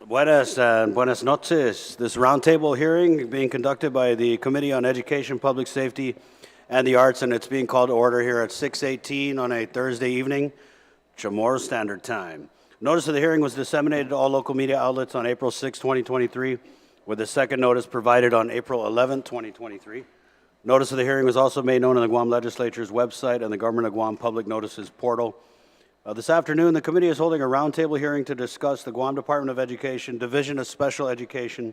Buenas and buenas noches. This roundtable hearing being conducted by the Committee on Education, Public Safety, and the Arts, and it's being called to order here at 6:18 on a Thursday evening, Chamorro Standard Time. Notice of the hearing was disseminated to all local media outlets on April 6, 2023, with a second notice provided on April 11, 2023. Notice of the hearing was also made known on the Guam Legislature's website and the Government of Guam Public Notices portal. This afternoon, the committee is holding a roundtable hearing to discuss the Guam Department of Education Division of Special Education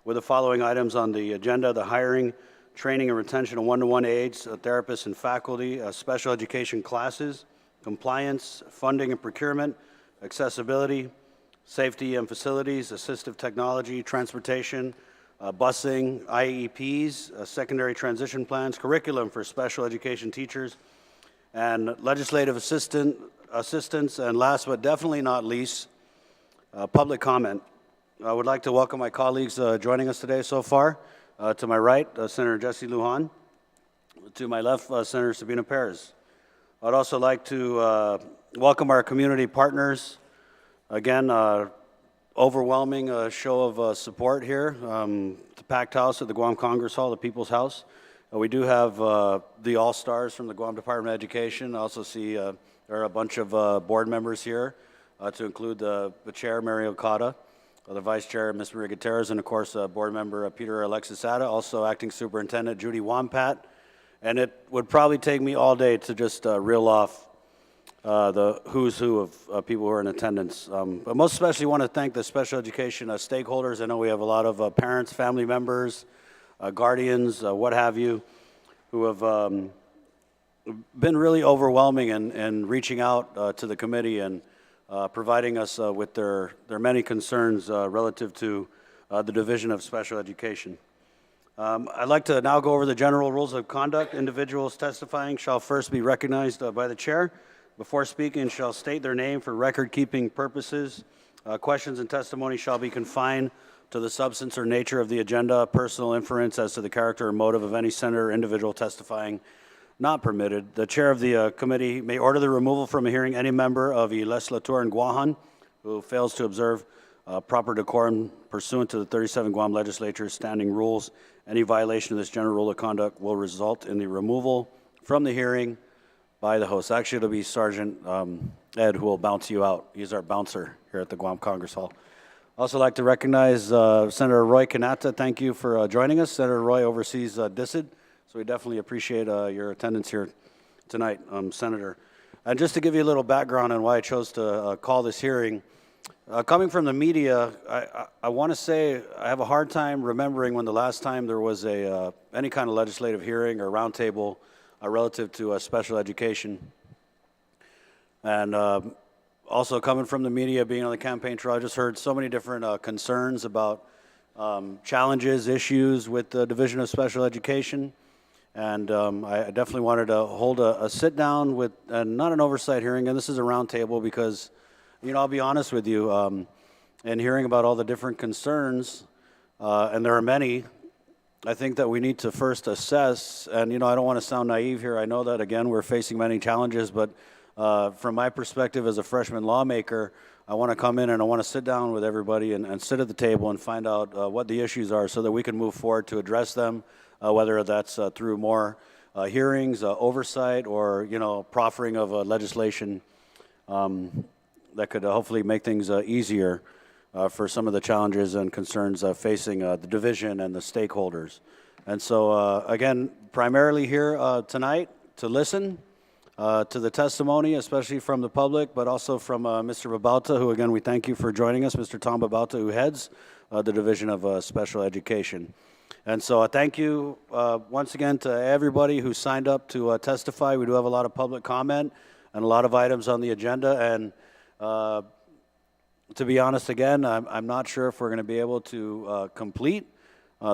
with the following items on the agenda: the hiring, training, and retention of one-to-one aides, therapists, and faculty, special education classes, compliance, funding and procurement, accessibility, safety and facilities, assistive technology, transportation, busing, IEPs, secondary transition plans, curriculum for special education teachers, and legislative assistance, and last but definitely not least, public comment. I would like to welcome my colleagues joining us today so far. To my right, Senator Jesse Lujan. To my left, Senator Sabina Perez. I'd also like to welcome our community partners. Again, overwhelming show of support here. The packed house at the Guam Congress Hall, the People's House. We do have the all-stars from the Guam Department of Education. I also see there are a bunch of board members here, to include the chair, Mary Okada, the vice chair, Ms. Maria Gutierrez, and of course, board member Peter Alexis Ada, also acting superintendent Judy Wampat. And it would probably take me all day to just reel off the who's who of people who are in attendance. But most especially want to thank the special education stakeholders. I know we have a lot of parents, family members, guardians, what have you, who have been really overwhelming in reaching out to the committee and providing us with their many concerns relative to the Division of Special Education. I'd like to now go over the general rules of conduct. Individuals testifying shall first be recognized by the chair. Before speaking, shall state their name for record-keeping purposes. Questions and testimony shall be confined to the substance or nature of the agenda. Personal inference as to the character or motive of any senator or individual testifying not permitted. The chair of the committee may order the removal from a hearing any member of a legislator in Guam who fails to observe proper decorum pursuant to the 37 Guam Legislature's standing rules. Any violation of this general rule of conduct will result in the removal from the hearing by the host. Actually, it'll be Sergeant Ed who will bounce you out. He's our bouncer here at the Guam Congress Hall. I'd also like to recognize Senator Roy Kanata. Thank you for joining us. Senator Roy oversees DISID, so we definitely appreciate your attendance here tonight, Senator. And just to give you a little background on why I chose to call this hearing, coming from the media, I want to say I have a hard time remembering when the last time there was any kind of legislative hearing or roundtable relative to special education. And also coming from the media, being on the campaign trail, I just heard so many different concerns about challenges, issues with the Division of Special Education. And I definitely wanted to hold a sit down with, and not an oversight hearing, and this is a roundtable because, I'll be honest with you, in hearing about all the different concerns, and there are many, I think that we need to first assess, and I don't want to sound naive here. I know that, again, we're facing many challenges, but from my perspective as a freshman lawmaker, I want to come in and I want to sit down with everybody and sit at the table and find out what the issues are so that we can move forward to address them, whether that's through more hearings, oversight, or, proffering of legislation that could hopefully make things easier for some of the challenges and concerns facing the division and the stakeholders. And so, again, primarily here tonight to listen to the testimony, especially from the public, but also from Mr. Babauta, who, again, we thank you for joining us, Mr. Tom Babauta, who heads the Division of Special Education. And so thank you once again to everybody who signed up to testify. We do have a lot of public comment and a lot of items on the agenda. And to be honest, again, I'm not sure if we're going to be able to complete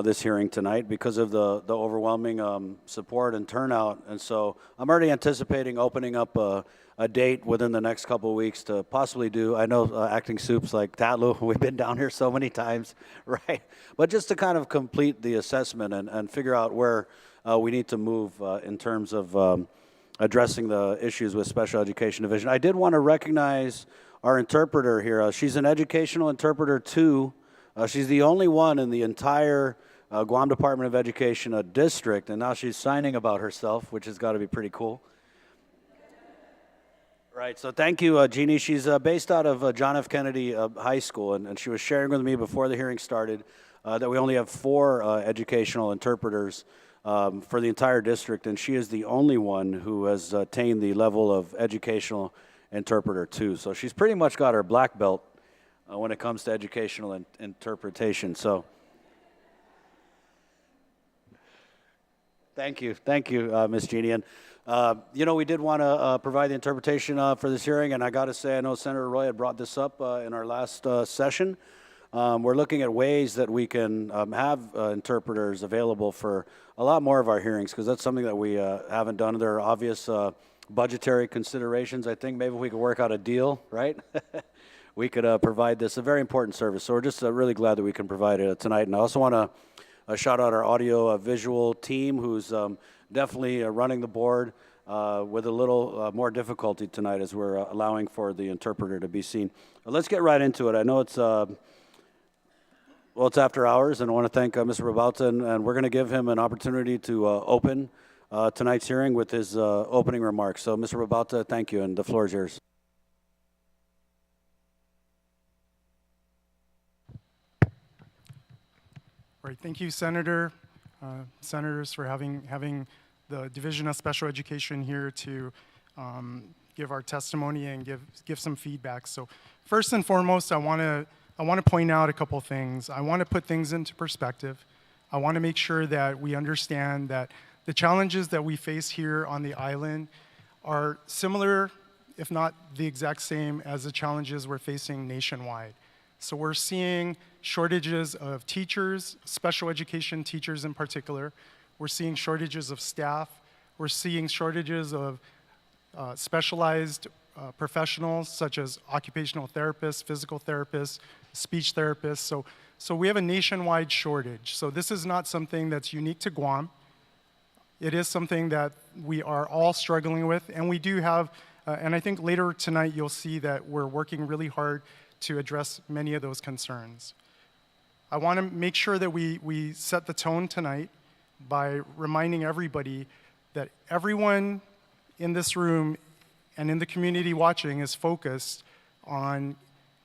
this hearing tonight because of the overwhelming support and turnout. And so I'm already anticipating opening up a date within the next couple of weeks to possibly do, I know acting soups like Tatlu, we've been down here so many times, right? But just to kind of complete the assessment and figure out where we need to move in terms of addressing the issues with Special Education Division. I did want to recognize our interpreter here. She's an educational interpreter too. She's the only one in the entire Guam Department of Education district, and now she's signing about herself, which has got to be pretty cool. Right, so thank you, Jeannie. She's based out of John F. Kennedy High School, and she was sharing with me before the hearing started that we only have 4 educational interpreters for the entire district, and she is the only one who has attained the level of educational interpreter too. So she's pretty much got her black belt when it comes to educational interpretation. So thank you, Ms. Jeannie. And we did want to provide the interpretation for this hearing, and I got to say, I know Senator Roy had brought this up in our last session. We're looking at ways that we can have interpreters available for a lot more of our hearings, because that's something that we haven't done. There are obvious budgetary considerations. I think maybe we could work out a deal, right? We could provide this, a very important service. So we're just really glad that we can provide it tonight. And I also want to shout out our audio visual team, who's definitely running the board with a little more difficulty tonight as we're allowing for the interpreter to be seen. But let's get right into it. I know it's it's after hours, and I want to thank Mr. Rabalta, and we're going to give him an opportunity to open tonight's hearing with his opening remarks. So, Mr. Rabalta, thank you, and the floor is yours. Right, thank you, Senators, for having the Division of Special Education here to give our testimony and give some feedback. So, first and foremost, I want to point out a couple things. I want to put things into perspective. I want to make sure that we understand that the challenges that we face here on the island are similar, if not the exact same, as the challenges we're facing nationwide. So we're seeing shortages of teachers, special education teachers in particular. We're seeing shortages of staff. We're seeing shortages of specialized professionals such as occupational therapists, physical therapists, speech therapists. So we have a nationwide shortage. So this is not something that's unique to Guam. It is something that we are all struggling with, and we do have, and I think later tonight you'll see that we're working really hard to address many of those concerns. I want to make sure that we set the tone tonight by reminding everybody that everyone in this room and in the community watching is focused on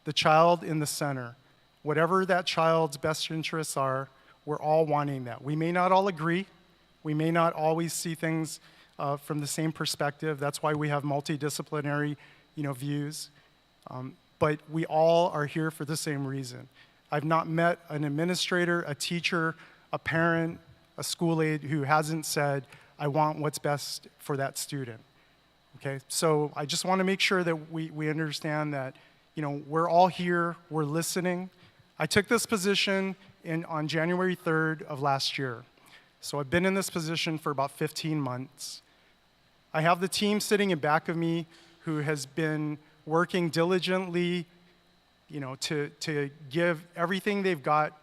the child in the center. Whatever that child's best interests are, we're all wanting that. We may not all agree. We may not always see things from the same perspective. That's why we have multidisciplinary, views. But we all are here for the same reason. I've not met an administrator, a teacher, a parent, a school aide who hasn't said, I want what's best for that student. Okay, so I just want to make sure that we understand that, we're all here, we're listening. I took this position on January 3rd of last year. So I've been in this position for about 15 months. I have the team sitting in back of me who has been working diligently, to give everything they've got,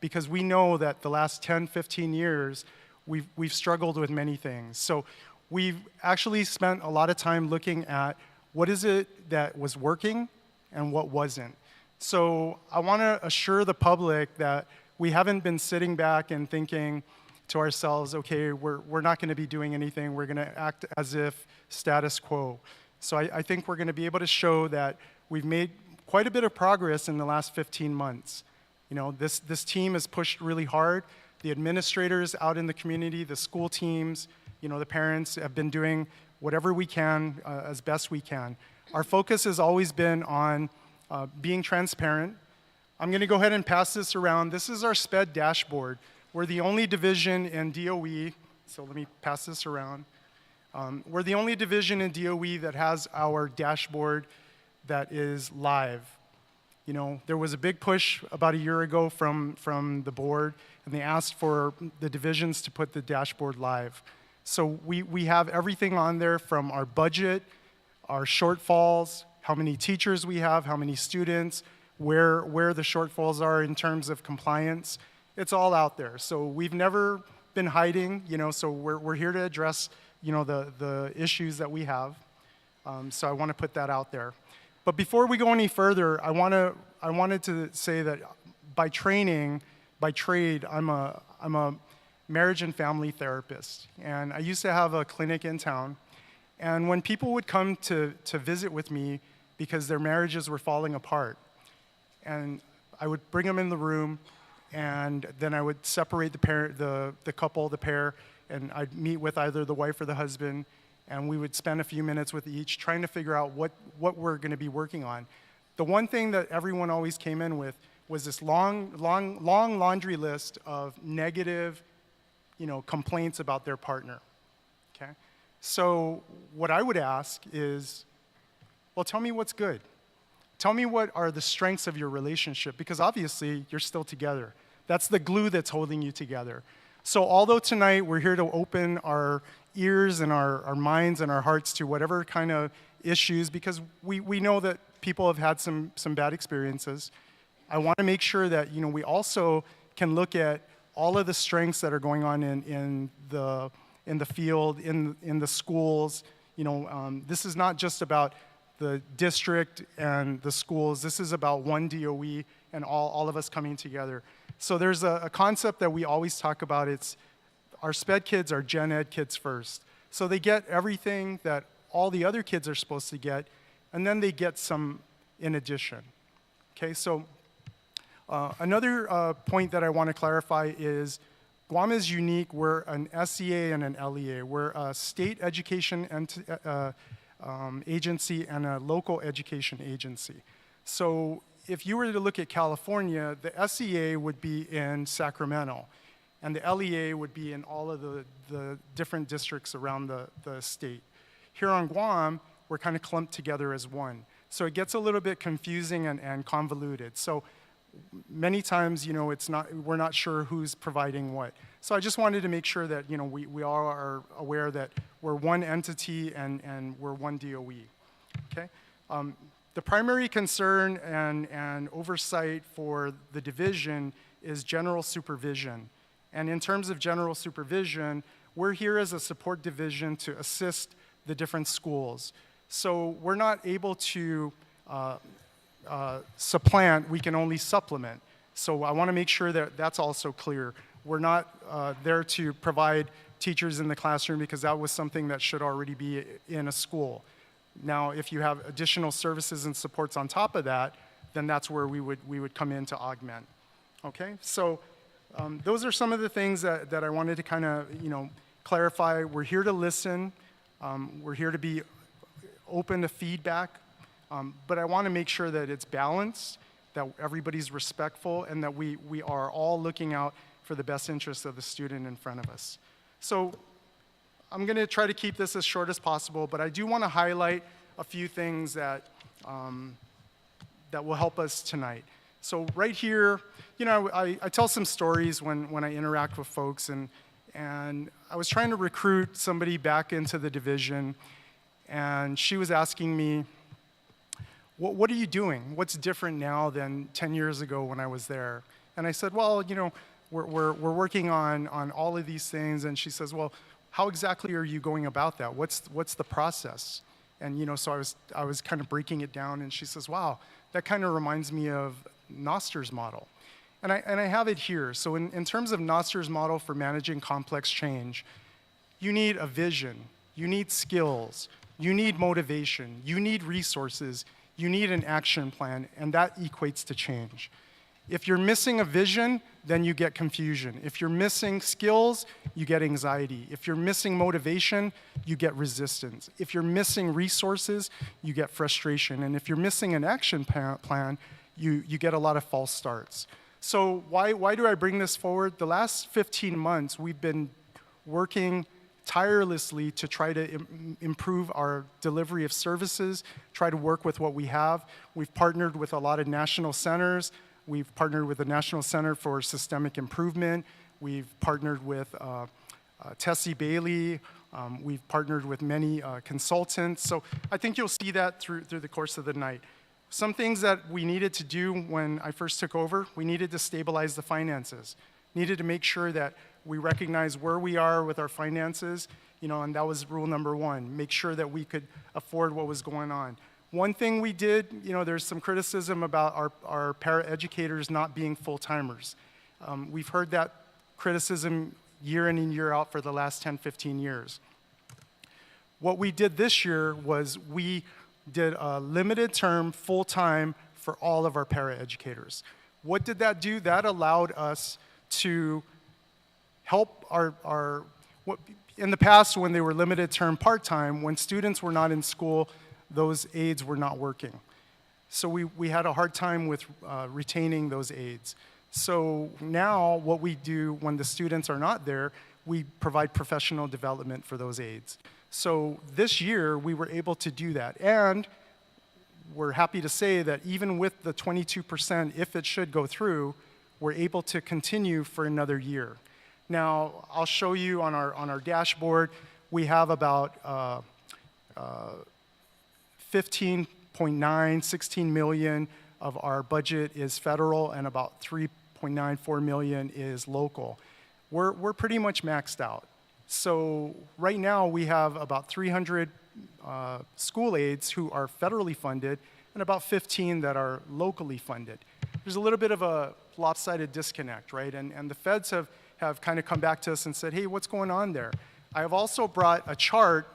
because we know that the last 10, 15 years, we've struggled with many things. So we've actually spent a lot of time looking at what is it that was working and what wasn't. So I want to assure the public that we haven't been sitting back and thinking to ourselves, okay, we're not going to be doing anything. We're going to act as if status quo. So I think we're going to be able to show that we've made quite a bit of progress in the last 15 months. This team has pushed really hard. The administrators out in the community, the school teams, the parents have been doing whatever we can as best we can. Our focus has always been on being transparent. I'm going to go ahead and pass this around. This is our SPED dashboard. We're the only division in DOE, so let me pass this around. We're the only division in DOE that has our dashboard that is live. There was a big push about a year ago from the board, and they asked for the divisions to put the dashboard live. So we have everything on there, from our budget, our shortfalls, how many teachers we have, how many students, where the shortfalls are in terms of compliance. It's all out there. So we've never been hiding, so we're here to address, the issues that we have. So I want to put that out there. But before we go any further, I wanted to say that by training, by trade, I'm a marriage and family therapist. And I used to have a clinic in town. And when people would come to visit with me because their marriages were falling apart, and I would bring them in the room, and then I would separate the couple, the pair, and I'd meet with either the wife or the husband, and we would spend a few minutes with each trying to figure out what we're going to be working on. The one thing that everyone always came in with was this long laundry list of negative, complaints about their partner, okay? So what I would ask is, well, tell me what's good. Tell me what are the strengths of your relationship, because obviously you're still together. That's the glue that's holding you together. So although tonight we're here to open our ears and our minds and our hearts to whatever kind of issues, because we know that people have had some bad experiences, I want to make sure that we also can look at all of the strengths that are going on in the field, in the schools. This is not just about the district and the schools. This is about one DOE and all of us coming together. So there's a concept that we always talk about. It's our SPED kids are gen ed kids first. So they get everything that all the other kids are supposed to get, and then they get some in addition. Okay, so another point that I want to clarify is Guam is unique. We're an SEA and an LEA. We're a state education agency and a local education agency. So if you were to look at California, the SEA would be in Sacramento, and the LEA would be in all of the different districts around the state. Here on Guam, we're kind of clumped together as one. So it gets a little bit confusing and convoluted. So many times, we're not sure who's providing what. So I just wanted to make sure that, we all are aware that we're one entity and we're one DOE, okay? The primary concern and oversight for the division is general supervision. And in terms of general supervision, we're here as a support division to assist the different schools. So we're not able to supplant, we can only supplement. So I want to make sure that that's also clear. We're not there to provide teachers in the classroom, because that was something that should already be in a school. Now, if you have additional services and supports on top of that, then that's where we would come in to augment. Okay, so those are some of the things that I wanted to kind of clarify. We're here to listen. We're here to be open to feedback, but I want to make sure that it's balanced, that everybody's respectful, and that we are all looking out for the best interests of the student in front of us. So I'm going to try to keep this as short as possible, but I do want to highlight a few things that will help us tonight. So right here, I tell some stories when I interact with folks, and I was trying to recruit somebody back into the division, and she was asking me, what are you doing? What's different now than 10 years ago when I was there? And I said, well, we're working on all of these things. And she says, well, how exactly are you going about that? What's the process? And so I was kind of breaking it down, and she says, wow, that kind of reminds me of Noster's model. And I have it here. So in terms of Noster's model for managing complex change, you need a vision, you need skills, you need motivation, you need resources, you need an action plan, and that equates to change. If you're missing a vision, then you get confusion. If you're missing skills, you get anxiety. If you're missing motivation, you get resistance. If you're missing resources, you get frustration. And if you're missing an action plan, you get a lot of false starts. So why do I bring this forward? The last 15 months, we've been working tirelessly to try to improve our delivery of services, try to work with what we have. We've partnered with a lot of national centers. We've partnered with the National Center for Systemic Improvement. We've partnered with Tessie Bailey. We've partnered with many consultants. So I think you'll see that through the course of the night. Some things that we needed to do when I first took over, we needed to stabilize the finances. Needed to make sure that we recognize where we are with our finances, and that was rule number one. Make sure that we could afford what was going on. One thing we did, there's some criticism about our paraeducators not being full-timers. We've heard that criticism year in and year out for the last 10, 15 years. What we did this year was we did a limited term full-time for all of our paraeducators. What did that do? That allowed us to help in the past when they were limited term part-time, when students were not in school, those aides were not working. So we had a hard time with retaining those aides. So now what we do when the students are not there, we provide professional development for those aides. So this year we were able to do that. And we're happy to say that even with the 22%, if it should go through, we're able to continue for another year. Now, I'll show you on our dashboard, we have about 15.9, 16 million of our budget is federal and about 3.94 million is local. We're pretty much maxed out. So right now we have about 300 school aides who are federally funded and about 15 that are locally funded. There's a little bit of a lopsided disconnect, right? And the feds have kind of come back to us and said, hey, what's going on there? I have also brought a chart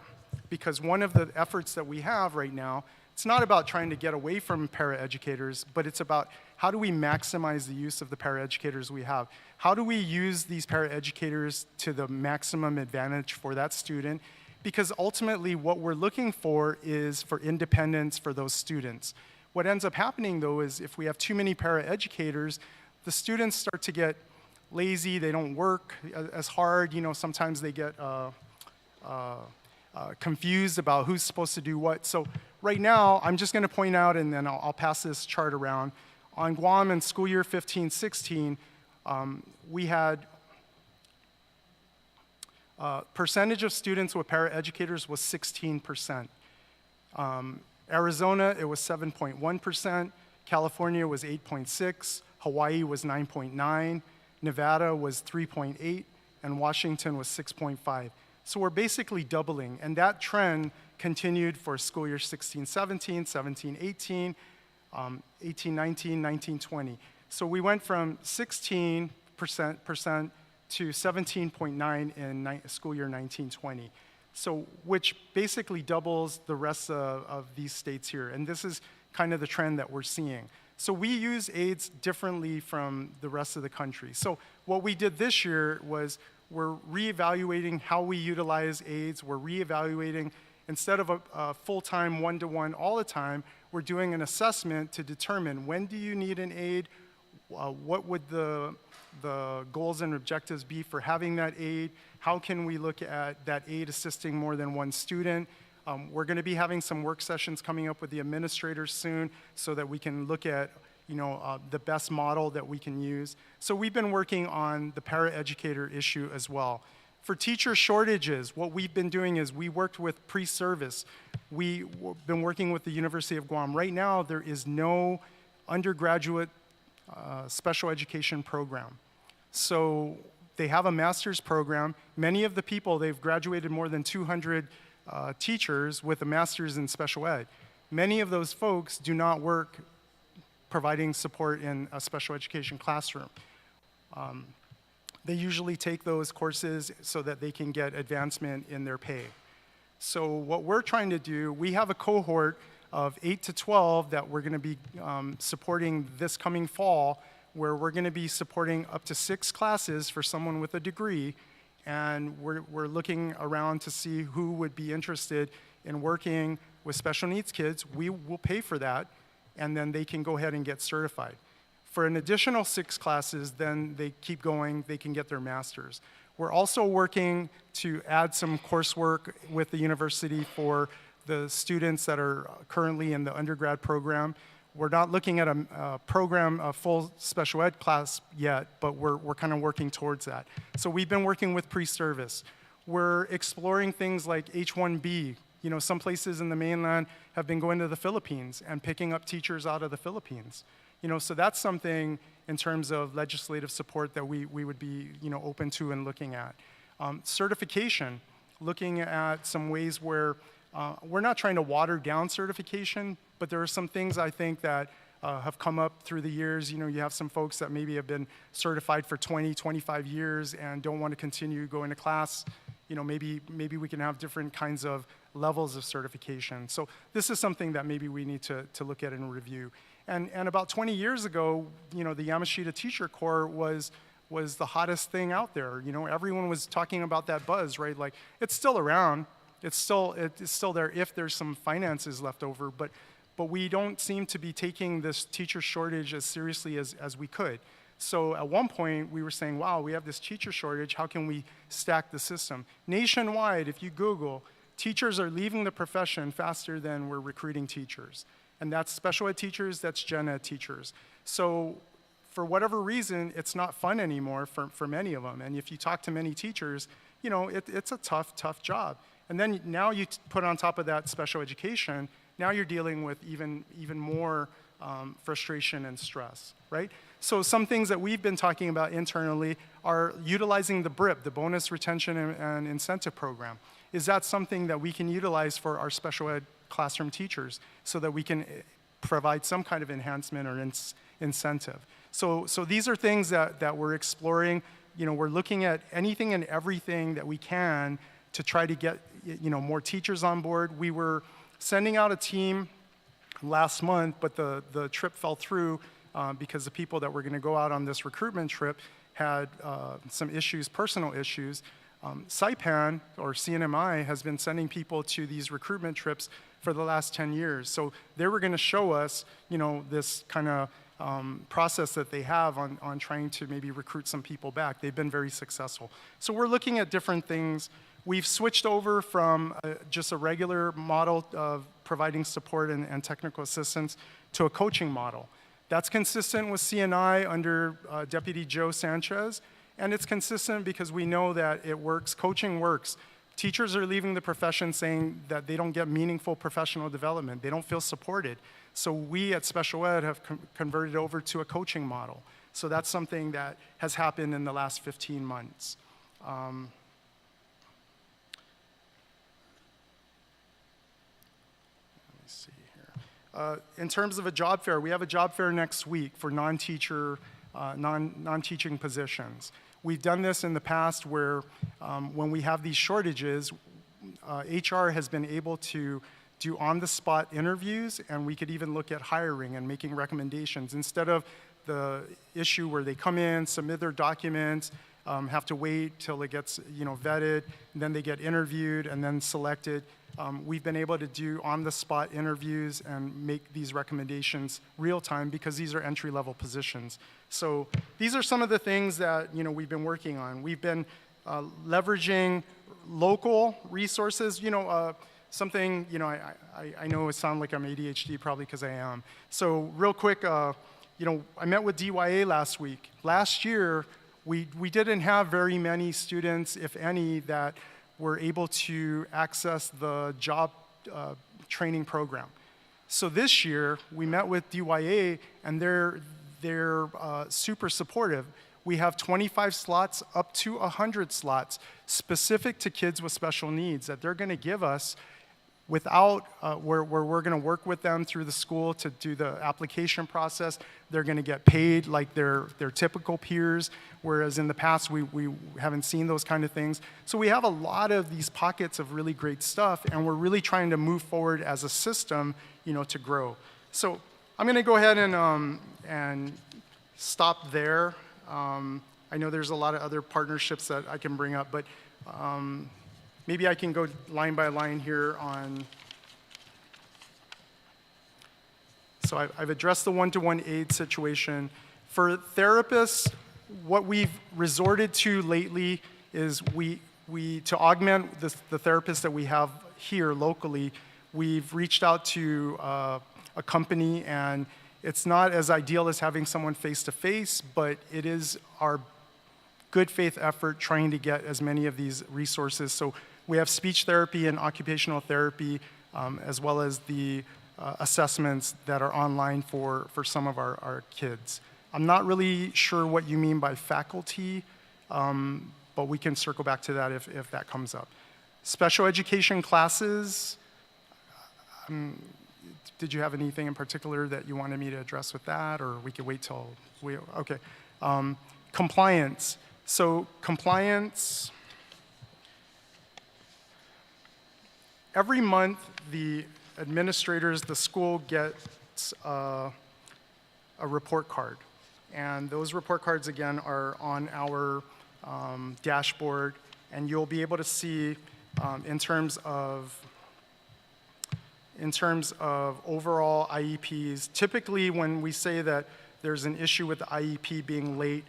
because one of the efforts that we have right now, it's not about trying to get away from paraeducators, but it's about how do we maximize the use of the paraeducators we have? How do we use these paraeducators to the maximum advantage for that student? Because ultimately what we're looking for is for independence for those students. What ends up happening though is if we have too many paraeducators, the students start to get lazy, they don't work as hard, sometimes they get confused about who's supposed to do what. So right now, I'm just going to point out, and then I'll pass this chart around. On Guam in school year 15-16, we had percentage of students with paraeducators was 16%. Arizona, it was 7.1%. California was 8.6%. Hawaii was 9.9%. Nevada was 3.8%. And Washington was 6.5%. So we're basically doubling. And that trend continued for school year 16-17, 17-18, 18-19, 19-20. So we went from 16% to 17.9% in school year 19-20. So which basically doubles the rest of these states here. And this is kind of the trend that we're seeing. So we use aides differently from the rest of the country. So what we did this year was we're reevaluating how we utilize aides. We're reevaluating, instead of a full-time one-to-one all the time, we're doing an assessment to determine when do you need an aide, what would the goals and objectives be for having that aide, how can we look at that aide assisting more than one student. We're going to be having some work sessions coming up with the administrators soon so that we can look at the best model that we can use. So we've been working on the paraeducator issue as well. For teacher shortages, what we've been doing is we worked with pre-service. We've been working with the University of Guam. Right now, there is no undergraduate special education program. So they have a master's program. Many of the people, they've graduated more than 200 teachers with a master's in special ed. Many of those folks do not work providing support in a special education classroom. They usually take those courses so that they can get advancement in their pay. So what we're trying to do, we have a cohort of 8 to 12 that we're going to be supporting this coming fall, where we're going to be supporting up to 6 classes for someone with a degree, and we're looking around to see who would be interested in working with special needs kids. We will pay for that, and then they can go ahead and get certified. For an additional 6 classes, then they keep going, they can get their master's. We're also working to add some coursework with the university for the students that are currently in the undergrad program. We're not looking at a full special ed class yet, but we're kind of working towards that. So we've been working with pre-service. We're exploring things like H-1B. Some places in the mainland have been going to the Philippines and picking up teachers out of the Philippines. So that's something in terms of legislative support that we would be, open to and looking at. Certification, looking at some ways where we're not trying to water down certification, But there are some things I think that have come up through the years. You have some folks that maybe have been certified for 20, 25 years and don't want to continue going to class. Maybe we can have different kinds of levels of certification. So this is something that maybe we need to look at and review. And about 20 years ago, the Yamashita Teacher Corps was the hottest thing out there. Everyone was talking about that buzz, right? Like, it's still around. It's still there if there's some finances left over, but we don't seem to be taking this teacher shortage as seriously as we could. So at one point, we were saying, wow, we have this teacher shortage. How can we stack the system? Nationwide, if you Google, teachers are leaving the profession faster than we're recruiting teachers. And that's special ed teachers, that's gen ed teachers. So for whatever reason, it's not fun anymore for many of them. And if you talk to many teachers, it's a tough job. And then now you put on top of that special education, now you're dealing with even more frustration and stress, right? So some things that we've been talking about internally are utilizing the BRIP, the Bonus Retention and Incentive Program. Is that something that we can utilize for our special ed classroom teachers so that we can provide some kind of enhancement or incentive? So these are things that we're exploring. We're looking at anything and everything that we can to try to get more teachers on board. We were sending out a team last month, but the trip fell through because the people that were going to go out on this recruitment trip had some issues, personal issues. Saipan, or CNMI, has been sending people to these recruitment trips for the last 10 years. So they were going to show us, this kind of process that they have on trying to maybe recruit some people back. They've been very successful. So we're looking at different things. We've switched over from just a regular model of providing support and technical assistance to a coaching model. That's consistent with CNI under Deputy Joe Sanchez, and it's consistent because we know that it works. Coaching works. Teachers are leaving the profession saying that they don't get meaningful professional development. They don't feel supported. So we at Special Ed have converted over to a coaching model. So that's something that has happened in the last 15 months. Let me see here. In terms of a job fair, we have a job fair next week for non-teaching positions. We've done this in the past where when we have these shortages, HR has been able to do on-the-spot interviews, and we could even look at hiring and making recommendations instead of the issue where they come in, submit their documents, have to wait till it gets vetted, and then they get interviewed and then selected. We've been able to do on-the-spot interviews and make these recommendations real-time because these are entry-level positions. So these are some of the things that we've been working on. We've been leveraging local resources. Something I know it sounds like I'm ADHD, probably because I am. So real quick, I met with DYA last week. Last year, we didn't have very many students, if any, that were able to access the job training program. So this year, we met with DYA, and they're super supportive. We have 25 slots up to 100 slots specific to kids with special needs that they're going to give us without, where we're going to work with them through the school to do the application process. They're going to get paid like their typical peers, whereas in the past we haven't seen those kind of things. So we have a lot of these pockets of really great stuff, and we're really trying to move forward as a system, to grow. So I'm going to go ahead and stop there. I know there's a lot of other partnerships that I can bring up, but maybe I can go line by line here on. So I've addressed the one-to-one aid situation. For therapists, what we've resorted to lately is to augment the therapists that we have here locally, we've reached out to a company, and it's not as ideal as having someone face-to-face, but it is our good faith effort trying to get as many of these resources. So we have speech therapy and occupational therapy, as well as the assessments that are online for some of our kids. I'm not really sure what you mean by faculty, but we can circle back to that if that comes up. Special education classes, did you have anything in particular that you wanted me to address with that, or we could wait till okay. Compliance. So compliance, every month the administrators, the school gets a report card. And those report cards, again, are on our dashboard, and you'll be able to see in terms of overall IEPs. Typically, when we say that there's an issue with the IEP being late,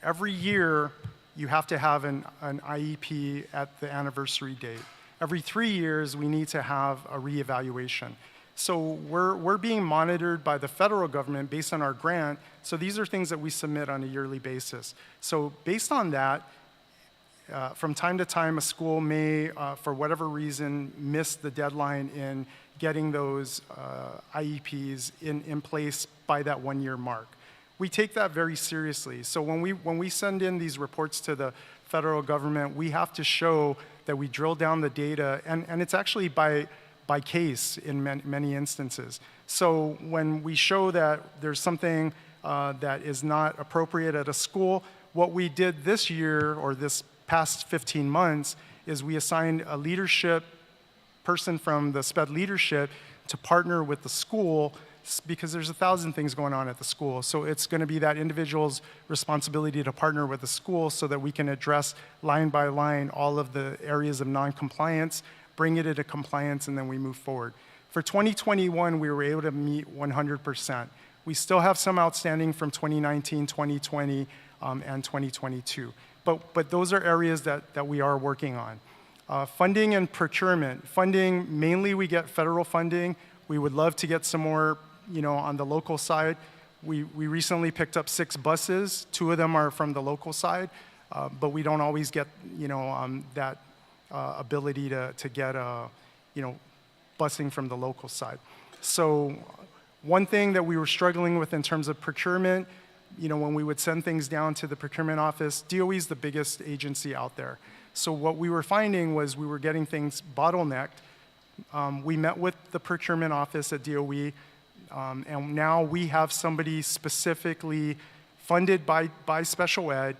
every year you have to have an IEP at the anniversary date. Every 3 years, we need to have a reevaluation. So we're being monitored by the federal government based on our grant. So these are things that we submit on a yearly basis. So based on that, from time to time, a school may, for whatever reason, miss the deadline in getting those IEPs in place by that 1 year mark. We take that very seriously. So when we send in these reports to the federal government, we have to show that we drill down the data, and it's actually by case in many instances. So when we show that there's something that is not appropriate at a school, what we did this year, or this past 15 months, is we assigned a leadership person from the SPED leadership to partner with the school, because there's 1,000 things going on at the school. So it's going to be that individual's responsibility to partner with the school so that we can address line by line all of the areas of non-compliance, bring it into compliance, and then we move forward. For 2021, we were able to meet 100%. We still have some outstanding from 2019, 2020, and 2022. But those are areas that we are working on. Funding and procurement. Funding, mainly we get federal funding. We would love to get some more, on the local side. We recently picked up 6 buses. 2 of them are from the local side, but we don't always get, that ability to get, busing from the local side. So one thing that we were struggling with in terms of procurement, when we would send things down to the procurement office, DOE is the biggest agency out there. So what we were finding was we were getting things bottlenecked. We met with the procurement office at DOE, and now we have somebody specifically funded by special ed,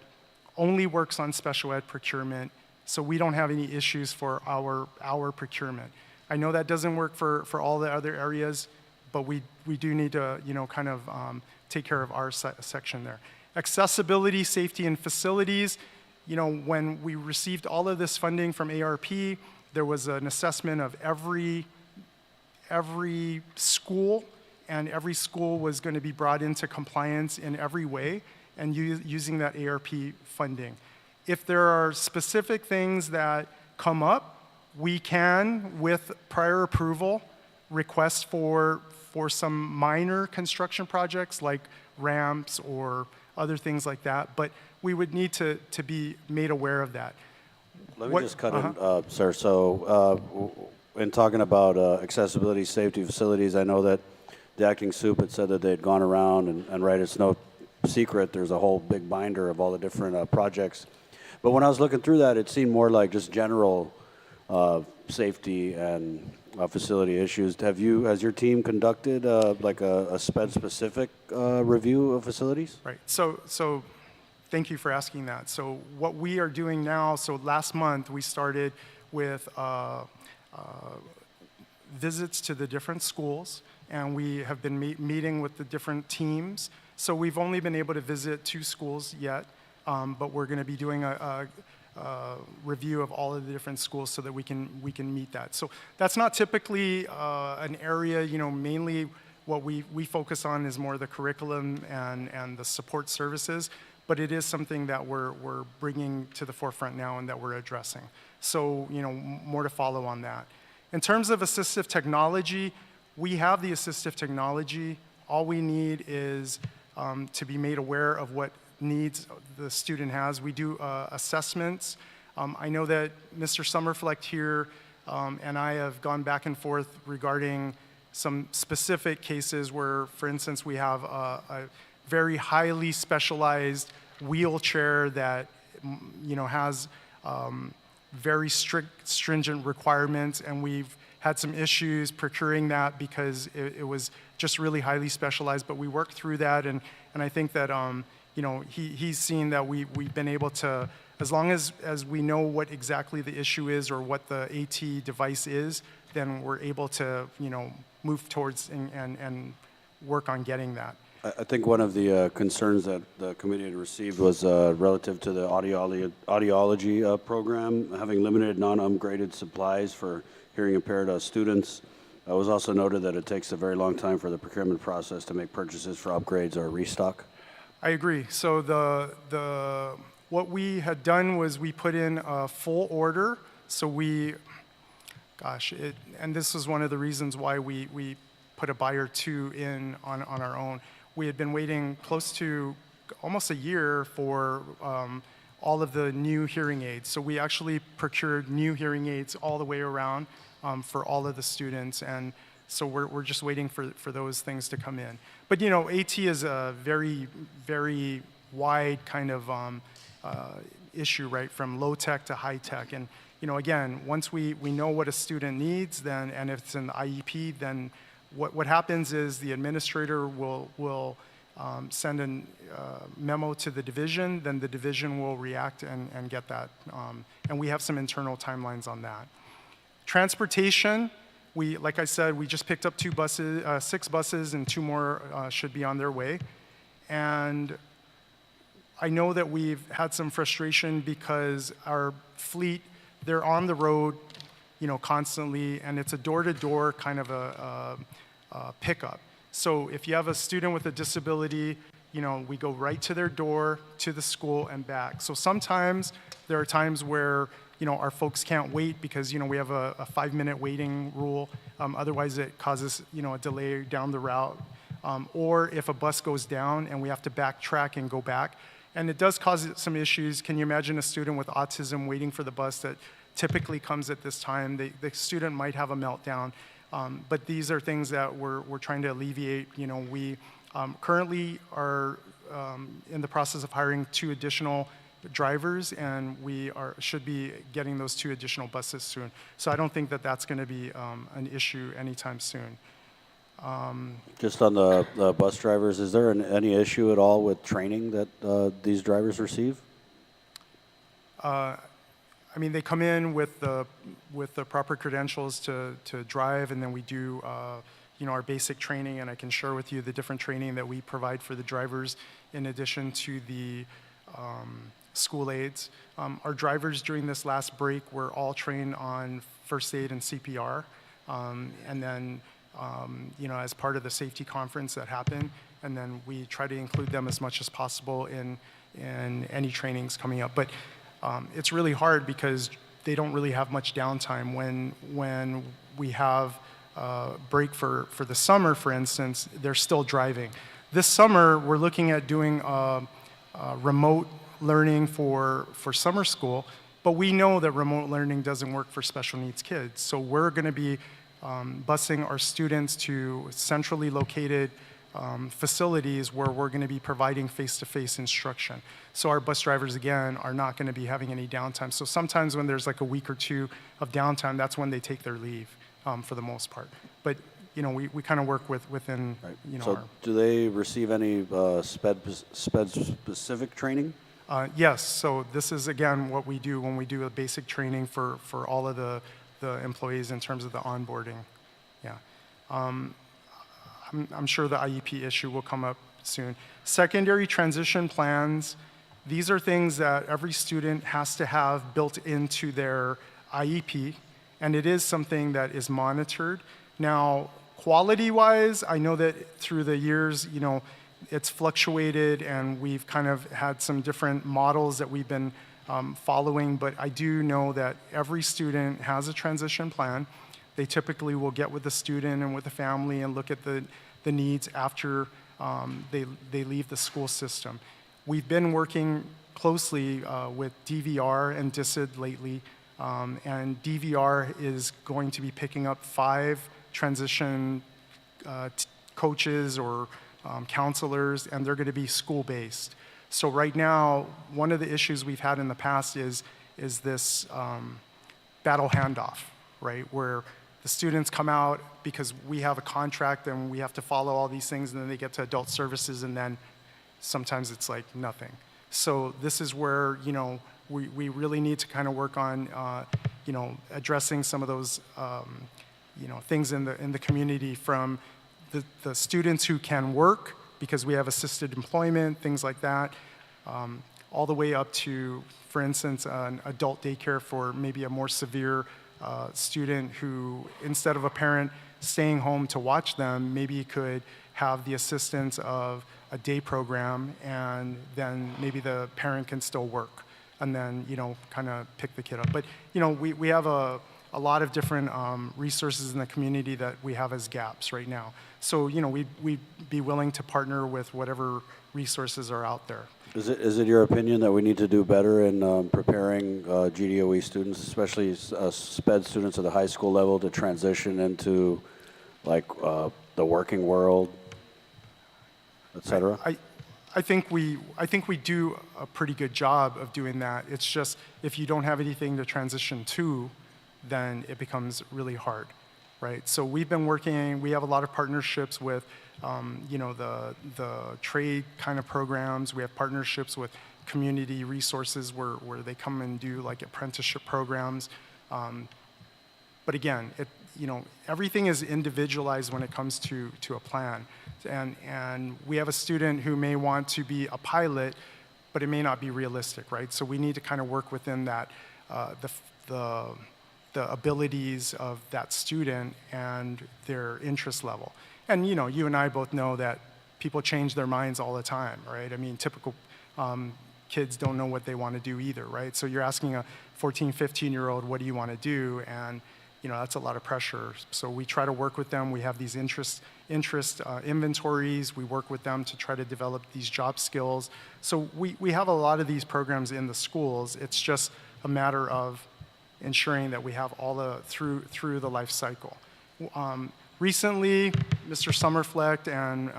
only works on special ed procurement, so we don't have any issues for our procurement. I know that doesn't work for all the other areas, but we do need to, kind of take care of our section there. Accessibility, safety, and facilities. When we received all of this funding from ARP, there was an assessment of every school, and every school was going to be brought into compliance in every way, and using that ARP funding. If there are specific things that come up, we can, with prior approval, request for some minor construction projects like ramps or other things like that, but we would need to be made aware of that. Let me just cut in, sir. So in talking about accessibility, safety, facilities, I know that the acting soup had said that they'd gone around, and right, it's no secret, there's a whole big binder of all the different projects. But when I was looking through that, it seemed more like just general safety and facility issues. Has your team conducted like a SPED-specific review of facilities? Right. So thank you for asking that. So what we are doing now, so last month we started with visits to the different schools, and we have been meeting with the different teams. So we've only been able to visit 2 schools yet, but we're going to be doing a review of all of the different schools so that we can meet that. So that's not typically an area, mainly what we focus on is more the curriculum and the support services, but it is something that we're bringing to the forefront now and that we're addressing. So, more to follow on that. In terms of assistive technology, we have the assistive technology. All we need is to be made aware of what needs the student has. We do assessments. I know that Mr. Summerflecht here and I have gone back and forth regarding some specific cases where, for instance, we have a very highly specialized wheelchair that has very stringent requirements, and we've had some issues procuring that because it was just really highly specialized, but we worked through that, and I think that you know, he's seen that we've been able to, as long as we know what exactly the issue is or what the AT device is, then we're able to, you know, move towards and work on getting that. I think one of the concerns that the committee had received was relative to the audiology program, having limited non-upgraded supplies for hearing impaired students. It was also noted that it takes a very long time for the procurement process to make purchases for upgrades or restock. I agree. So what we had done was we put in a full order. So and this was one of the reasons why we put a buyer 2 in on our own. We had been waiting close to almost a year for all of the new hearing aids. So we actually procured new hearing aids all the way around for all of the students, and so we're just waiting for those things to come in. But you know, AT is a very, very wide kind of issue, right, from low tech to high tech. And you know, again, once we know what a student needs, then, and if it's in the IEP, then what happens is the administrator will send a memo to the division, then the division will react and get that. And we have some internal timelines on that. Transportation, like I said, we just picked up 6 buses, and 2 more should be on their way. And I know that we've had some frustration because our fleet, they're on the road, you know, constantly, and it's a door-to-door kind of a pickup. So if you have a student with a disability, you know, we go right to their door, to the school, and back. So sometimes there are times where, you know, our folks can't wait because, you know, we have a 5-minute waiting rule. Otherwise, it causes, you know, a delay down the route. Or if a bus goes down and we have to backtrack and go back. And it does cause some issues. Can you imagine a student with autism waiting for the bus that typically comes at this time? The student might have a meltdown. But these are things that we're trying to alleviate. You know, we currently are in the process of hiring 2 additional drivers, and we should be getting those 2 additional buses soon. So I don't think that that's going to be an issue anytime soon. Just on the bus drivers, is there any issue at all with training that these drivers receive? I mean, they come in with the proper credentials to drive, and then we do, you know, our basic training, and I can share with you the different training that we provide for the drivers in addition to the school aids. Our drivers during this last break were all trained on first aid and CPR, and then, you know, as part of the safety conference that happened, and then we try to include them as much as possible in any trainings coming up. But it's really hard because they don't really have much downtime. When we have a break for the summer, for instance, they're still driving. This summer, we're looking at doing remote learning for summer school, but we know that remote learning doesn't work for special needs kids. So we're going to be busing our students to centrally located facilities where we're going to be providing face-to-face instruction. So our bus drivers, again, are not going to be having any downtime. So sometimes when there's like a week or 2 of downtime, that's when they take their leave for the most part. But, you know, we kind of work within, right. You know. So do they receive any SPED-specific training? Yes. So this is, again, what we do when we do a basic training for all of the employees in terms of the onboarding. Yeah. I'm sure the IEP issue will come up soon. Secondary transition plans, these are things that every student has to have built into their IEP, and it is something that is monitored. Now, quality-wise, I know that through the years, you know, it's fluctuated, and we've kind of had some different models that we've been following, but I do know that every student has a transition plan. They typically will get with the student and with the family and look at the needs after they leave the school system. We've been working closely with DVR and DISID lately, and DVR is going to be picking up 5 transition coaches or counselors, and they're going to be school-based. So right now, one of the issues we've had in the past is this battle handoff, right, where the students come out because we have a contract and we have to follow all these things, and then they get to adult services, and then sometimes it's like nothing. So this is where, you know, we really need to kind of work on, you know, addressing some of those, you know, things in the community, from the students who can work because we have assisted employment, things like that, all the way up to, for instance, an adult daycare for maybe a more severe student who, instead of a parent staying home to watch them, maybe could have the assistance of a day program, and then maybe the parent can still work, and then, you know, kind of pick the kid up. But, you know, we have a lot of different resources in the community that we have as gaps right now. So, you know, we'd be willing to partner with whatever resources are out there. Is it your opinion that we need to do better in preparing GDOE students, especially SPED students at the high school level, to transition into like the working world, et cetera? I think we do a pretty good job of doing that. It's just, if you don't have anything to transition to, then it becomes really hard, right? So we've been working, we have a lot of partnerships with, you know, the trade kind of programs. We have partnerships with community resources where they come and do like apprenticeship programs. But again, you know, everything is individualized when it comes to a plan. And we have a student who may want to be a pilot, but it may not be realistic, right? So we need to kind of work within that, the abilities of that student and their interest level. And, you know, you and I both know that people change their minds all the time, right? I mean, typical kids don't know what they want to do either, right? So you're asking a 14, 15-year-old, what do you want to do? And, you know, that's a lot of pressure. So we try to work with them. We have these interest inventories. We work with them to try to develop these job skills. So we have a lot of these programs in the schools. It's just a matter of ensuring that we have all the through the life cycle. Recently, Mr. Summerfleck and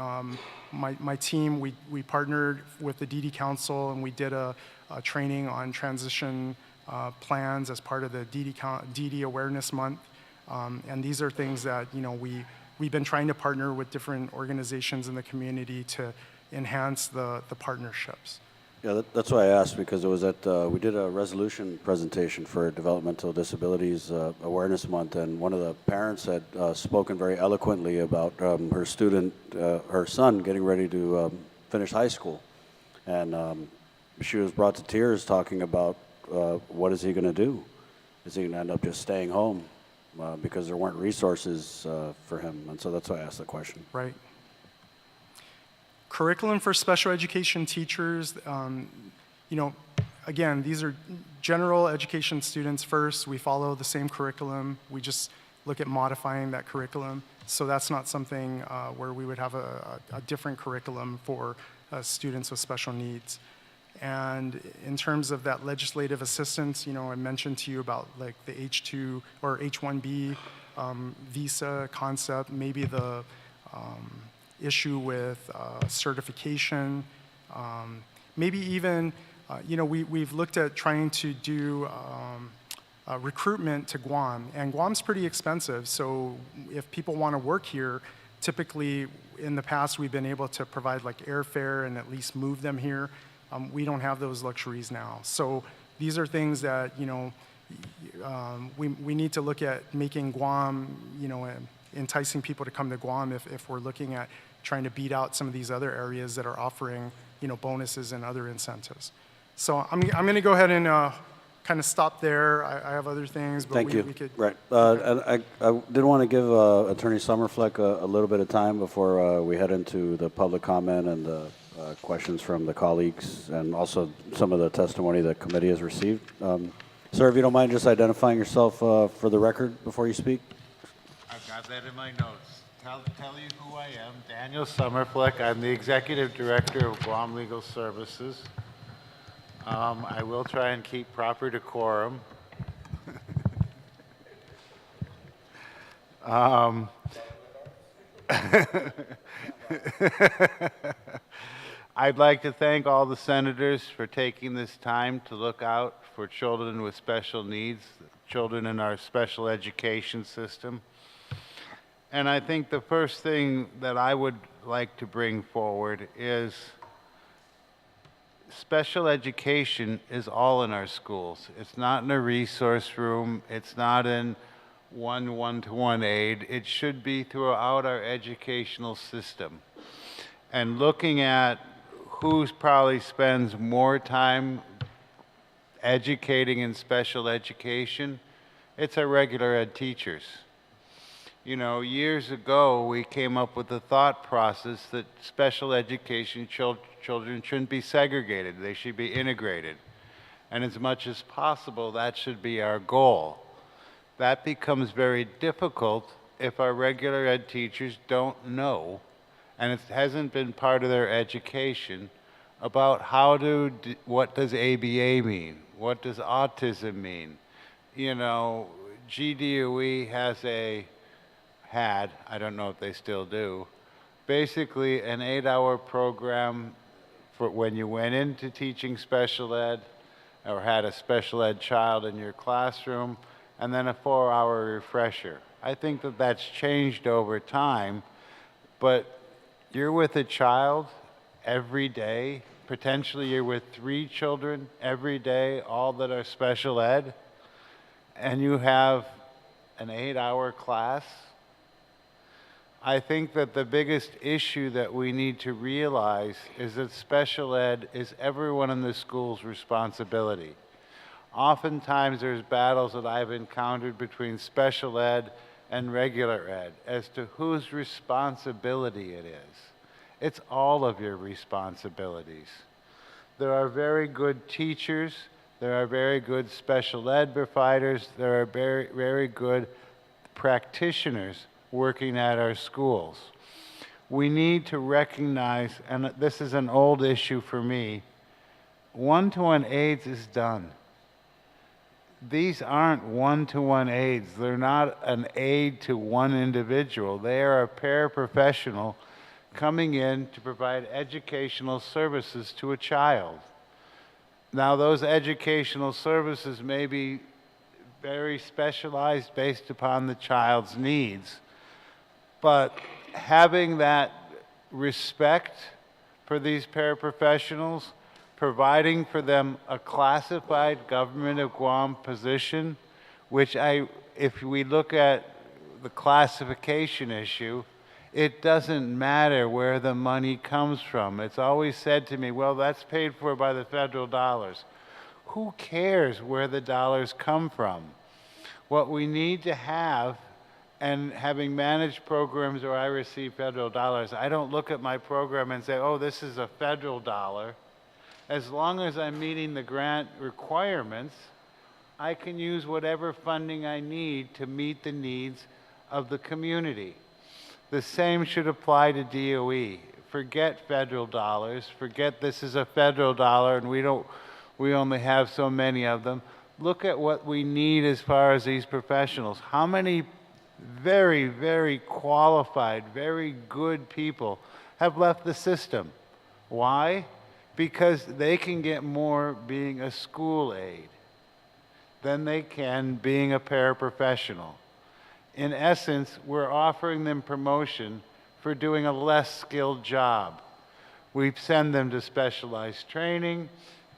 my team, we partnered with the DD Council, and we did a training on transition plans as part of the DD Awareness Month. And these are things that, you know, we've been trying to partner with different organizations in the community to enhance the partnerships. Yeah, that's why I asked, because it was at, we did a resolution presentation for Developmental Disabilities Awareness Month, and one of the parents had spoken very eloquently about her student, her son, getting ready to finish high school. And she was brought to tears talking about what is he going to do? Is he going to end up just staying home because there weren't resources for him? And so that's why I asked the question. Right. Curriculum for special education teachers, you know, again, these are general education students first. We follow the same curriculum. We just look at modifying that curriculum. So that's not something where we would have a different curriculum for students with special needs. And in terms of that legislative assistance, you know, I mentioned to you about like the H2 or H1B visa concept, maybe the issue with certification, maybe even, you know, we've looked at trying to do recruitment to Guam, and Guam's pretty expensive, so if people want to work here, typically in the past we've been able to provide like airfare and at least move them here. We don't have those luxuries now. So these are things that, you know, we need to look at making Guam, you know, enticing people to come to Guam if we're looking at trying to beat out some of these other areas that are offering, you know, bonuses and other incentives. So I'm going to go ahead and kind of stop there. I have other things, but Thank you. We could. Right. And I did want to give Attorney Summerfleck a little bit of time before we head into the public comment and the questions from the colleagues, and also some of the testimony the committee has received. Sir, if you don't mind just identifying yourself for the record before you speak. I've got that in my notes. Tell you who I am. Daniel Summerfleck. I'm the Executive Director of Guam Legal Services. I will try and keep proper decorum. I'd like to thank all the senators for taking this time to look out for children with special needs, children in our special education system. And I think the first thing that I would like to bring forward is special education is all in our schools. It's not in a resource room. It's not in one-to-one aid. It should be throughout our educational system. And looking at who probably spends more time educating in special education, it's our regular ed teachers. You know, years ago, we came up with the thought process that special education children shouldn't be segregated. They should be integrated. And as much as possible, that should be our goal. That becomes very difficult if our regular ed teachers don't know, and it hasn't been part of their education, about what does ABA mean? What does autism mean? You know, GDOE had, I don't know if they still do, basically an 8-hour program for when you went into teaching special ed or had a special ed child in your classroom, and then a 4-hour refresher. I think that that's changed over time, but you're with a child every day. Potentially you're with 3 children every day, all that are special ed, and you have an 8-hour class. I think that the biggest issue that we need to realize is that special ed is everyone in the school's responsibility. Oftentimes there's battles that I've encountered between special ed and regular ed as to whose responsibility it is. It's all of your responsibilities. There are very good teachers, there are very good special ed providers, there are very, very good practitioners working at our schools. We need to recognize, and this is an old issue for me, one-to-one aids is done. These aren't one-to-one aids. They're not an aid to one individual. They are a paraprofessional coming in to provide educational services to a child. Now, those educational services may be very specialized based upon the child's needs, but having that respect for these paraprofessionals, providing for them a classified Government of Guam position, which if we look at the classification issue, it doesn't matter where the money comes from. It's always said to me, well, that's paid for by the federal dollars. Who cares where the dollars come from? What we need to have, and having managed programs where I receive federal dollars, I don't look at my program and say, oh, this is a federal dollar. As long as I'm meeting the grant requirements, I can use whatever funding I need to meet the needs of the community. The same should apply to DOE. Forget federal dollars. Forget this is a federal dollar and we only have so many of them. Look at what we need as far as these professionals. How many very, very qualified, very good people have left the system? Why? Because they can get more being a school aide than they can being a paraprofessional. In essence, we're offering them promotion for doing a less skilled job. We send them to specialized training.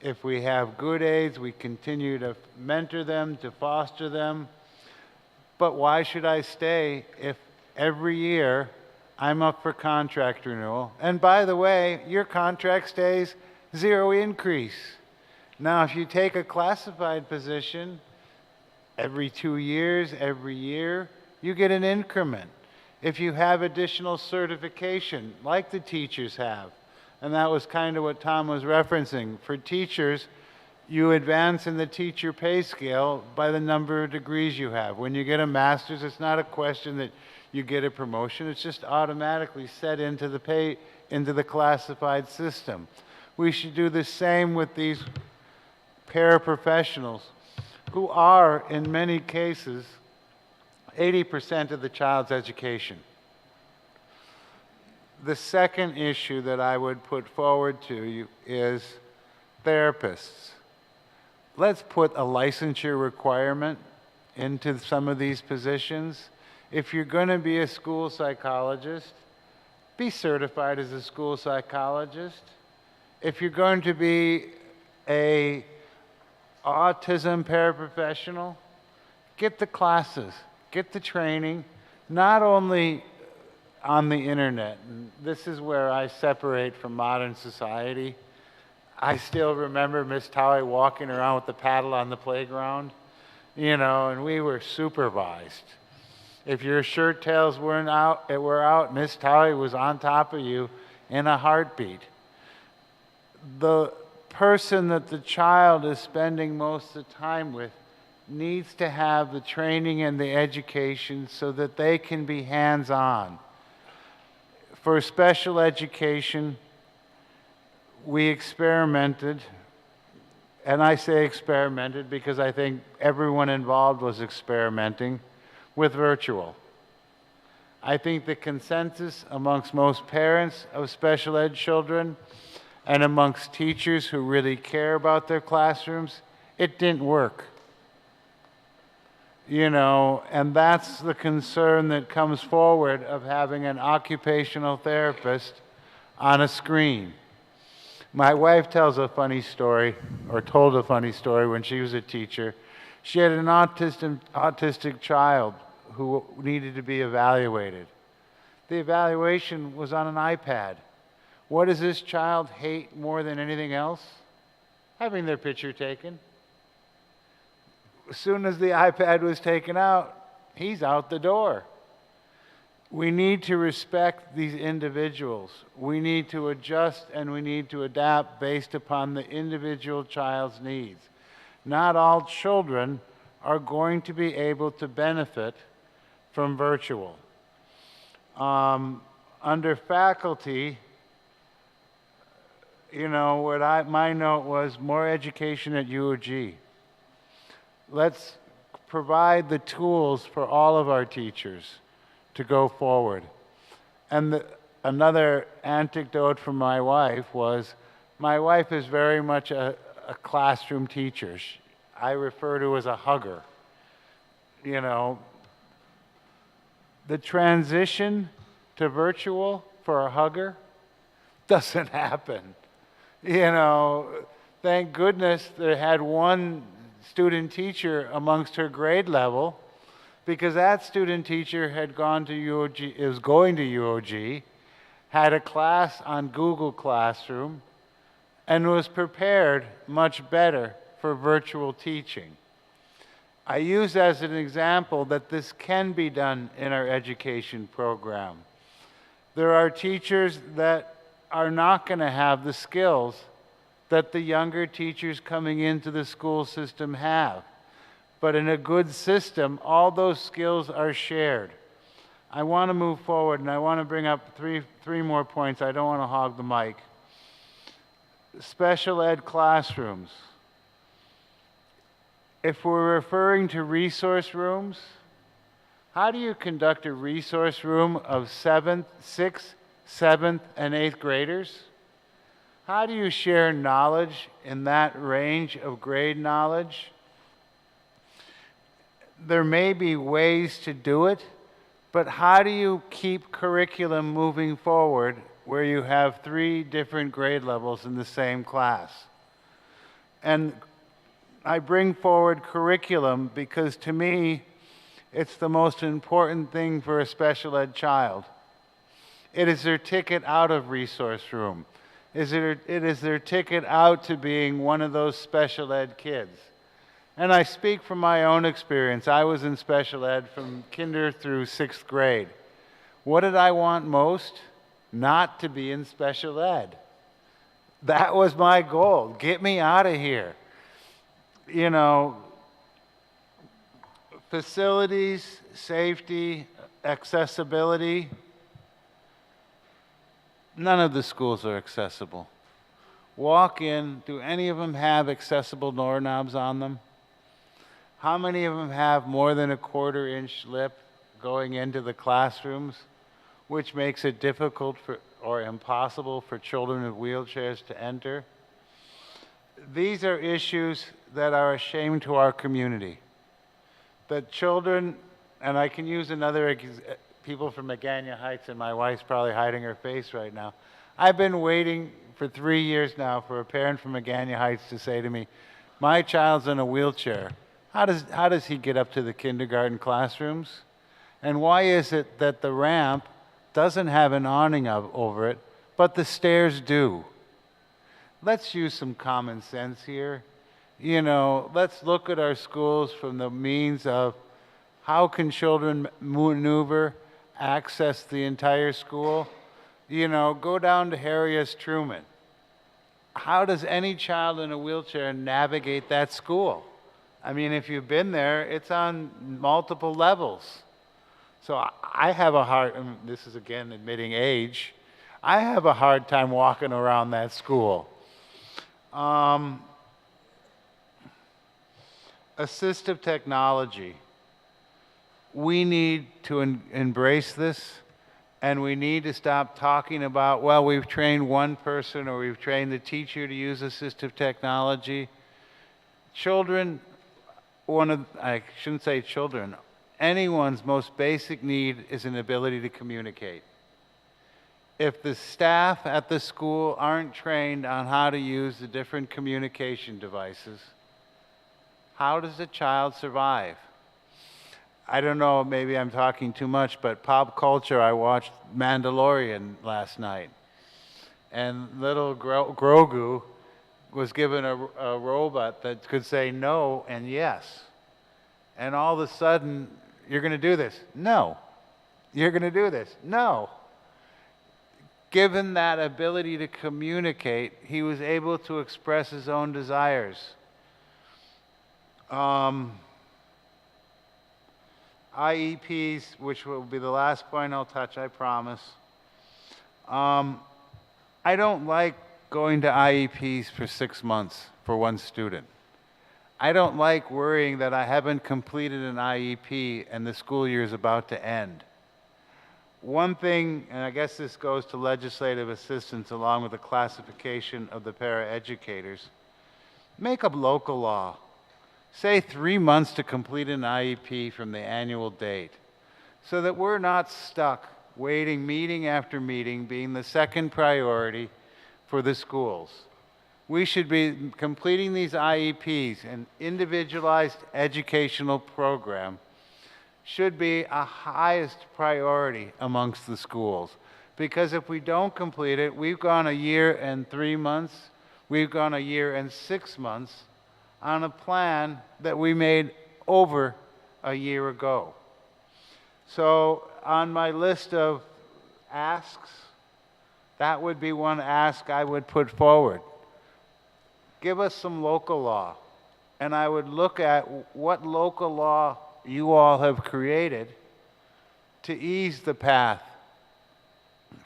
If we have good aides, we continue to mentor them, to foster them. But why should I stay if every year I'm up for contract renewal? And by the way, your contract stays 0 increase. Now, if you take a classified position, every 2 years, every year, you get an increment. If you have additional certification, like the teachers have, and that was kind of what Tom was referencing. For teachers, you advance in the teacher pay scale by the number of degrees you have. When you get a master's, it's not a question that you get a promotion. It's just automatically set into the classified system. We should do the same with these paraprofessionals who are, in many cases, 80% of the child's education. The second issue that I would put forward to you is therapists. Let's put a licensure requirement into some of these positions. If you're going to be a school psychologist, be certified as a school psychologist. If you're going to be a autism paraprofessional, get the classes, get the training, not only on the internet. And this is where I separate from modern society. I still remember Miss Towie walking around with the paddle on the playground, you know, and we were supervised. If your shirt tails were out, Miss Towie was on top of you in a heartbeat. The person that the child is spending most of the time with needs to have the training and the education so that they can be hands-on. For special education, we experimented, and I say experimented because I think everyone involved was experimenting with virtual. I think the consensus amongst most parents of special ed children and amongst teachers who really care about their classrooms, it didn't work. You know, and that's the concern that comes forward of having an occupational therapist on a screen. My wife tells a funny story, or told a funny story when she was a teacher. She had an autistic child who needed to be evaluated. The evaluation was on an iPad. What does this child hate more than anything else? Having their picture taken. As soon as the iPad was taken out, he's out the door. We need to respect these individuals. We need to adjust and we need to adapt based upon the individual child's needs. Not all children are going to be able to benefit from virtual. Under faculty, you know, my note was more education at UOG. Let's provide the tools for all of our teachers to go forward. And another anecdote from my wife was, my wife is very much a classroom teacher. I refer to as a hugger. You know, the transition to virtual for a hugger doesn't happen. You know, thank goodness they had one student teacher amongst her grade level, because that student teacher had gone to UOG, is going to UOG, had a class on Google Classroom, and was prepared much better for virtual teaching. I use as an example that this can be done in our education program. There are teachers that are not going to have the skills that the younger teachers coming into the school system have. But in a good system, all those skills are shared. I want to move forward, and I want to bring up three more points. I don't want to hog the mic. Special ed classrooms. If we're referring to resource rooms, how do you conduct a resource room of 6th, 7th, and 8th graders? How do you share knowledge in that range of grade knowledge? There may be ways to do it, but how do you keep curriculum moving forward where you have 3 different grade levels in the same class? And I bring forward curriculum because to me, it's the most important thing for a special ed child. It is their ticket out of resource room. It is their ticket out to being one of those special ed kids. And I speak from my own experience. I was in special ed from kinder through 6th grade. What did I want most? Not to be in special ed. That was my goal. Get me out of here. You know, facilities, safety, accessibility. None of the schools are accessible. Walk in, do any of them have accessible doorknobs on them? How many of them have more than a 1/4 inch lip going into the classrooms, which makes it difficult or impossible for children with wheelchairs to enter? These are issues that are a shame to our community. that children, and I can use another people from Magana Heights, and my wife's probably hiding her face right now. I've been waiting for 3 years now for a parent from Magana Heights to say to me, my child's in a wheelchair. How does he get up to the kindergarten classrooms? And why is it that the ramp doesn't have an awning over it, but the stairs do? Let's use some common sense here. You know, let's look at our schools from the means of how can children maneuver, access the entire school. You know, go down to Harry S. Truman. How does any child in a wheelchair navigate that school? I mean, if you've been there, it's on multiple levels. So I have a hard, and this is again admitting age, I have a hard time walking around that school. Assistive technology. We need to embrace this, and we need to stop talking about, well, we've trained one person or we've trained the teacher to use assistive technology. Children, I shouldn't say children, anyone's most basic need is an ability to communicate. If the staff at the school aren't trained on how to use the different communication devices, how does a child survive? I don't know, maybe I'm talking too much, but pop culture, I watched Mandalorian last night. And little Grogu was given a robot that could say no and yes. And all of a sudden, you're going to do this. No. You're going to do this. No. Given that ability to communicate, he was able to express his own desires. IEPs, which will be the last point I'll touch, I promise. I don't like going to IEPs for 6 months for one student. I don't like worrying that I haven't completed an IEP and the school year is about to end. One thing, and I guess this goes to legislative assistance along with the classification of the paraeducators, make a local law. Say 3 months to complete an IEP from the annual date, so that we're not stuck waiting meeting after meeting, being the second priority for the schools. We should be completing these IEPs, an individualized educational program should be a highest priority amongst the schools. Because if we don't complete it, we've gone 1 year and 3 months, we've gone 1 year and 6 months on a plan that we made over 1 year ago. So on my list of asks, that would be one ask I would put forward. Give us some local law. And I would look at what local law you all have created to ease the path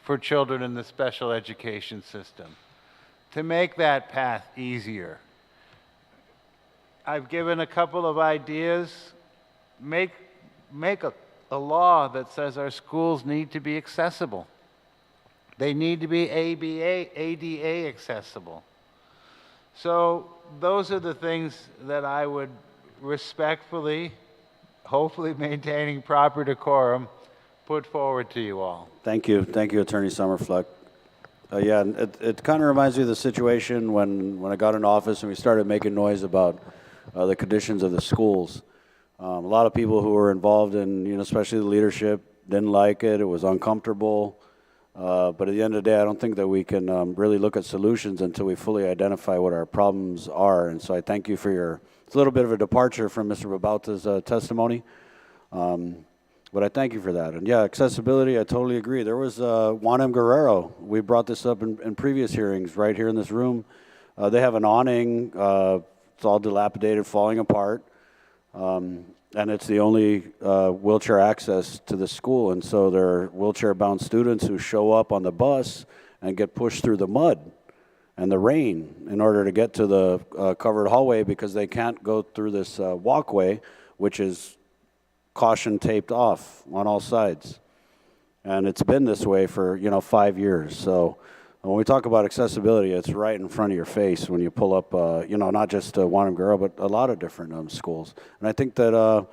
for children in the special education system, to make that path easier. I've given a couple of ideas. Make a law that says our schools need to be accessible. They need to be ADA accessible. So those are the things that I would respectfully, hopefully maintaining proper decorum, put forward to you all. Thank you, Attorney Summerfleck. Yeah, it kind of reminds me of the situation when I got in office and we started making noise about the conditions of the schools. A lot of people who were involved in, especially the leadership, didn't like it. It was uncomfortable. But at the end of the day, I don't think that we can really look at solutions until we fully identify what our problems are. And so I thank you for it's a little bit of a departure from Mr. Babauta's testimony. But I thank you for that. And yeah, accessibility, I totally agree. There was Juan M. Guerrero. We brought this up in previous hearings right here in this room. They have an awning. It's all dilapidated, falling apart. And it's the only wheelchair access to the school. And so there are wheelchair-bound students who show up on the bus and get pushed through the mud and the rain in order to get to the covered hallway because they can't go through this walkway, which is caution taped off on all sides. And it's been this way for, 5 years. So when we talk about accessibility, it's right in front of your face when you pull up, not just Juan M. Guerrero, but a lot of different schools. And I think that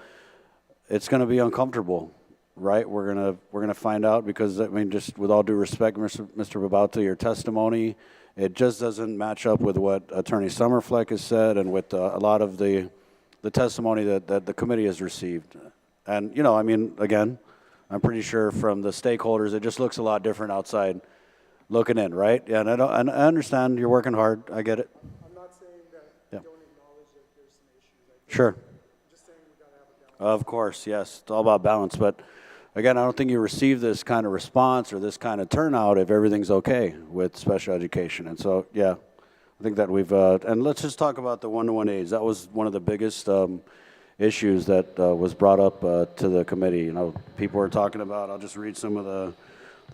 it's going to be uncomfortable, right? We're gonna find out because, I mean, just with all due respect, Mr. Babauta, your testimony, it just doesn't match up with what Attorney Summerfleck has said and with a lot of the testimony that the committee has received. And, you know, I mean, again, I'm pretty sure from the stakeholders, it just looks a lot different outside looking in, right? Yeah, and I understand you're working hard. I get it. I'm not saying that Yeah. we don't acknowledge that there's some issues. Sure. I'm just saying we got to have a balance. Of course, yes. It's all about balance. But again, I don't think you receive this kind of response or this kind of turnout if everything's okay with special education. And so, yeah, I think that we've, and let's just talk about the one-to-one aids. That was one of the biggest issues that was brought up to the committee. You know, people were talking about, I'll just read some of the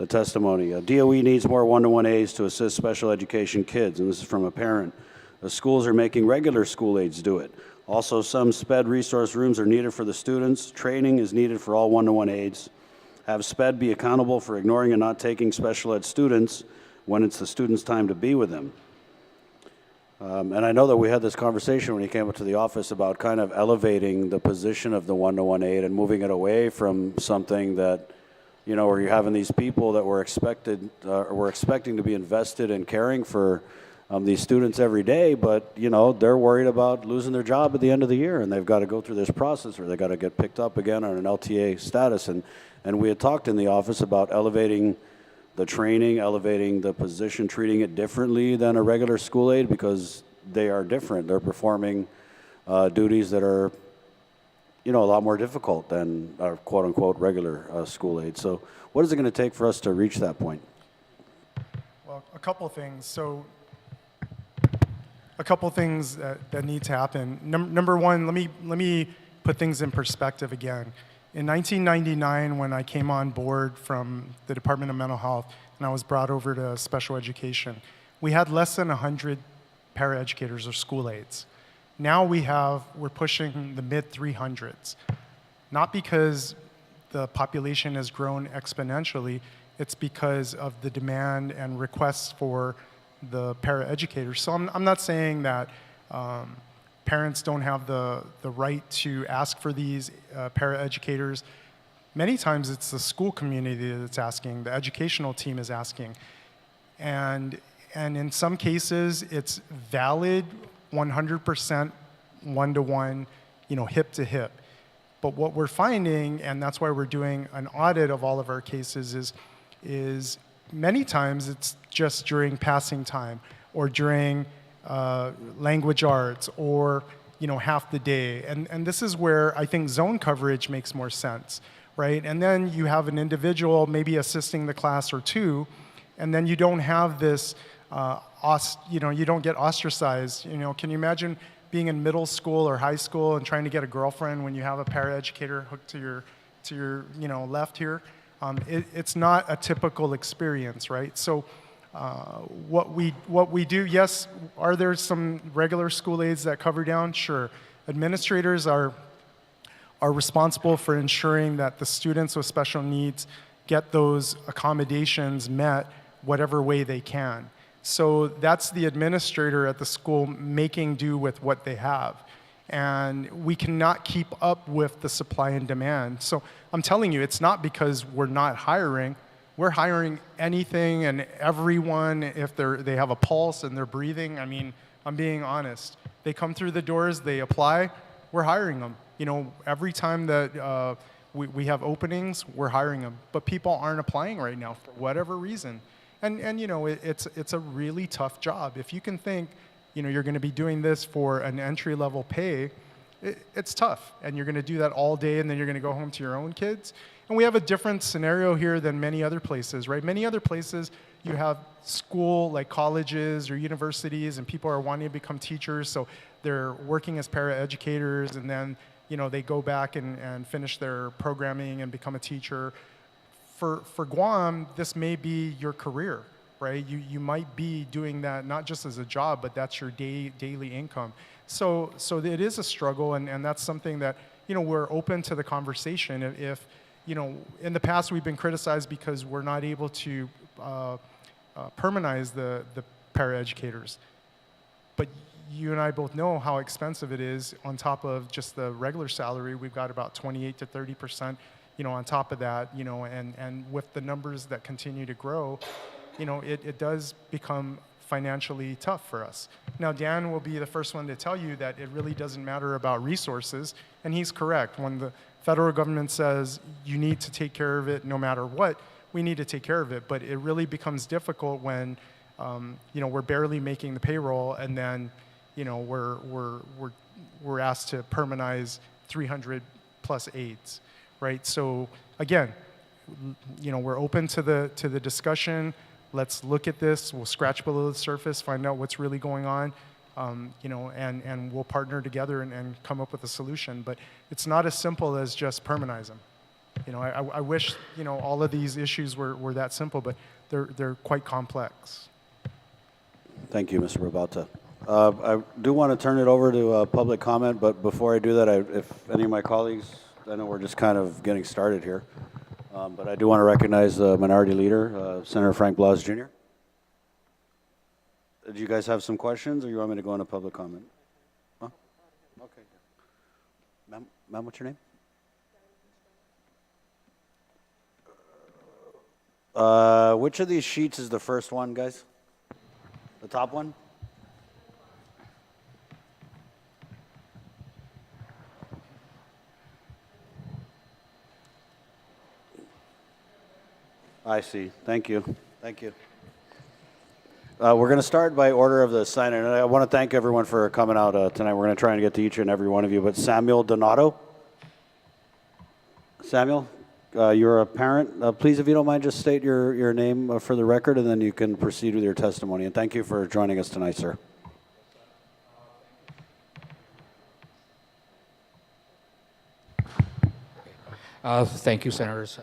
testimony. DOE needs more one-to-one aids to assist special education kids, and this is from a parent. The schools are making regular school aides do it. Also, some SPED resource rooms are needed for the students. Training is needed for all one-to-one aides. Have SPED be accountable for ignoring and not taking special ed students when it's the student's time to be with them. And I know that we had this conversation when he came up to the office about kind of elevating the position of the one-to-one aide and moving it away from something that, you know, where you're having these people that were expecting to be invested in caring for these students every day, but, you know, they're worried about losing their job at the end of the year, and they've got to go through this process, or they got to get picked up again on an LTA status. And we had talked in the office about elevating the training, elevating the position, treating it differently than a regular school aide because they are different. They're performing duties that are, you know, a lot more difficult than our quote-unquote regular school aide. So what is it going to take for us to reach that point? Well, a couple things. So a couple things that need to happen. Number one, let me put things in perspective again. In 1999, when I came on board from the Department of Mental Health and I was brought over to special education, we had less than 100 paraeducators or school aides. Now we're pushing the mid 300s. Not because the population has grown exponentially, it's because of the demand and requests for the paraeducators. So I'm not saying that parents don't have the right to ask for these paraeducators. Many times it's the school community that's asking, the educational team is asking. And in some cases, it's valid 100% one-to-one, you know, hip to hip. But what we're finding, and that's why we're doing an audit of all of our cases, is many times it's just during passing time or during language arts or, you know, half the day. And this is where I think zone coverage makes more sense, right? And then you have an individual maybe assisting the class or two, and then you don't have this, you know, you don't get ostracized. You know, can you imagine being in middle school or high school and trying to get a girlfriend when you have a paraeducator hooked to your you know, left here? It's not a typical experience, right? So what we do, yes, are there some regular school aides that cover down? Sure. Administrators are responsible for ensuring that the students with special needs get those accommodations met whatever way they can. So that's the administrator at the school making do with what they have. And we cannot keep up with the supply and demand. So I'm telling you, it's not because we're not hiring. We're hiring anything and everyone if they have a pulse and they're breathing. I mean, I'm being honest. They come through the doors, they apply, we're hiring them. You know, every time that we have openings, we're hiring them. But people aren't applying right now for whatever reason. And you know, it's a really tough job. If you can think, you know, you're going to be doing this for an entry-level pay, it's tough. And you're going to do that all day, and then you're going to go home to your own kids. And we have a different scenario here than many other places, right? Many other places, you have school, like colleges or universities, and people are wanting to become teachers, so they're working as paraeducators, and then, you know, they go back and finish their programming and become a teacher. For Guam, this may be your career, right? You might be doing that not just as a job, but that's your daily income. So it is a struggle, and that's something that, you know, we're open to the conversation. If you know, in the past we've been criticized because we're not able to permanentize the paraeducators. But you and I both know how expensive it is. On top of just the regular salary, we've got about 28 to 30%, on top of that, and with the numbers that continue to grow, it does become financially tough for us. Now, Dan will be the first one to tell you that it really doesn't matter about resources, and he's correct. When the federal government says you need to take care of it no matter what, we need to take care of it, but it really becomes difficult when we're barely making the payroll, and then we're asked to permanize 300 plus aides, right? So again, we're open to the discussion. Let's look at this. We'll scratch below the surface, find out what's really going on, and we'll partner together and come up with a solution. But it's not as simple as just permanize them. I wish all of these issues were that simple, but they're quite complex. Thank you, Mr. Rabauta. I do want to turn it over to public comment, but before I do that, if any of my colleagues, I know we're just kind of getting started here, but I do want to recognize the Minority Leader, Senator Frank Blas Jr. Did you guys have some questions, or you want me to go into public comment? Huh? Okay. Ma'am, what's your name? Which of these sheets is the first one, guys? The top one? I see. Thank you. Thank you. We're going to start by order of the sign, and I want to thank everyone for coming out tonight. We're going to try and get to each and every one of you, but Samuel Donato. Samuel, you're a parent. Please, if you don't mind, just state your name for the record, and then you can proceed with your testimony. And thank you for joining us tonight, sir. Thank you, Senators.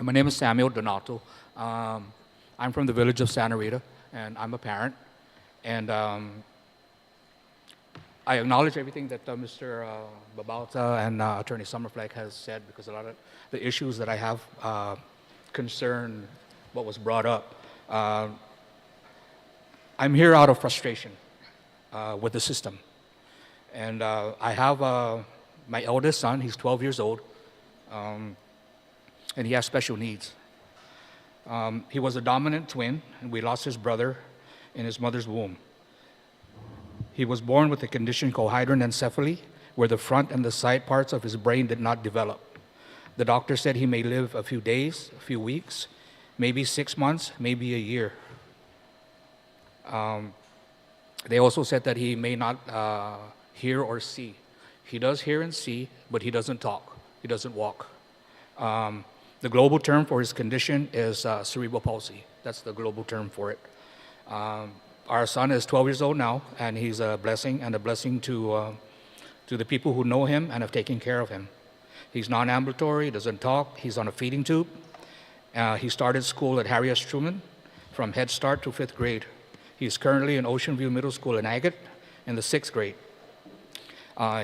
My name is Samuel Donato. I'm from the village of Santa Rita, and I'm a parent. And I acknowledge everything that Mr. Babauta and Attorney Summerfleck has said, because a lot of the issues that I have concern what was brought up. I'm here out of frustration with the system. And I have my eldest son, he's 12 years old, and he has special needs. He was a dominant twin, and we lost his brother in his mother's womb. He was born with a condition called hydranencephaly, where the front and the side parts of his brain did not develop. The doctor said he may live a few days, a few weeks, maybe 6 months, maybe a year. They also said that he may not hear or see. He does hear and see, but he doesn't talk. He doesn't walk. The global term for his condition is cerebral palsy. That's the global term for it. Our son is 12 years old now, and he's a blessing, and a blessing to the people who know him and have taken care of him. He's non-ambulatory, doesn't talk, he's on a feeding tube. He started school at Harry S. Truman from Head Start to 5th grade. He's currently in Ocean View Middle School in Agate in the 6th grade.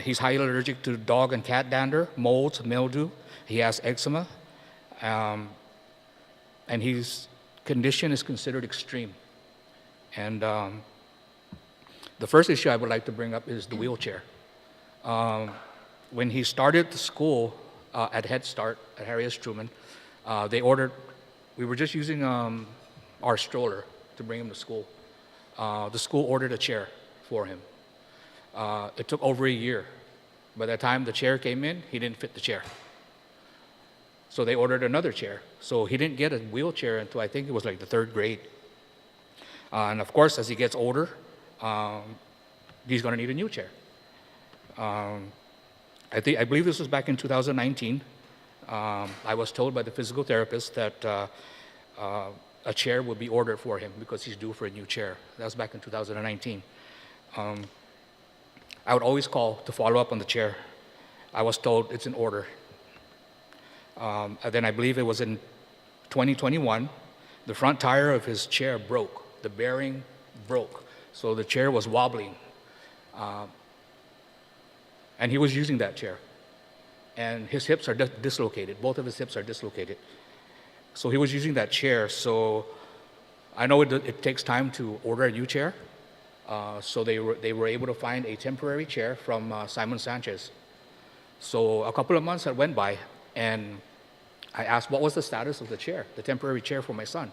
He's highly allergic to dog and cat dander, molds, mildew. He has eczema, and his condition is considered extreme. And the first issue I would like to bring up is the wheelchair. When he started the school at Head Start at Harry S. Truman, we were just using our stroller to bring him to school. The school ordered a chair for him. It took over a year. By the time the chair came in, he didn't fit the chair. So they ordered another chair. So he didn't get a wheelchair until I think it was like the 3rd grade. And of course, as he gets older, he's going to need a new chair. I believe this was back in 2019. I was told by the physical therapist that a chair would be ordered for him because he's due for a new chair. That was back in 2019. I would always call to follow up on the chair. I was told it's in order. And then I believe it was in 2021, the front tire of his chair broke. The bearing broke. So the chair was wobbling. And he was using that chair. And his hips are dislocated. Both of his hips are dislocated. So he was using that chair. So I know it takes time to order a new chair. So they were able to find a temporary chair from Simon Sanchez. So a couple of months had went by, and I asked what was the status of the chair, the temporary chair for my son.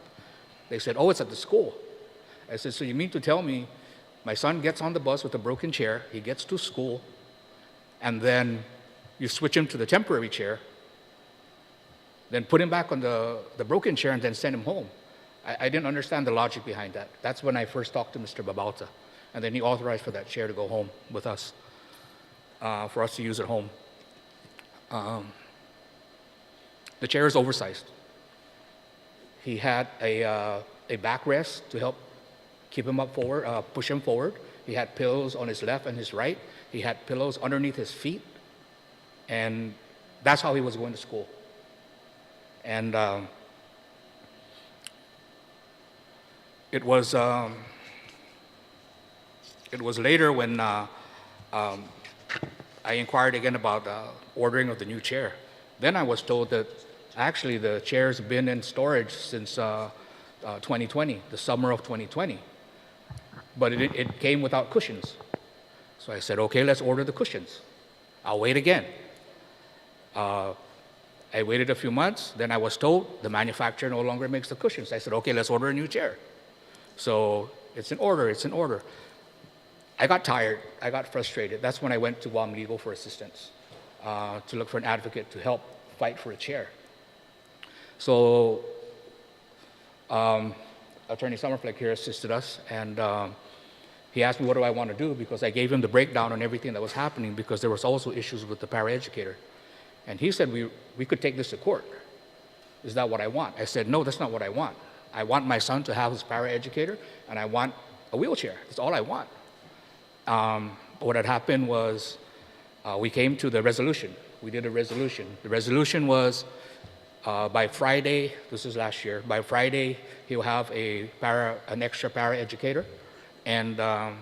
They said, oh, it's at the school. I said, so you mean to tell me my son gets on the bus with a broken chair, he gets to school, and then you switch him to the temporary chair, then put him back on the broken chair and then send him home? I didn't understand the logic behind that. That's when I first talked to Mr. Babalta. And then he authorized for that chair to go home with us, for us to use at home. The chair is oversized. He had a backrest to help keep him up forward, push him forward. He had pillows on his left and his right. He had pillows underneath his feet. And that's how he was going to school. And it was later when I inquired again about ordering of the new chair. Then I was told that actually the chair's been in storage since 2020, the summer of 2020. But it came without cushions. So I said, okay, let's order the cushions. I'll wait again. I waited a few months, then I was told the manufacturer no longer makes the cushions. I said, okay, let's order a new chair. So it's in order, it's in order. I got tired, I got frustrated. That's when I went to Guam Legal for assistance, to look for an advocate to help fight for a chair. So Attorney Summerfleck here assisted us, and he asked me what do I want to do, because I gave him the breakdown on everything that was happening, because there was also issues with the paraeducator. And he said, we could take this to court. Is that what I want? I said, no, that's not what I want. I want my son to have his paraeducator, and I want a wheelchair. That's all I want. What had happened was we came to the resolution. We did a resolution. The resolution was by Friday, this is last year, by Friday he'll have an extra paraeducator, and the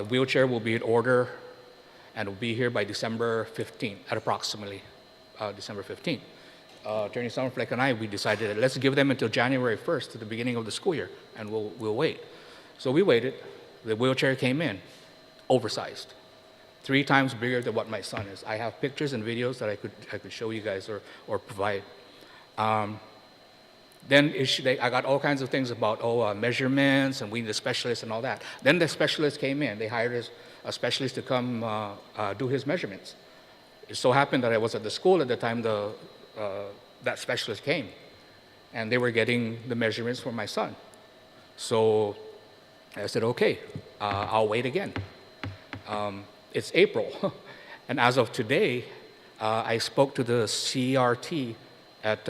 wheelchair will be in order and will be here by December 15th, at approximately December 15th. Attorney Summerfleck and I, we decided that let's give them until January 1st, to the beginning of the school year, and we'll wait. So we waited. The wheelchair came in, oversized, 3 times bigger than what my son is. I have pictures and videos that I could show you guys or provide. Then I got all kinds of things about measurements, and we need a specialist and all that. Then the specialist came in. They hired a specialist to come do his measurements. It so happened that I was at the school at the time that specialist came, and they were getting the measurements for my son. So I said, okay, I'll wait again. It's April, and as of today, I spoke to the CRT at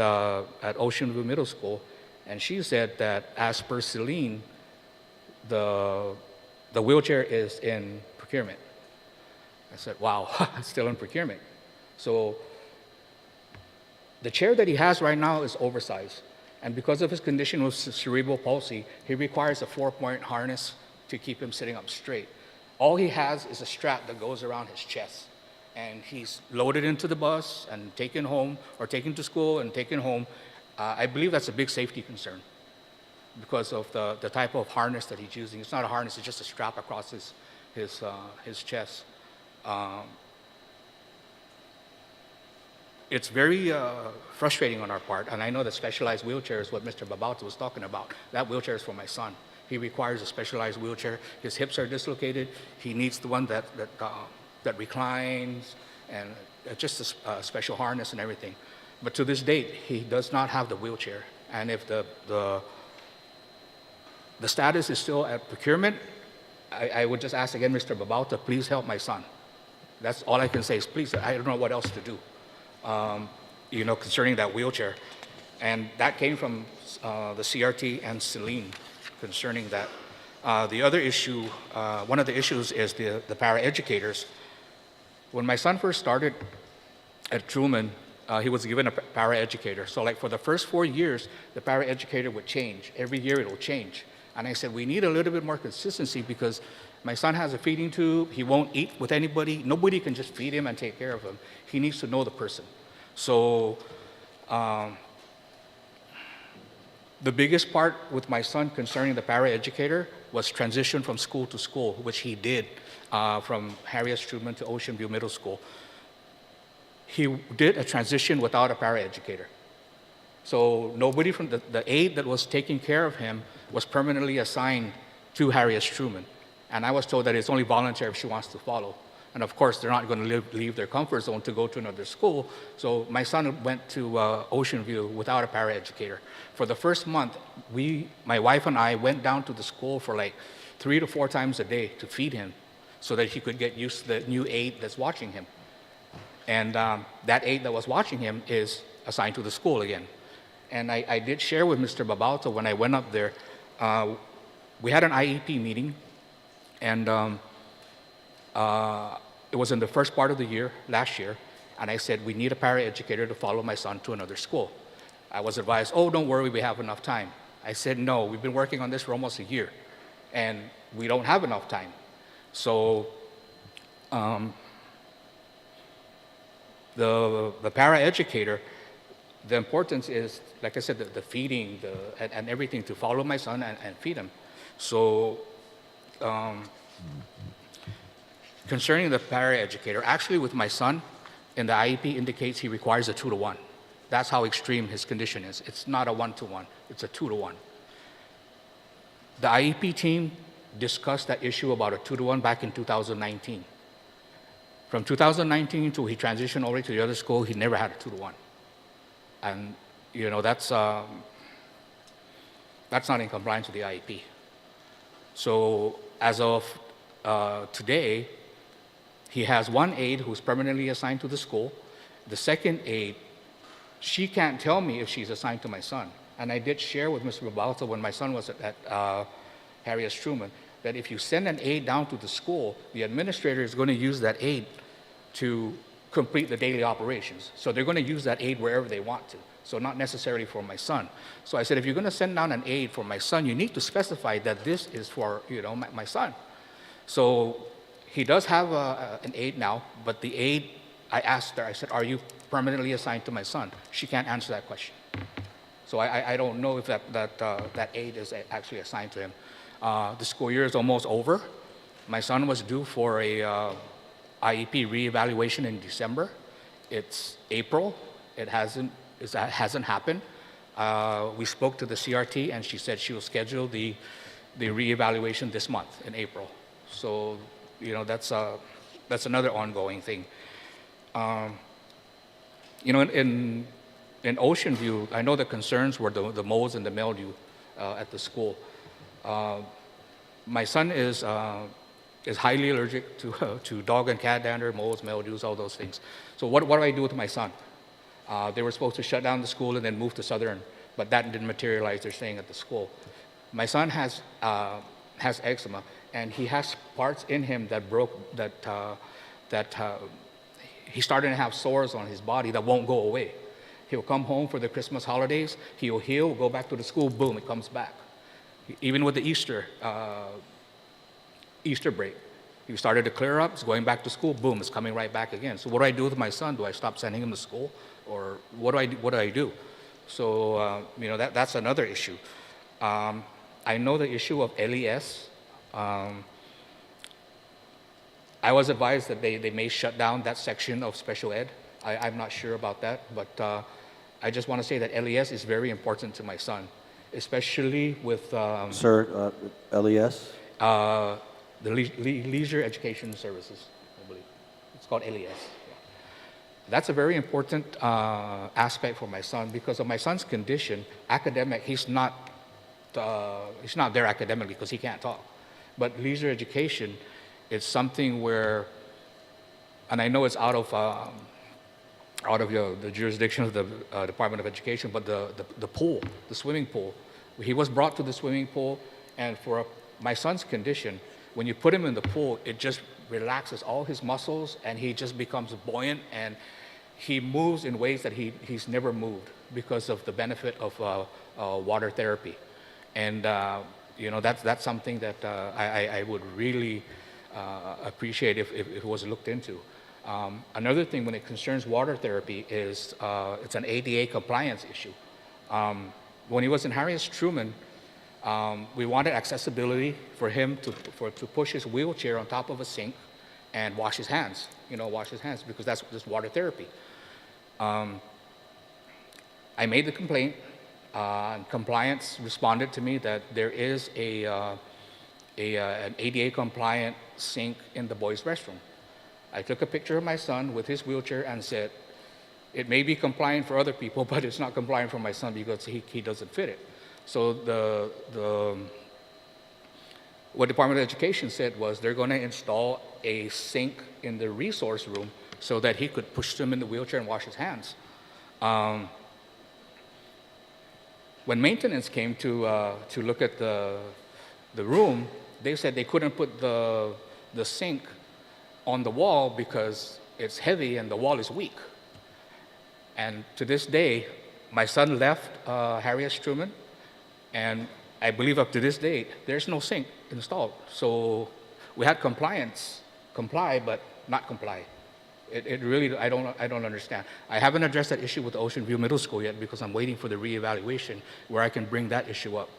Ocean View Middle School, and she said that as per Celine, the wheelchair is in procurement. I said, wow, it's still in procurement. So the chair that he has right now is oversized, and because of his condition with cerebral palsy, he requires a 4-point harness to keep him sitting up straight. All he has is a strap that goes around his chest, and he's loaded into the bus and taken home, or taken to school and taken home. I believe that's a big safety concern because of the type of harness that he's using. It's not a harness, it's just a strap across his chest. It's very frustrating on our part, and I know that specialized wheelchair is what Mr. Babalta was talking about. That wheelchair is for my son. He requires a specialized wheelchair. His hips are dislocated. He needs the one that reclines, and just a special harness and everything. But to this date, he does not have the wheelchair. And if the status is still at procurement, I would just ask again, Mr. Babalta, please help my son. That's all I can say is please. I don't know what else to do, concerning that wheelchair. And that came from the CRT and Celine concerning that. The other issue, one of the issues is the paraeducators. When my son first started at Truman, he was given a paraeducator. So like for the first 4 years, the paraeducator would change. Every year it will change. And I said, we need a little bit more consistency because my son has a feeding tube. He won't eat with anybody. Nobody can just feed him and take care of him. He needs to know the person. So the biggest part with my son concerning the paraeducator was transition from school to school, which he did from Harriet Truman to Ocean View Middle School. He did a transition without a paraeducator. So nobody from the aide that was taking care of him was permanently assigned to Harriet Truman. And I was told that it's only voluntary if she wants to follow. And of course, they're not going to leave their comfort zone to go to another school. So my son went to Ocean View without a paraeducator. For the first month, my wife and I went down to the school for like 3 to 4 times a day to feed him so that he could get used to the new aide that's watching him. And that aide that was watching him is assigned to the school again. And I did share with Mr. Babalto when I went up there, we had an IEP meeting, and it was in the first part of the year, last year, and I said, we need a paraeducator to follow my son to another school. I was advised, oh, don't worry, we have enough time. I said, no, we've been working on this for almost a year, and we don't have enough time. So the paraeducator, the importance is, like I said, the feeding and everything to follow my son and feed him. So concerning the paraeducator, actually with my son, in the IEP indicates he requires a 2-to-1. That's how extreme his condition is. It's not a 1-to-1, it's a 2-to-1. The IEP team discussed that issue about a 2-to-1 back in 2019. From 2019 until he transitioned over to the other school, he never had a 2-to-1. And, you know, that's not in compliance with the IEP. So as of today, he has one aide who's permanently assigned to the school. The second aide, she can't tell me if she's assigned to my son. And I did share with Mr. Babalto when my son was at Harriet Truman that if you send an aide down to the school, the administrator is going to use that aide to complete the daily operations. So they're going to use that aide wherever they want to. So not necessarily for my son. So I said, if you're going to send down an aide for my son, you need to specify that this is for, you know, my son. So he does have an aide now, but the aide, I asked her, I said, are you permanently assigned to my son? She can't answer that question. So I don't know if that aide is actually assigned to him. The school year is almost over. My son was due for a IEP reevaluation in December. It's April. It hasn't happened. We spoke to the CRT, and she said she will schedule the reevaluation this month in April. So, you know, that's another ongoing thing. You know, in Ocean View, I know the concerns were the molds and the mildew at the school. My son is highly allergic to dog and cat dander, molds, mildews, all those things. So what do I do with my son? They were supposed to shut down the school and then move to Southern, but that didn't materialize. They're staying at the school. My son has eczema, and he has parts in him that broke, he started to have sores on his body that won't go away. He'll come home for the Christmas holidays, he'll heal, go back to the school, boom, it comes back. Even with the Easter break, he started to clear up, he's going back to school, boom, it's coming right back again. So what do I do with my son? Do I stop sending him to school? Or what do I do? So, you know, that's another issue. I know the issue of LES. I was advised that they may shut down that section of special ed. I'm not sure about that, but I just want to say that LES is very important to my son, especially with... Sir, LES? The Leisure Education Services, I believe. It's called LES. Yeah. That's a very important aspect for my son because of my son's condition. Academic, he's not there academically because he can't talk. But leisure education is something where, and I know it's out of the jurisdiction of the Department of Education, but the pool, the swimming pool, he was brought to the swimming pool, and for my son's condition, when you put him in the pool, it just relaxes all his muscles, and he just becomes buoyant, and he moves in ways that he's never moved because of the benefit of water therapy. And you know, that's something that I would really appreciate if it was looked into. Another thing when it concerns water therapy is it's an ADA compliance issue. When he was in Harriet Truman, We wanted accessibility for him to push his wheelchair on top of a sink and wash his hands, because that's just water therapy. I made the complaint, and compliance responded to me that there is an ADA compliant sink in the boys' restroom. I took a picture of my son with his wheelchair and said, it may be compliant for other people, but it's not compliant for my son because he doesn't fit it. So what Department of Education said was they're going to install a sink in the resource room so that he could push him in the wheelchair and wash his hands. When maintenance came to look at the room, they said they couldn't put the sink on the wall because it's heavy and the wall is weak. And to this day, my son left Harriet Truman, and I believe up to this date, there's no sink installed. So we had comply, but not comply. It really, I don't understand. I haven't addressed that issue with Ocean View Middle School yet because I'm waiting for the reevaluation where I can bring that issue up.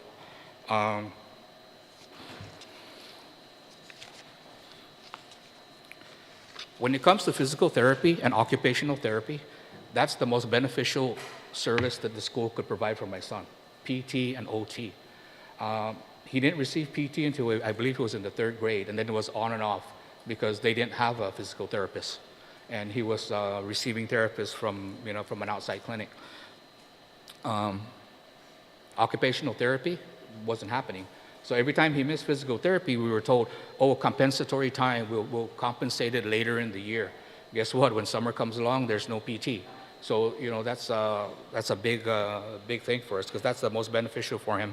When it comes to physical therapy and occupational therapy, that's the most beneficial service that the school could provide for my son, PT and OT. He didn't receive PT until I believe he was in the 3rd grade, and then it was on and off because they didn't have a physical therapist. And he was receiving therapists from an outside clinic. Occupational therapy wasn't happening. So every time he missed physical therapy, we were told, oh, compensatory time, we'll compensate it later in the year. Guess what? When summer comes along, there's no PT. So, that's a big thing for us because that's the most beneficial for him.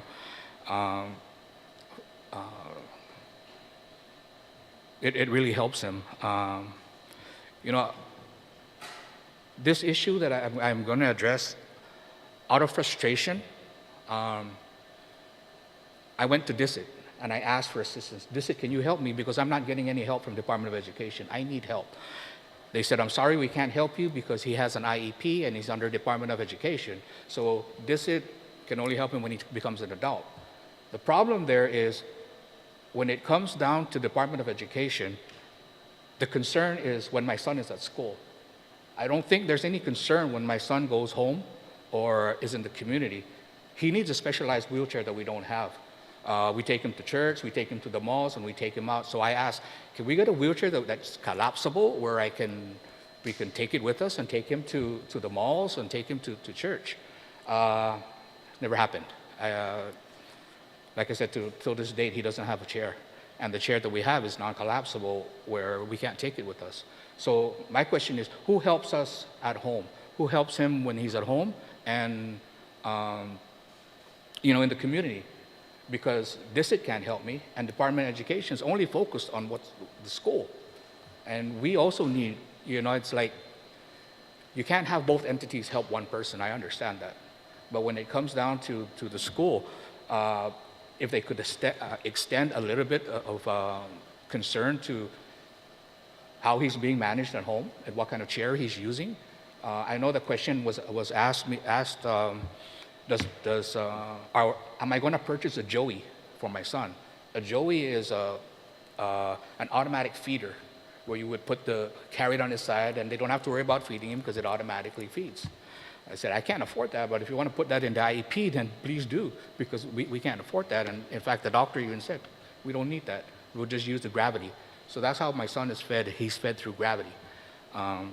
It really helps him. This issue that I'm going to address, out of frustration, I went to DISIT and I asked for assistance. DISIT, can you help me? Because I'm not getting any help from Department of Education. I need help. They said, I'm sorry, we can't help you because he has an IEP and he's under Department of Education. So DISIT can only help him when he becomes an adult. The problem there is when it comes down to Department of Education, the concern is when my son is at school. I don't think there's any concern when my son goes home or is in the community. He needs a specialized wheelchair that we don't have. We take him to church, we take him to the malls, and we take him out. So I asked, can we get a wheelchair that's collapsible where we can take it with us and take him to the malls and take him to church? Never happened. Like I said, till this date, he doesn't have a chair. And the chair that we have is non-collapsible where we can't take it with us. So my question is, who helps us at home? Who helps him when he's at home and in the community? Because DISIT can't help me, and Department of Education is only focused on what's the school. And we also need, it's like, you can't have both entities help one person, I understand that. But when it comes down to the school, if they could extend a little bit of concern to how he's being managed at home and what kind of chair he's using. I know the question was asked, am I going to purchase a Joey for my son? A Joey is an automatic feeder where you would carry it on his side and they don't have to worry about feeding him because it automatically feeds. I said, I can't afford that, but if you want to put that in the IEP, then please do, because we can't afford that. And in fact, the doctor even said, we don't need that. We'll just use the gravity. So that's how my son is fed. He's fed through gravity. I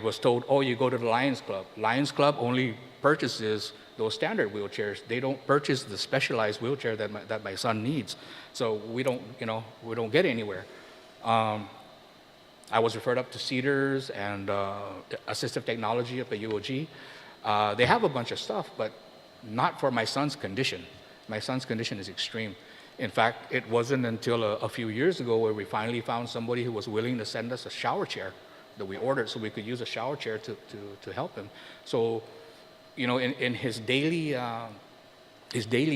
was told, oh, you go to the Lions Club. Lions Club only purchases those standard wheelchairs. They don't purchase the specialized wheelchair that my son needs. So we don't get anywhere. I was referred up to Cedars and Assistive Technology up at UOG. They have a bunch of stuff, but not for my son's condition. My son's condition is extreme. In fact, it wasn't until a few years ago where we finally found somebody who was willing to send us a shower chair that we ordered so we could use a shower chair to help him. So, in his daily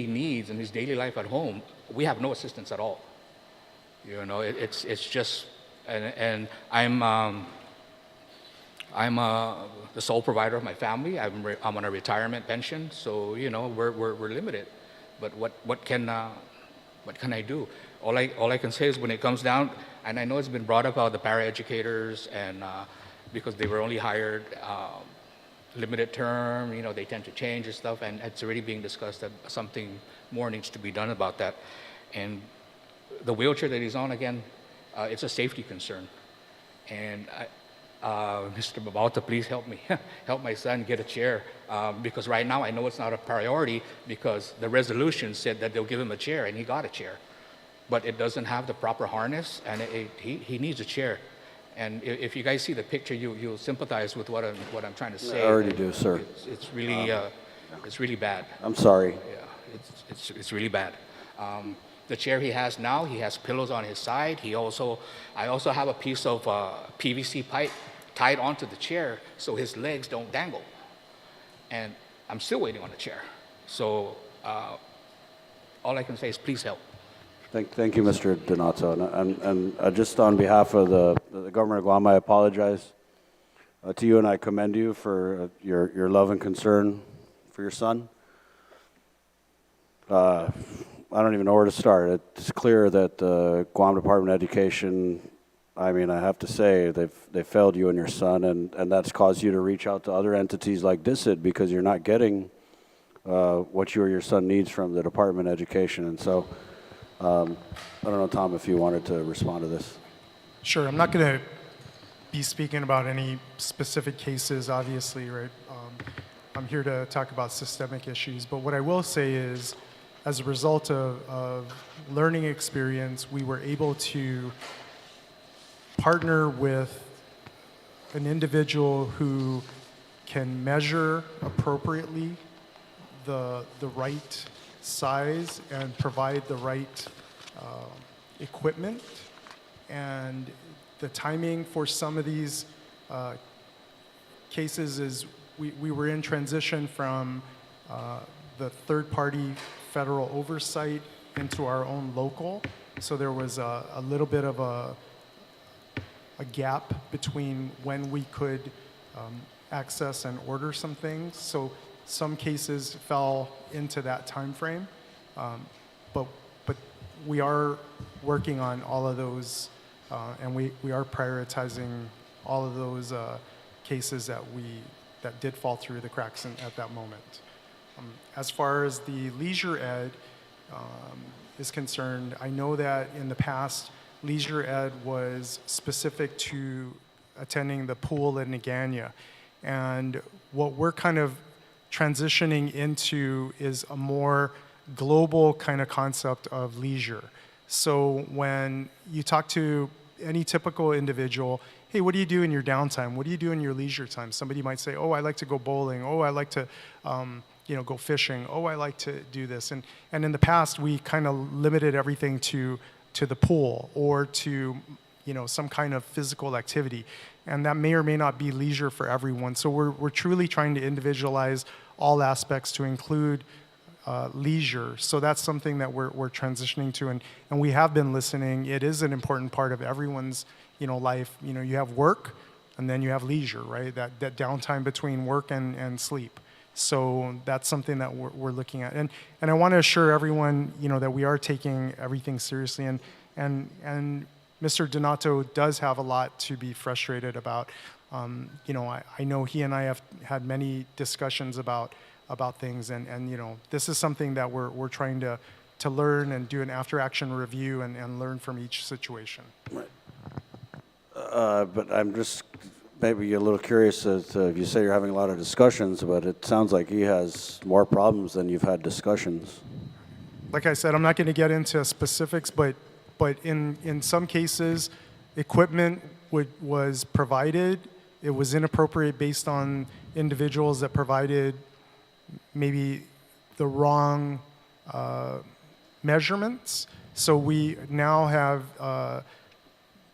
needs and his daily life at home, we have no assistance at all. It's just, and I'm I'm the sole provider of my family. I'm on a retirement pension, so we're limited. But what can I do? All I can say is when it comes down, and I know it's been brought up about the paraeducators and because they were only hired limited term, they tend to change and stuff, and it's already being discussed that something more needs to be done about that. And the wheelchair that he's on, again, it's a safety concern. And Mr. Babalta, please help me, help my son get a chair, because right now I know it's not a priority because the resolution said that they'll give him a chair, and he got a chair. But it doesn't have the proper harness, and he needs a chair. And if you guys see the picture, you'll sympathize with what I'm trying to say. I already do, sir. It's really bad. I'm sorry. Yeah, it's really bad. The chair he has now, he has pillows on his side. I also have a piece of PVC pipe tied onto the chair so his legs don't dangle. And I'm still waiting on a chair. So all I can say is please help. Thank you, Mr. Donato. And just on behalf of the government of Guam, I apologize to you, and I commend you for your love and concern for your son. I don't even know where to start. It's clear that the Guam Department of Education, I mean, I have to say, they've failed you and your son, and that's caused you to reach out to other entities like DISID because you're not getting what you or your son needs from the Department of Education. And so, I don't know, Tom, if you wanted to respond to this. Sure. I'm not going to be speaking about any specific cases, obviously, right? I'm here to talk about systemic issues. But what I will say is, as a result of learning experience, we were able to partner with an individual who can measure appropriately the right size and provide the right equipment. And the timing for some of these cases is we were in transition from the third-party federal oversight into our own local. So there was a little bit of a gap between when we could access and order some things. So some cases fell into that time frame. But we are working on all of those, and we are prioritizing all of those cases that did fall through the cracks at that moment. As far as the leisure ed is concerned, I know that in the past, leisure ed was specific to attending the pool in Naganya. And what we're kind of transitioning into is a more global kind of concept of leisure. So when you talk to any typical individual, hey, what do you do in your downtime? What do you do in your leisure time? Somebody might say, oh, I like to go bowling. Oh, I like to go fishing. Oh, I like to do this. And in the past, we kind of limited everything to the pool or to some kind of physical activity. And that may or may not be leisure for everyone. So we're truly trying to individualize all aspects to include leisure. So that's something that we're transitioning to, and we have been listening. It is an important part of everyone's life. You have work, and then you have leisure, right? That downtime between work and sleep. So that's something that we're looking at, and I want to assure everyone that we are taking everything seriously, and Mr. Donato does have a lot to be frustrated about. I know he and I have had many discussions about things, and this is something that we're trying to learn and do an after-action review and learn from each situation. Right. But I'm just maybe a little curious as to, you say you're having a lot of discussions, but it sounds like he has more problems than you've had discussions. Like I said, I'm not going to get into specifics, but in some cases, equipment was provided. It was inappropriate based on individuals that provided maybe the wrong measurements. So we now have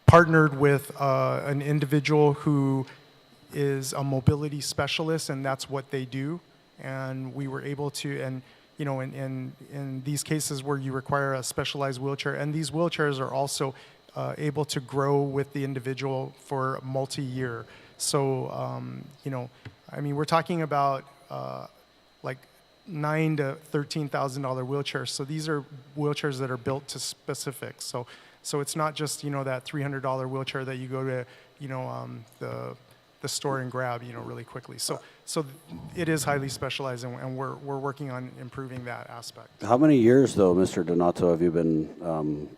partnered with an individual who is a mobility specialist, and that's what they do. And we were able to, and in these cases where you require a specialized wheelchair, and these wheelchairs are also able to grow with the individual for multi-year. So, I mean, we're talking about like $9,000 to $13,000 wheelchairs. So these are wheelchairs that are built to specifics. So it's not just, that $300 wheelchair that you go to, the store and grab, really quickly. So it is highly specialized, and we're working on improving that aspect. How many years, though, Mr. Donato, have you been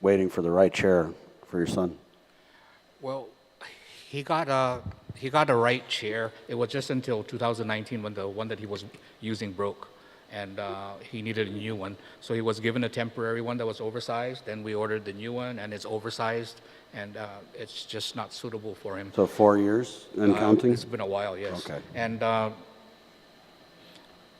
waiting for the right chair for your son? Well, he got a right chair. It was just until 2019 when the one that he was using broke, and he needed a new one. So he was given a temporary one that was oversized. Then we ordered the new one, and it's oversized, and it's just not suitable for him. So 4 years and counting? It's been a while, yes. Okay. And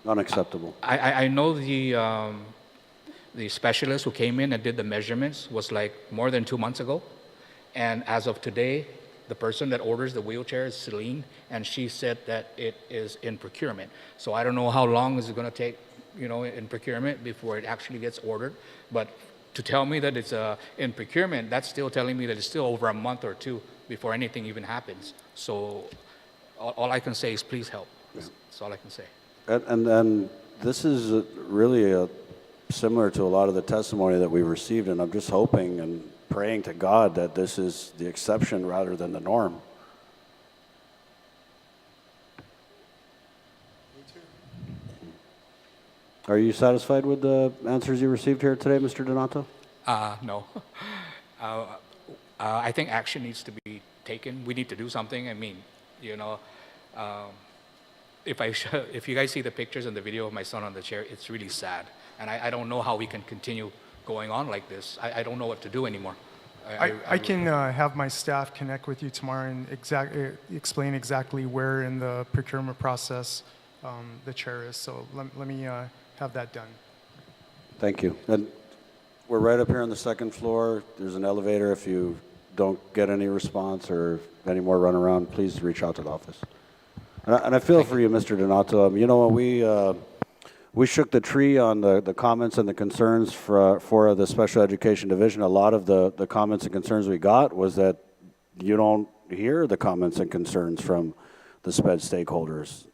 Unacceptable. I know the specialist who came in and did the measurements was like more than 2 months ago. And as of today, the person that orders the wheelchair is Celine, and she said that it is in procurement. So I don't know how long is it going to take, in procurement before it actually gets ordered. But to tell me that it's in procurement, that's still telling me that it's still over a month or two before anything even happens. So all I can say is please help. Yeah. That's all I can say. And this is really similar to a lot of the testimony that we've received, and I'm just hoping and praying to God that this is the exception rather than the norm. Me too. Are you satisfied with the answers you received here today, Mr. Donato? No. I think action needs to be taken. We need to do something. I mean, if you guys see the pictures and the video of my son on the chair, it's really sad. And I don't know how we can continue going on like this. I don't know what to do anymore. I can have my staff connect with you tomorrow and explain exactly where in the procurement process the chair is. So let me have that done. Thank you. And we're right up here on the second floor. There's an elevator. If you don't get any response or any more runaround, please reach out to the office. And I feel for you, Mr. Donato. When we shook the tree on the comments and the concerns for the special education division, a lot of the comments and concerns we got was that you don't hear the comments and concerns from the SPED stakeholders.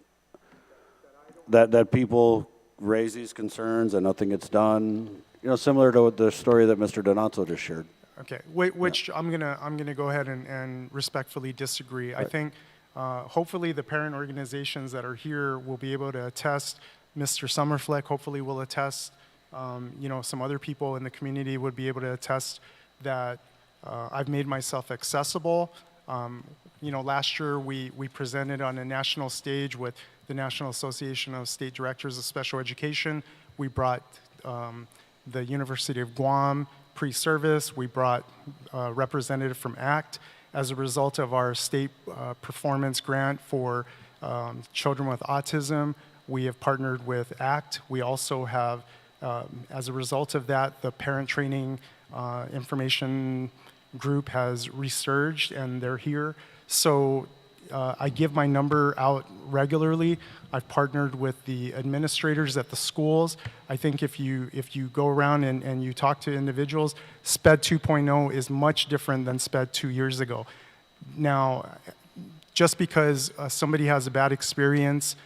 That people raise these concerns and nothing gets done, similar to the story that Mr. Donato just shared. Okay, which yeah. I'm gonna go ahead and respectfully disagree. Right. I think hopefully the parent organizations that are here will be able to attest. Mr. Summerfleck hopefully will attest. Some other people in the community would be able to attest that I've made myself accessible. Last year we presented on a national stage with the National Association of State Directors of Special Education. We brought the University of Guam pre-service. We brought a representative from ACT. As a result of our state performance grant for children with autism, we have partnered with ACT. We also have, as a result of that, the parent training information group has resurged, and they're here. So I give my number out regularly. I've partnered with the administrators at the schools. I think if you go around and you talk to individuals, SPED 2.0 is much different than SPED 2 years ago. Now, just because somebody has a bad experience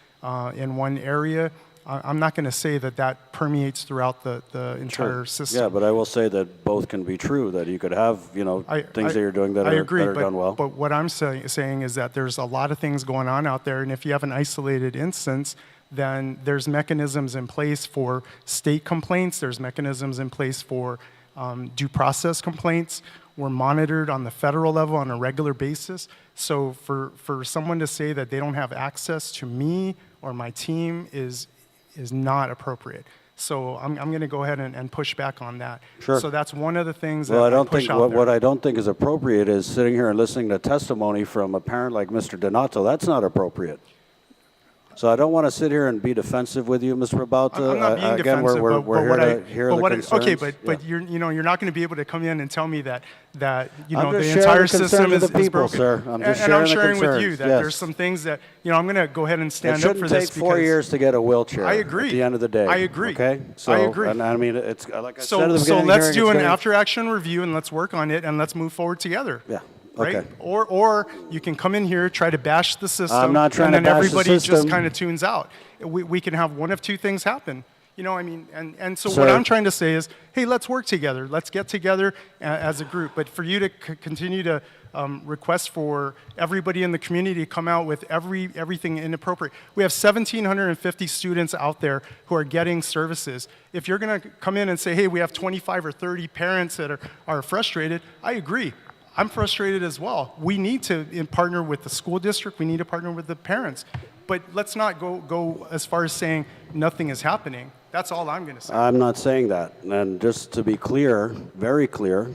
in one area, I'm not going to say that permeates throughout the entire system. Yeah, but I will say that both can be true, that you could have, things that you're doing that are done well. But what I'm saying is that there's a lot of things going on out there, and if you have an isolated instance, then there's mechanisms in place for state complaints, there's mechanisms in place for due process complaints. We're monitored on the federal level on a regular basis. So for someone to say that they don't have access to me or my team is not appropriate. So I'm going to go ahead and push back on that. Sure. So that's one of the things Well, that I push out there. What I don't think is appropriate is sitting here and listening to testimony from a parent like Mr. Donato. That's not appropriate. So I don't want to sit here and be defensive with you, Mr. Rabauta. I'm not being Again, defensive, we're here to hear the concerns. Okay, but Yeah. you're not going to be able to come in and tell me that I'm the just entire sharing the system concerns is of the people, broken. sir. I'm just and I'm sharing the sharing with you concerns, that yes. there's some things that I'm going to go ahead and stand It up for shouldn't this take 4 years to get a wheelchair. I agree. At the end of the day. I agree. Okay. So, I agree. And I mean, it's like I said at the beginning So of the let's hearing, do it's an gonna- after-action review and let's work on it and let's move forward together. Yeah. right? Okay. Or you can come in here, try to bash the system, I'm not trying to and then bash the everybody just system. kind of tunes out. We can have one of two things happen. You know, I mean, and so Sir. what I'm trying to say is, hey, let's work together. Let's get together as a group. But for you to continue to request for everybody in the community to come out with everything inappropriate. We have 1,750 students out there who are getting services. If you're going to come in and say, hey, we have 25 or 30 parents that are frustrated, I agree. I'm frustrated as well. We need to partner with the school district. We need to partner with the parents. But let's not go as far as saying nothing is happening. That's all I'm going to say. I'm not saying that. And just to be clear, very clear,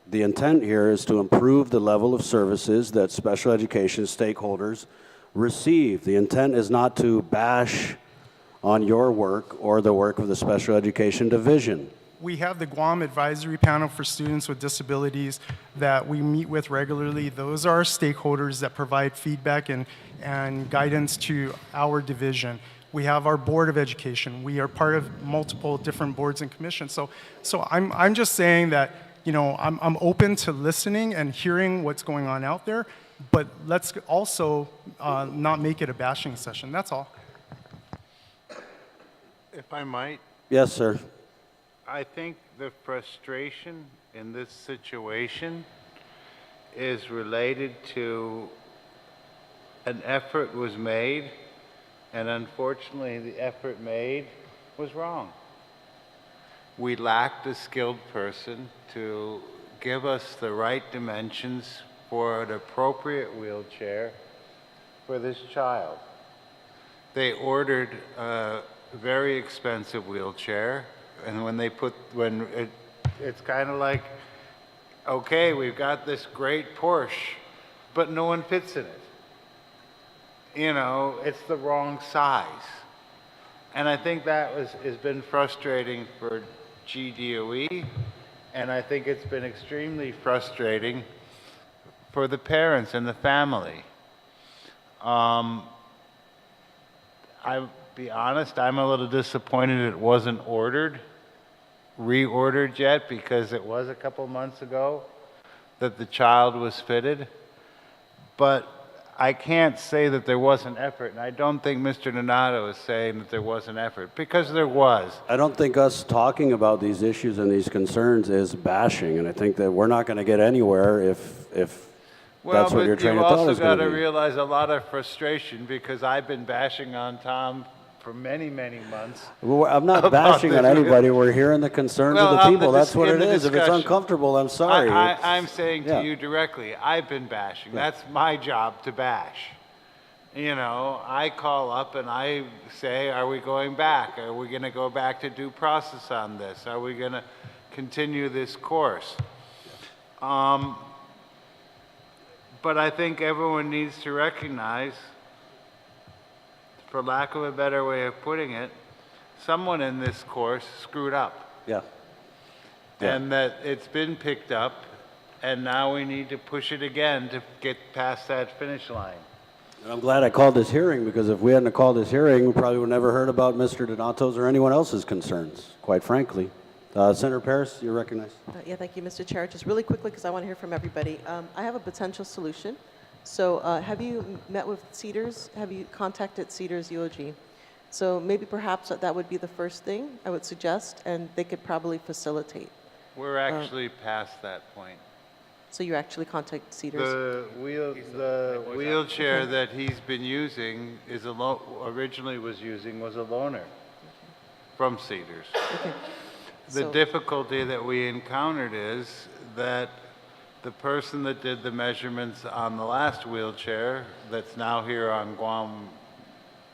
the intent here is to improve the level of services that special education stakeholders receive. The intent is not to bash on your work or the work of the special education division. We have the Guam Advisory Panel for Students with Disabilities that we meet with regularly. Those are our stakeholders that provide feedback and guidance to our division. We have our Board of Education. We are part of multiple different boards and commissions. So I'm just saying that, you know, I'm open to listening and hearing what's going on out there, but let's also not make it a bashing session. That's all. If I might, Yes, sir. I think the frustration in this situation is related to an effort was made, and unfortunately the effort made was wrong. We lacked a skilled person to give us the right dimensions for an appropriate wheelchair for this child. They ordered a very expensive wheelchair, and it's kind of like, okay, we've got this great Porsche, but no one fits in it. You know, it's the wrong size. And I think that has been frustrating for GDOE, and I think it's been extremely frustrating for the parents and the family. I'll be honest, I'm a little disappointed it wasn't reordered yet, because it was a couple months ago that the child was fitted. But I can't say that there wasn't effort, and I don't think Mr. Donato is saying that there wasn't effort, because there was. I don't think us talking about these issues and these concerns is bashing, and I think that we're not going to get anywhere if that's what your train of thought is going to be. Well, but you've also got to realize a lot of frustration, because I've been bashing on Tom for many, many months. Well, I'm not bashing on anybody. We're hearing the concerns of the people. That's what it is. If it's uncomfortable, I'm sorry. I'm saying to Yeah. you directly, I've been bashing. That's my job, to bash. You know, I call up and I say, are we going back? Are we going to go back to due process on this? Are we going to continue this course? But I think everyone needs to recognize, for lack of a better way of putting it, someone in this course screwed up. Yeah. Yeah. And that it's been picked up, and now we need to push it again to get past that finish line. And I'm glad I called this hearing, because if we hadn't called this hearing, we probably would never heard about Mr. Donato's or anyone else's concerns, quite frankly. Senator Paris, you're recognized. Yeah, thank you, Mr. Chair. Just really quickly, because I want to hear from everybody. I have a potential solution. So have you met with Cedars? Have you contacted Cedars UOG? So maybe perhaps that would be the first thing I would suggest, and they could probably facilitate. We're actually past that point. So you actually contact Cedars? The wheelchair that he's been using was a loaner from Cedars. Okay. The So- difficulty that we encountered is that the person that did the measurements on the last wheelchair, that's now here on Guam,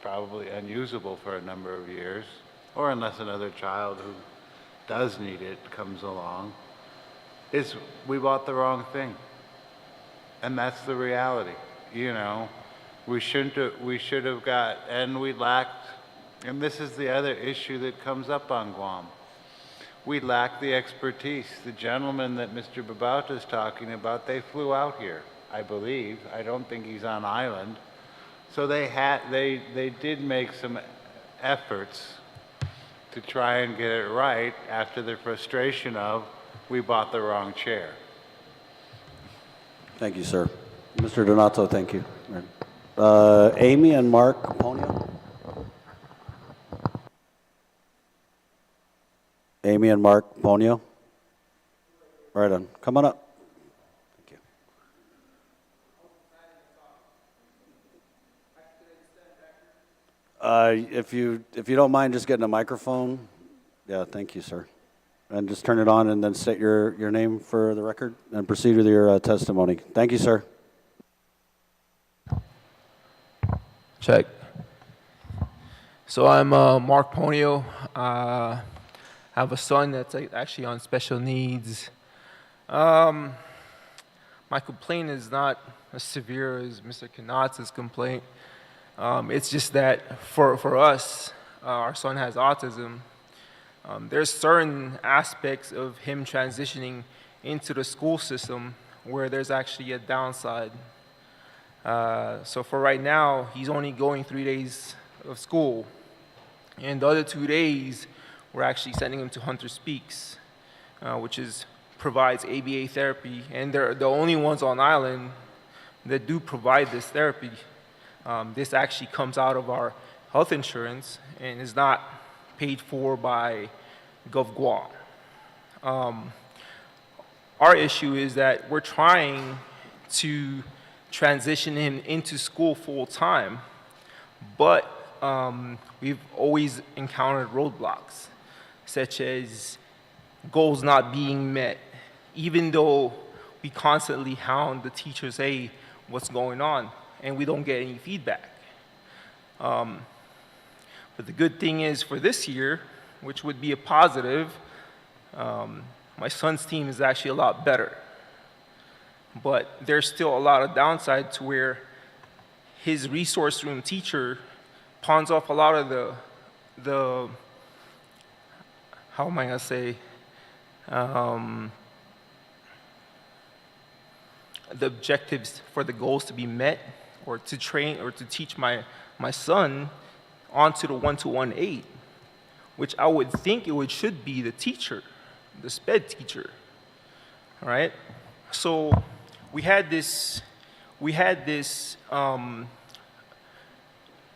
probably unusable for a number of years, or unless another child who does need it comes along, is we bought the wrong thing. And that's the reality. You know, we should have got, and we lacked, and this is the other issue that comes up on Guam. We lack the expertise. The gentleman that Mr. Babauta is talking about, they flew out here, I believe. I don't think he's on island. So they did make some efforts to try and get it right after the frustration of, we bought the wrong chair. Thank you, sir. Mr. Donato, thank you. Amy and Mark Ponio. Amy and Mark Ponio. Right on. Come on up. Thank you. If you don't mind just getting a microphone. Yeah, thank you, sir. And just turn it on and then state your name for the record and proceed with your testimony. Thank you, sir. Check. So I'm Mark Ponio. I have a son that's actually on special needs. My complaint is not as severe as Mr. Knatz's complaint. It's just that for us, our son has autism. There's certain aspects of him transitioning into the school system where there's actually a downside. So for right now, he's only going 3 days of school. And the other 2 days, we're actually sending him to Hunter Speaks, which provides ABA therapy. And they're the only ones on island that do provide this therapy. This actually comes out of our health insurance and is not paid for by Guam. Our issue is that we're trying to transition him into school full time, but we've always encountered roadblocks, such as goals not being met, even though we constantly hound the teachers, hey, what's going on? And we don't get any feedback. But the good thing is for this year, which would be a positive, my son's team is actually a lot better. But there's still a lot of downside to where his resource room teacher pawns off a lot of the how am I gonna say, the objectives for the goals to be met, or to train or to teach my son onto the 1-to-1 aid, which I would think should be the teacher, the SPED teacher, all right? So we had this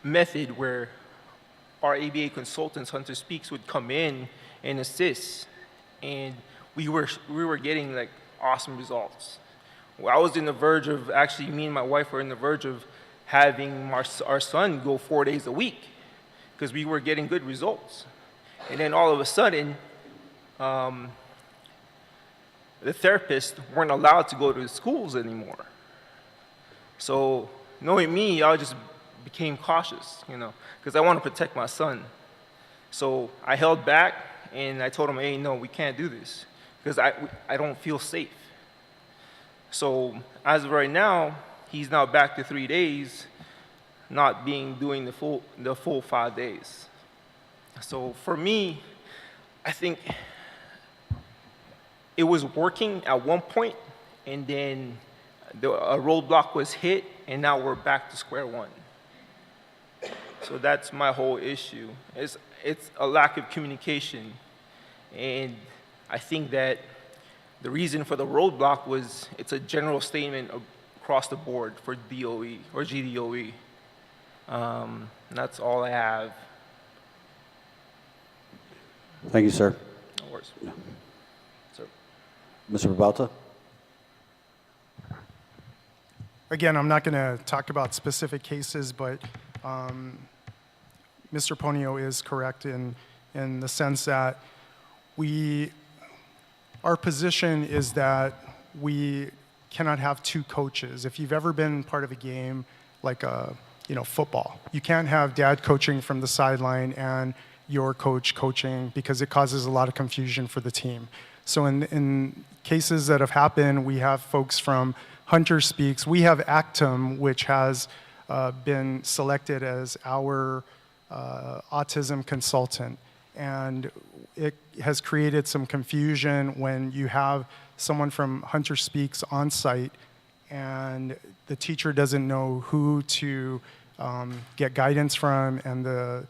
method where our ABA consultants, Hunter Speaks, would come in and assist, and we were getting like awesome results. I was in the verge of, actually me and my wife were in the verge of having our son go 4 days a week because we were getting good results. And then all of a sudden, the therapists weren't allowed to go to the schools anymore. So knowing me, I just became cautious, because I want to protect my son. So I held back and I told him, hey, no, we can't do this because I don't feel safe. So as of right now, he's now back to 3 days, not doing the full 5 days. So for me, I think it was working at one point, and then a roadblock was hit, and now we're back to square one. So that's my whole issue. It's a lack of communication, and I think that the reason for the roadblock was it's a general statement across the board for DOE or GDOE. That's all I have. Thank you, sir. No worries. Sir. Mr. Babalta? Again, I'm not going to talk about specific cases, but Mr. Ponio is correct in the sense that our position is that we cannot have two coaches. If you've ever been part of a game like football, you can't have dad coaching from the sideline and your coach coaching because it causes a lot of confusion for the team. So in cases that have happened, we have folks from Hunter Speaks. We have Actum, which has been selected as our autism consultant. And it has created some confusion when you have someone from Hunter Speaks on site and the teacher doesn't know who to get guidance from, and the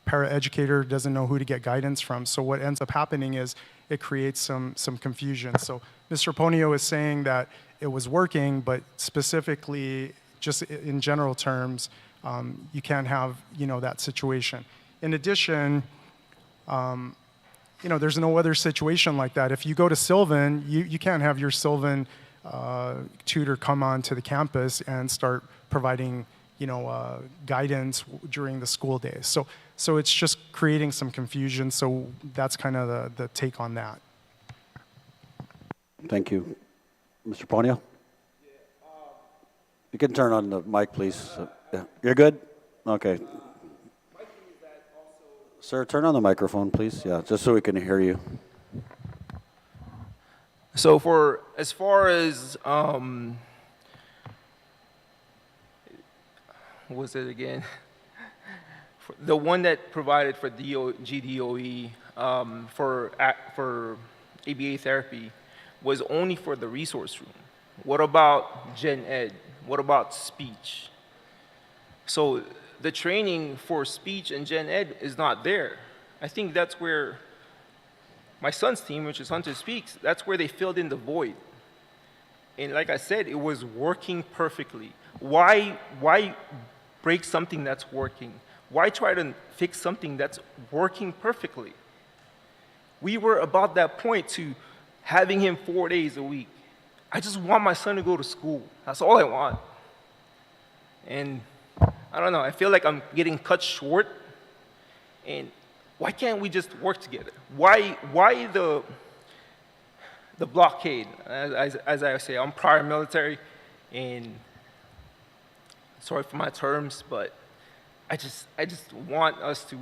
paraeducator doesn't know who to get guidance from. So what ends up happening is it creates some confusion. So Mr. Ponio is saying that it was working, but specifically, just in general terms, you can't have, that situation. In addition, there's no other situation like that. If you go to Sylvan, you can't have your Sylvan tutor come onto the campus and start providing, guidance during the school day. So it's just creating some confusion. So that's kind of the take on that. Thank you. Mr. Ponio? You can turn on the mic, please. Yeah. You're good? Okay. Sir, turn on the microphone, please. Yeah, just so we can hear you. So as far as, what was it again? The one that provided for GDOE for ABA therapy was only for the resource room. What about Gen Ed? What about speech? So the training for speech and Gen Ed is not there. I think that's where my son's team, which is Hunter Speaks, that's where they filled in the void. And like I said, it was working perfectly. Why break something that's working? Why try to fix something that's working perfectly? We were about that point to having him 4 days a week. I just want my son to go to school. That's all I want. And I don't know, I feel like I'm getting cut short. And why can't we just work together? Why the blockade? As I say, I'm prior military, and sorry for my terms, but I just want us to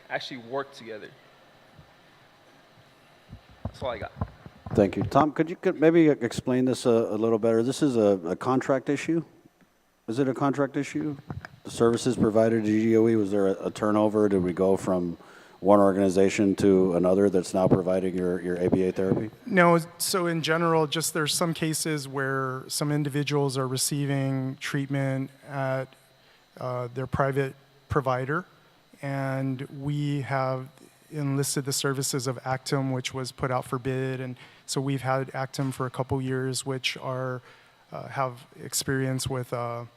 actually work together. That's all I got. Thank you. Tom, could you maybe explain this a little better? This is a contract issue? Is it a contract issue? The services provided to GDOE, was there a turnover? Did we go from one organization to another that's now providing your ABA therapy? No, so in general, just there's some cases where some individuals are receiving treatment at their private provider, and we have enlisted the services of Actum, which was put out for bid, and so we've had Actum for a couple years, which have experience with ABA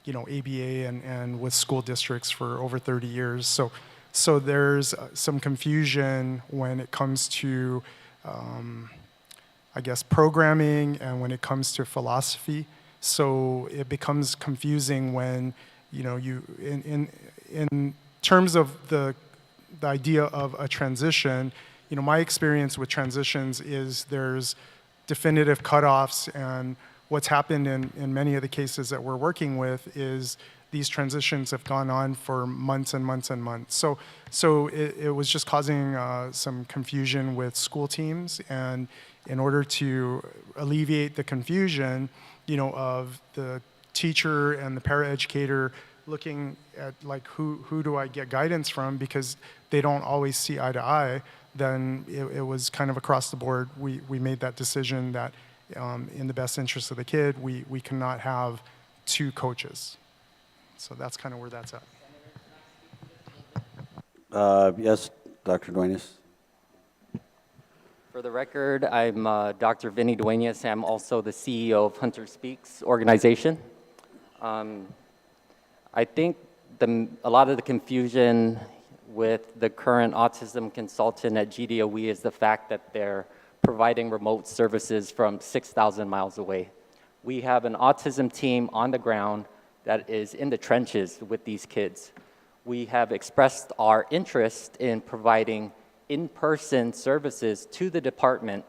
and with school districts for over 30 years. So there's some confusion when it comes to, programming and when it comes to philosophy. So it becomes confusing when, in terms of the idea of a transition, my experience with transitions is there's definitive cutoffs, and what's happened in many of the cases that we're working with is these transitions have gone on for months and months and months. So it was just causing some confusion with school teams, and in order to alleviate the confusion, of the teacher and the paraeducator looking at who do I get guidance from, because they don't always see eye to eye, then it was kind of across the board. We made that decision that in the best interest of the kid, we cannot have two coaches. So that's kind of where that's at. Yes, Dr. Duenas. For the record, I'm Dr. Vinny Duenas. I'm also the CEO of Hunter Speaks organization. I think a lot of the confusion with the current autism consultant at GDOE is the fact that they're providing remote services from 6,000 miles away. We have an autism team on the ground that is in the trenches with these kids. We have expressed our interest in providing in-person services to the department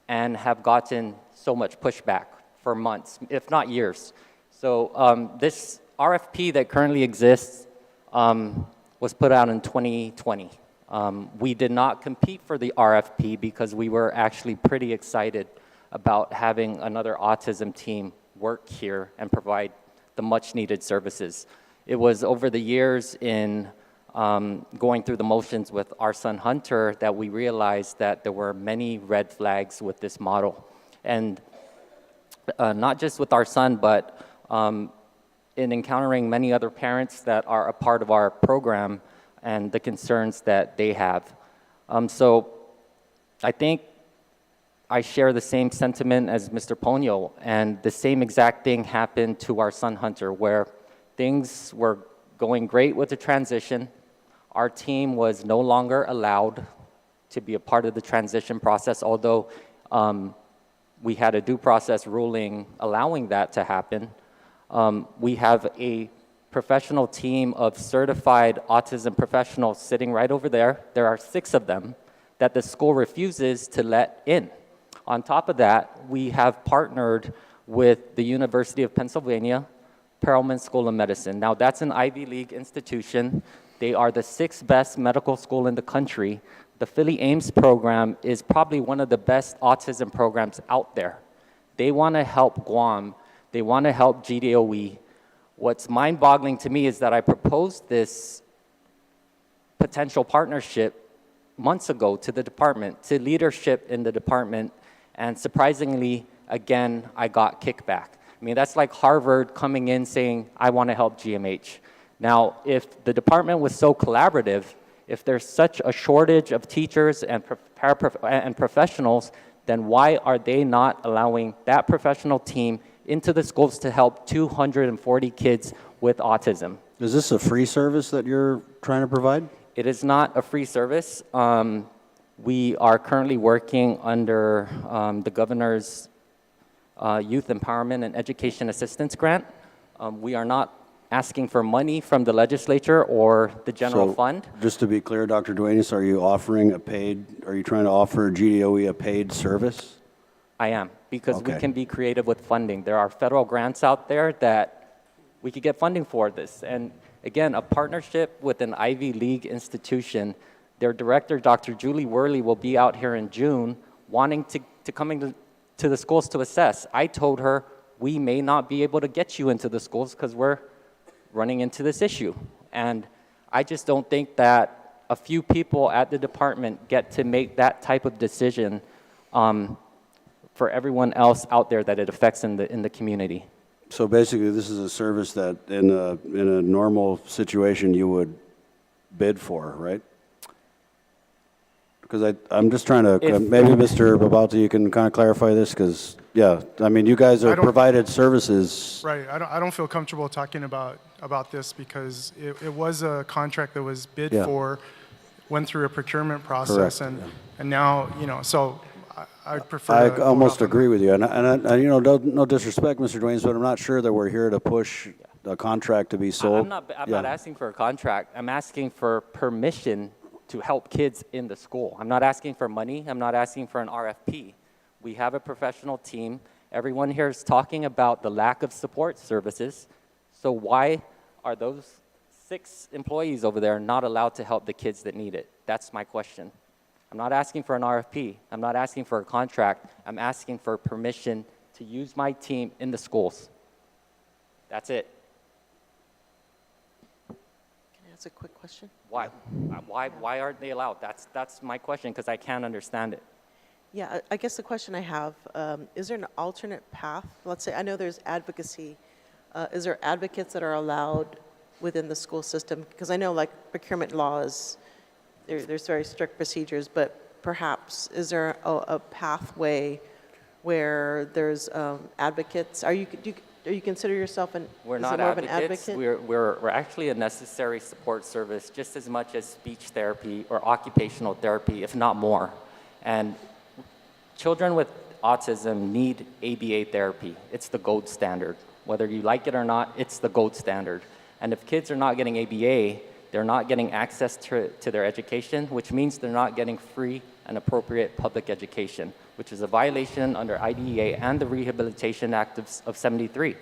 and have gotten so much pushback for months, if not years. So this RFP that currently exists was put out in 2020. We did not compete for the RFP because we were actually pretty excited about having another autism team work here and provide the much needed services. It was over the years in going through the motions with our son Hunter that we realized that there were many red flags with this model. And not just with our son, but in encountering many other parents that are a part of our program and the concerns that they have. So I think I share the same sentiment as Mr. Ponio, and the same exact thing happened to our son Hunter, where things were going great with the transition. Our team was no longer allowed to be a part of the transition process, although we had a due process ruling allowing that to happen. We have a professional team of certified autism professionals sitting right over there. There are 6 of them that the school refuses to let in. On top of that, we have partnered with the University of Pennsylvania, Perelman School of Medicine. Now, that's an Ivy League institution. They are the 6th best medical school in the country. The Philly Ames program is probably one of the best autism programs out there. They want to help Guam. They want to help GDOE. What's mind-boggling to me is that I proposed this potential partnership months ago to the department, to leadership in the department, and surprisingly, again, I got kickback. I mean, that's like Harvard coming in saying, I want to help GMH. Now, if the department was so collaborative, if there's such a shortage of teachers and professionals, then why are they not allowing that professional team into the schools to help 240 kids with autism? Is this a free service that you're trying to provide? It is not a free service. We are currently working under the governor's Youth Empowerment and Education Assistance Grant. We are not asking for money from the legislature or the general fund. Just to be clear, Dr. Duenas, are you trying to offer GDOE a paid service? I am, because we Okay. can be creative with funding. There are federal grants out there that we could get funding for this. And again, a partnership with an Ivy League institution. Their director, Dr. Julie Worley, will be out here in June wanting to come to the schools to assess. I told her, we may not be able to get you into the schools because we're running into this issue. And I just don't think that a few people at the department get to make that type of decision for everyone else out there that it affects in the community. So basically, this is a service that in a normal situation you would bid for, right? Because I'm just trying to, maybe Mr. Babalti, you can kind of clarify this, because, yeah, I mean, you guys are provided services. Right. I don't feel comfortable talking about this because it was a contract that was bid for, went through a procurement process, Correct, and now, so I prefer I to hold almost off on agree with you, and no disrespect, Mr. Duanes, but I'm not sure that we're here to push the contract to be sold. I'm not asking for a contract. I'm asking for permission to help kids in the school. I'm not asking for money. I'm not asking for an RFP. We have a professional team. Everyone here is talking about the lack of support services. So why are those 6 employees over there not allowed to help the kids that need it? That's my question. I'm not asking for an RFP. I'm not asking for a contract. I'm asking for permission to use my team in the schools. That's it. That's a quick question. Why aren't they allowed? That's my question, because I can't understand it. Yeah, I guess the question I have, is there an alternate path? Let's say, I know there's advocacy. Is there advocates that are allowed within the school system? Because I know like procurement laws, there's very strict procedures, but perhaps is there a pathway where there's advocates? Do you consider yourself We're is not it more of an advocates. advocate? We're actually a necessary support service just as much as speech therapy or occupational therapy, if not more. And children with autism need ABA therapy. It's the gold standard. Whether you like it or not, it's the gold standard. And if kids are not getting ABA, they're not getting access to their education, which means they're not getting free and appropriate public education, which is a violation under IDEA and the Rehabilitation Act of 73.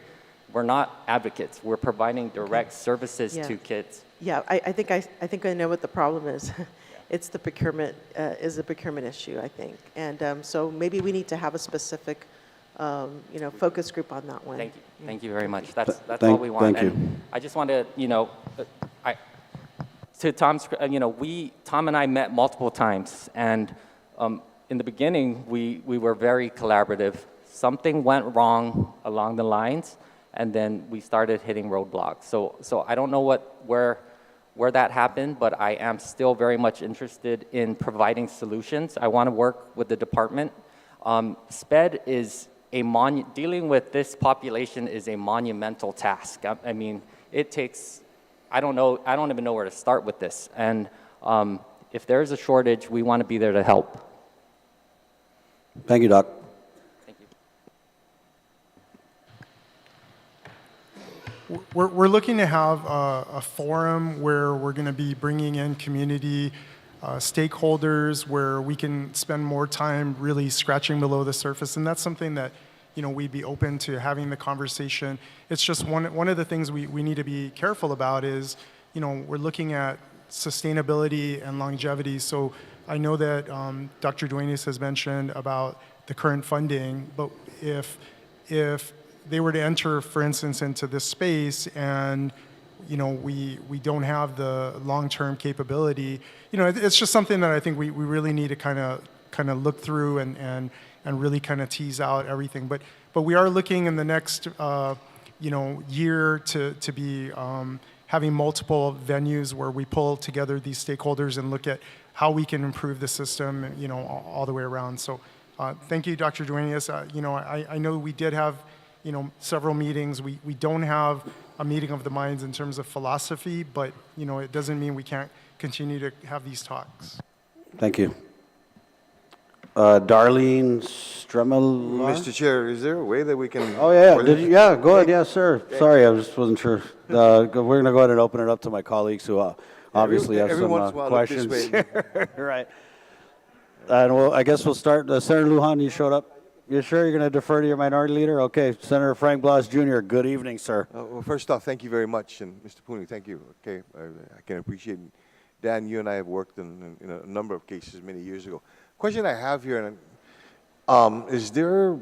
We're not advocates. We're providing direct services to kids. Yeah, I think I know what the problem is. It's the procurement, is the procurement issue, I think. And so maybe we need to have a specific, focus group on that one. Thank you. Thank you very much. That's all we want. Thank you. And I just want to, to Tom's, Tom and I met multiple times, and in the beginning, we were very collaborative. Something went wrong along the lines, and then we started hitting roadblocks. So I don't know where where that happened, but I am still very much interested in providing solutions. I want to work with the department. SPED is dealing with this population is a monumental task. I mean, it takes, I don't even know where to start with this. And if there's a shortage, we want to be there to help. Thank you, Doc. Thank you. We're looking to have a forum where we're going to be bringing in community stakeholders, where we can spend more time really scratching below the surface, and that's something that we'd be open to having the conversation. It's just one of the things we need to be careful about is we're looking at sustainability and longevity. So I know that Dr. Duenas has mentioned about the current funding, but if they were to enter, for instance, into this space and we don't have the long-term capability, it's just something that I think we really need to kind of look through and really kind of tease out everything. But we are looking in the next year to be having multiple venues where we pull together these stakeholders and look at how we can improve the system, all the way around. So thank you, Dr. Duenas. I know we did have several meetings. We don't have a meeting of the minds in terms of philosophy, but it doesn't mean we can't continue to have these talks. Thank you. Darlene Stremlaw? Mr. Chair, is there a way that we can? Oh, yeah. Yeah, go ahead. Yeah, sir. Sorry, I just wasn't sure. We're going to go ahead and open it up to my colleagues who obviously have every once in a some while, look this questions. way. Right. And I guess we'll start. Senator Lujan, you showed up. You sure you're going to defer to your minority leader? Okay. Senator Frank Blas Jr., good evening, sir. Well, first off, thank you very much. And Mr. Ponio, thank you. Okay, I can appreciate it. Dan, you and I have worked in a number of cases many years ago. Question I have here, is there,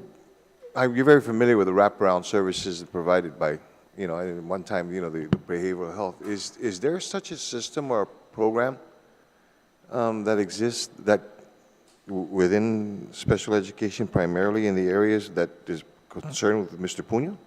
you're very familiar with the wraparound services provided by, at one time, the behavioral health. Is there such a system or a program that exists that within special education, primarily in the areas that is concerned with Mr. Ponio?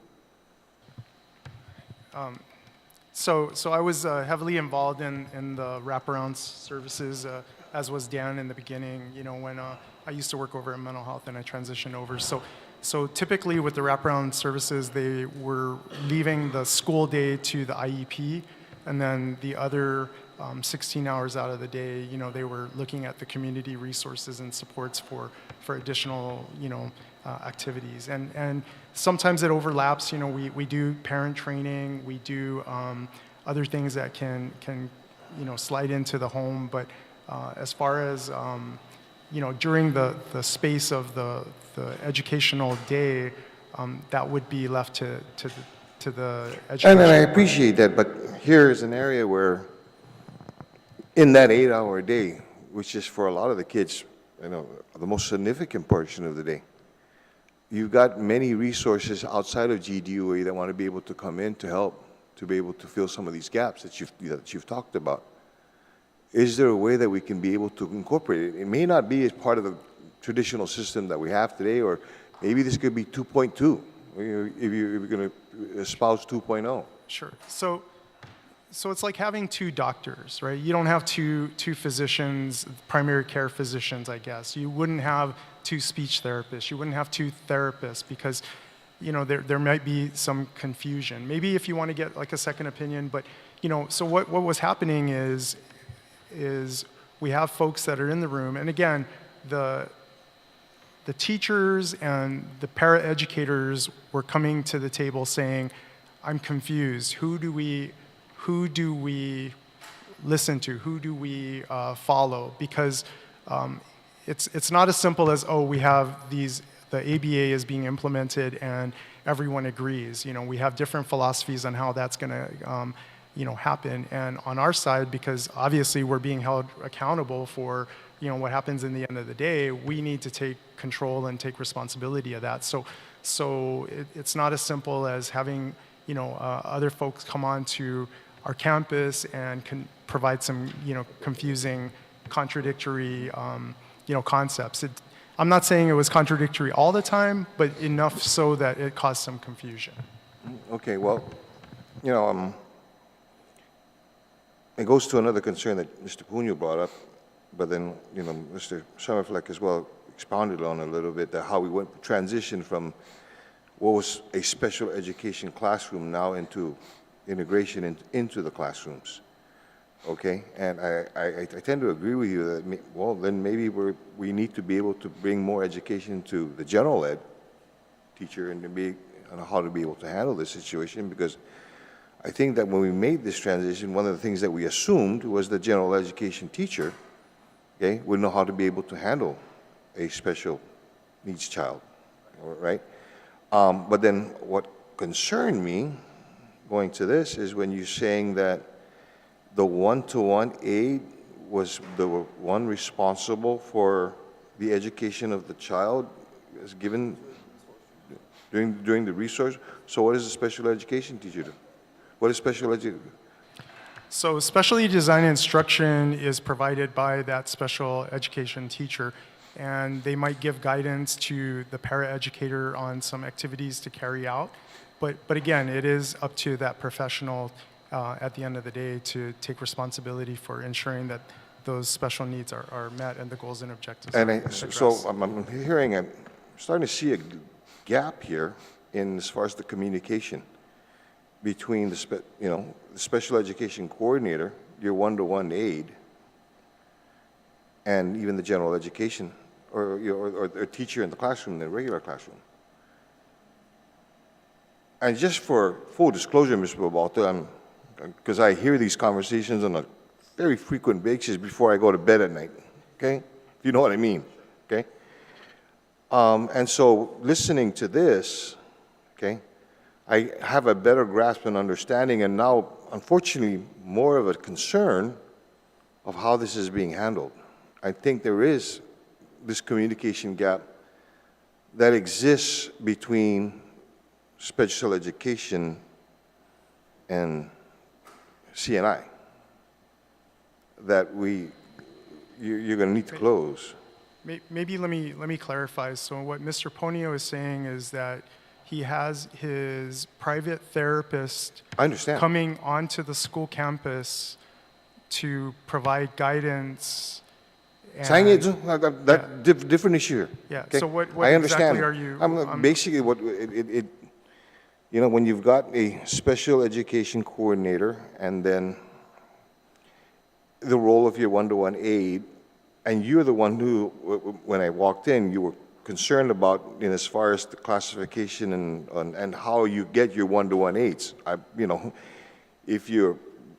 So I was heavily involved in the wraparound services, as was Dan in the beginning, when I used to work over in mental health and I transitioned over. So typically with the wraparound services, they were leaving the school day to the IEP, and then the other 16 hours out of the day, they were looking at the community resources and supports for additional, activities. And sometimes it overlaps. We do parent training, we do other things that can slide into the home. But as far as during the space of the educational day, that would be left to the education. And I appreciate that, but here is an area where in that 8-hour day, which is for a lot of the kids, the most significant portion of the day, you've got many resources outside of GDOA that want to be able to come in to help, to be able to fill some of these gaps that you've talked about. Is there a way that we can be able to incorporate it? It may not be as part of the traditional system that we have today, or maybe this could be 2.2, if you're going to espouse 2.0. Sure. So it's like having two doctors, right? You don't have two physicians, primary care physicians, I guess. You wouldn't have two speech therapists. You wouldn't have two therapists because, there might be some confusion. Maybe if you want to get like a second opinion, but, so what was happening is we have folks that are in the room, and again, the teachers and the paraeducators were coming to the table saying, I'm confused. Who do we listen to? Who do we follow? Because it's not as simple as, we have the ABA is being implemented and everyone agrees. We have different philosophies on how that's going to happen. And on our side, because obviously we're being held accountable for what happens in the end of the day, we need to take control and take responsibility of that. So it's not as simple as having other folks come on to our campus and can provide some confusing, contradictory concepts. I'm not saying it was contradictory all the time, but enough so that it caused some confusion. Okay, well, it goes to another concern that Mr. Ponio brought up, but then, Mr. Summerfleck as well expounded on a little bit, that how we went transition from what was a special education classroom now into integration into the classrooms. Okay, and I tend to agree with you that, well, then maybe we need to be able to bring more education to the general ed teacher and to be on how to be able to handle this situation, because I think that when we made this transition, one of the things that we assumed was the general education teacher, okay, would know how to be able to handle a special needs child, right? But then what concerned me going to this is when you're saying that the one-to-one aide was the one responsible for the education of the child as given during the resource. So what does a special education teacher do? What is special education? So specially designed instruction is provided by that special education teacher, and they might give guidance to the paraeducator on some activities to carry out. But again, it is up to that professional at the end of the day to take responsibility for ensuring that those special needs are met and the goals and objectives are addressed. So I'm hearing, I'm starting to see a gap here in as far as the communication between the special education coordinator, your one-to-one aide, and even the general education or teacher in the classroom, the regular classroom. And just for full disclosure, Mr. Babalta, because I hear these conversations on a very frequent basis before I go to bed at night, okay? If you know what I mean, okay? And so listening to this, okay, I have a better grasp and understanding, and now, unfortunately, more of a concern of how this is being handled. I think there is this communication gap that exists between special education and CNI that you're going to need to close. Maybe let me clarify. So what Mr. Ponio is saying is that he has his private therapist I understand. coming onto the school campus to provide guidance. Saying it, different issue here. Yeah. Okay? So what I understand. exactly are you? Basically, what when you've got a special education coordinator and then the role of your one-to-one aide, and you're the one who, when I walked in, you were concerned about, as far as the classification and how you get your one-to-one aides. If you're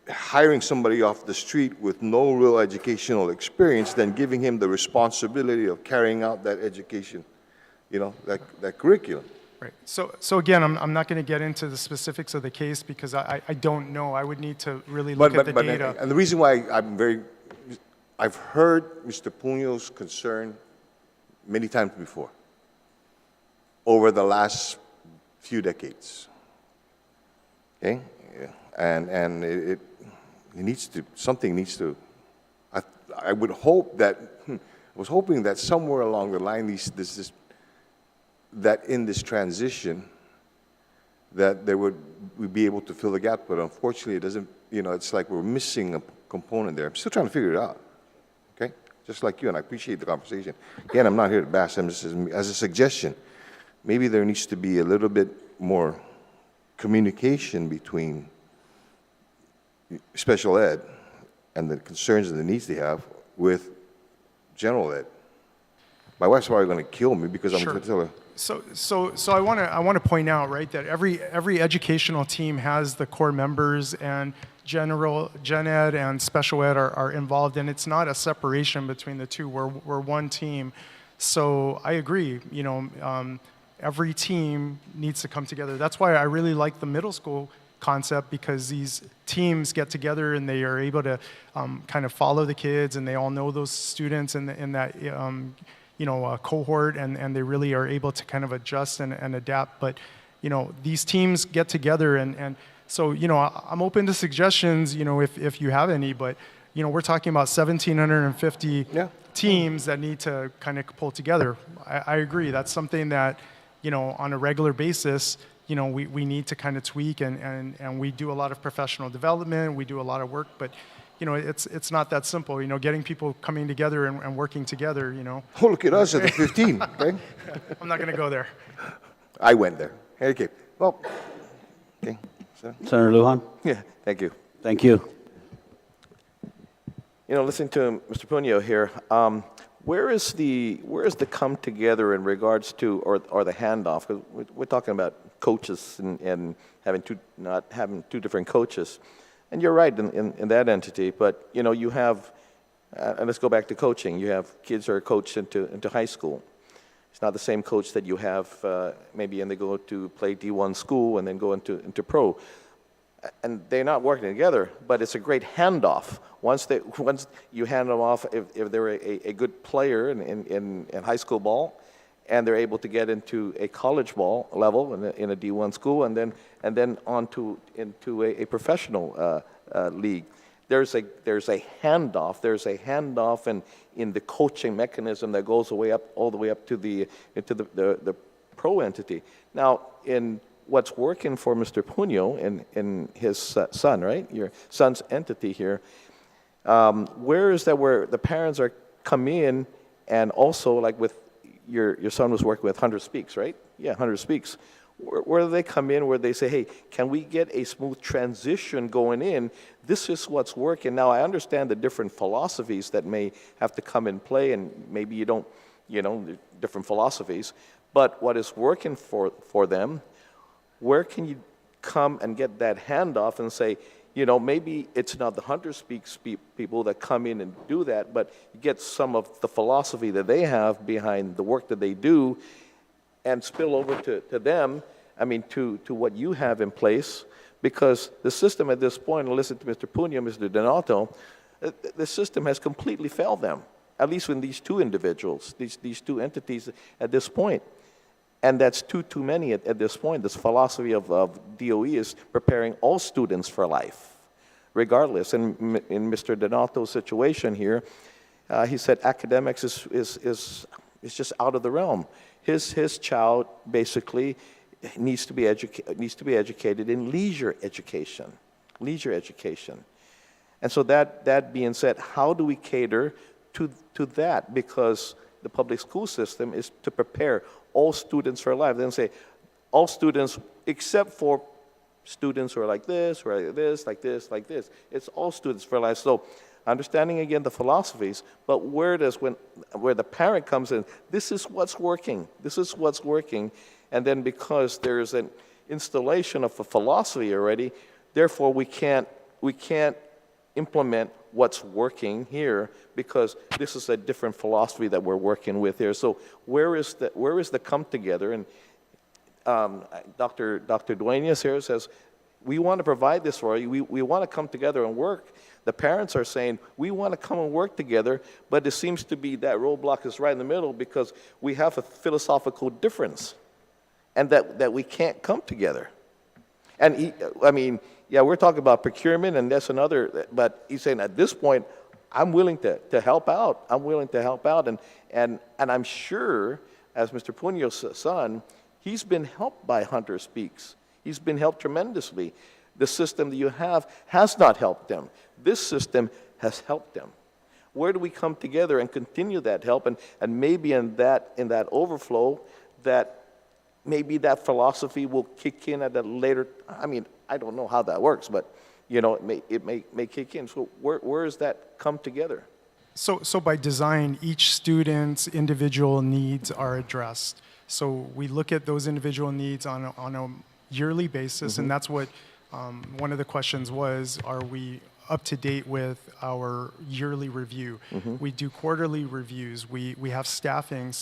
hiring somebody off the street with no real educational experience, then giving him the responsibility of carrying out that education, that curriculum. Right. So again, I'm not going to get into the specifics of the case because I don't know. I would need to really look at the data. And the reason why I've heard Mr. Ponio's concern many times before over the last few decades. Okay? Yeah. And it needs to, something needs to, I would hope that, I was hoping that somewhere along the line, that in this transition, that we'd be able to fill the gap, but unfortunately it doesn't, it's like we're missing a component there. I'm still trying to figure it out, okay? Just like you, and I appreciate the conversation. Again, I'm not here to bash them, as a suggestion. Maybe there needs to be a little bit more communication between special ed and the concerns and the needs they have with general ed. My wife's probably going to kill me because I'm going to tell her. So I want to point out, right, that every educational team has the core members, and gen ed and special ed are involved, and it's not a separation between the two. We're one team. So I agree. Every team needs to come together. That's why I really like the middle school concept, because these teams get together and they are able to kind of follow the kids, and they all know those students in that cohort, and they really are able to kind of adjust and adapt. But these teams get together, and so I'm open to suggestions if you have any. But we're talking about 1,750 teams that need to kind of pull together. I agree. That's something that on a regular basis we need to kind of tweak, and we do a lot of professional development. We do a lot of work, but it's not that simple. Getting people coming together and working together. Oh, look at us at the 15, okay? I'm not going to go there. I went there. Okay, well, okay. Senator Lujan? Yeah, thank you. Thank you. Listening to Mr. Ponio here, where is the come together in regards to or the handoff? Because we're talking about coaches and not having two different coaches, and you're right in that entity. But you have, and let's go back to coaching. You have kids that are coached into high school. It's not the same coach that you have maybe, and they go to play D1 school and then go into pro. And they're not working together, but it's a great handoff. Once you hand them off, if they're a good player in high school ball, and they're able to get into a college ball level in a D1 school, and then into a professional league, there's a handoff. There's a handoff in the coaching mechanism that goes all the way up to the pro entity. Now in what's working for Mr. Ponio and his son, right? Your son's entity here. Where is that where the parents are come in, and also like with your son was working with 100 Speaks, right? Yeah, 100 Speaks. Where do they come in where they say, hey, can we get a smooth transition going in? This is what's working. Now, I understand the different philosophies that may have to come in play, and maybe you don't, different philosophies. But what is working for them, where can you come and get that handoff and say, maybe it's not the 100 Speaks people that come in and do that, but you get some of the philosophy that they have behind the work that they do and spill over to them, to what you have in place, because the system at this point, and listen to Mr. Ponio, Mr. Donato, the system has completely failed them, at least with these two individuals, these two entities at this point. And that's too many at this point. This philosophy of DOE is preparing all students for life, regardless. And in Mr. Donato's situation here, he said academics is just out of the realm. His child basically needs to be educated in leisure education. And so that being said, how do we cater to that? Because the public school system is to prepare all students for life. Then say all students except for students who are like this, or like this, like this, like this. It's all students for life. So understanding again the philosophies, but where the parent comes in, this is what's working. And then because there's an installation of a philosophy already, therefore we can't implement what's working here because this is a different philosophy that we're working with here. So where is the come together? And Dr. Duenas here says, we want to provide this for you. We want to come together and work. The parents are saying, we want to come and work together, but it seems to be that roadblock is right in the middle because we have a philosophical difference and that we can't come together. And we're talking about procurement and that's another, but he's saying at this point, I'm willing to help out. And I'm sure, as Mr. Ponio's son, he's been helped by Hunter Speaks. He's been helped tremendously. The system that you have has not helped them. This system has helped them. Where do we come together and continue that help? And maybe in that overflow, that maybe that philosophy will kick in at a later. I don't know how that works, but it may kick in. So where does that come together? So by design, each student's individual needs are addressed. So we look at those individual needs on a yearly basis, and that's what one of the questions was, are we up to date with our yearly review? We do quarterly reviews. We have staffing.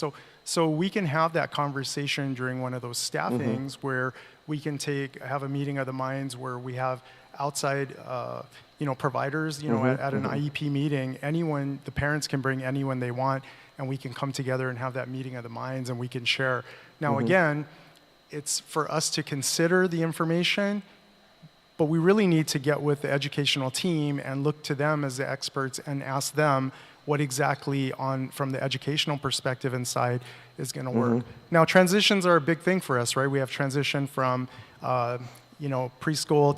So we can have that conversation during one of those staffings where we can have a meeting of the minds where we have outside providers, at an IEP meeting, the parents can bring anyone they want, and we can come together and have that meeting of the minds, and we can share. Now, again, it's for us to consider the information, but we really need to get with the educational team and look to them as the experts and ask them what exactly from the educational perspective inside is going to work. Now, transitions are a big thing for us, right? We have transition from preschool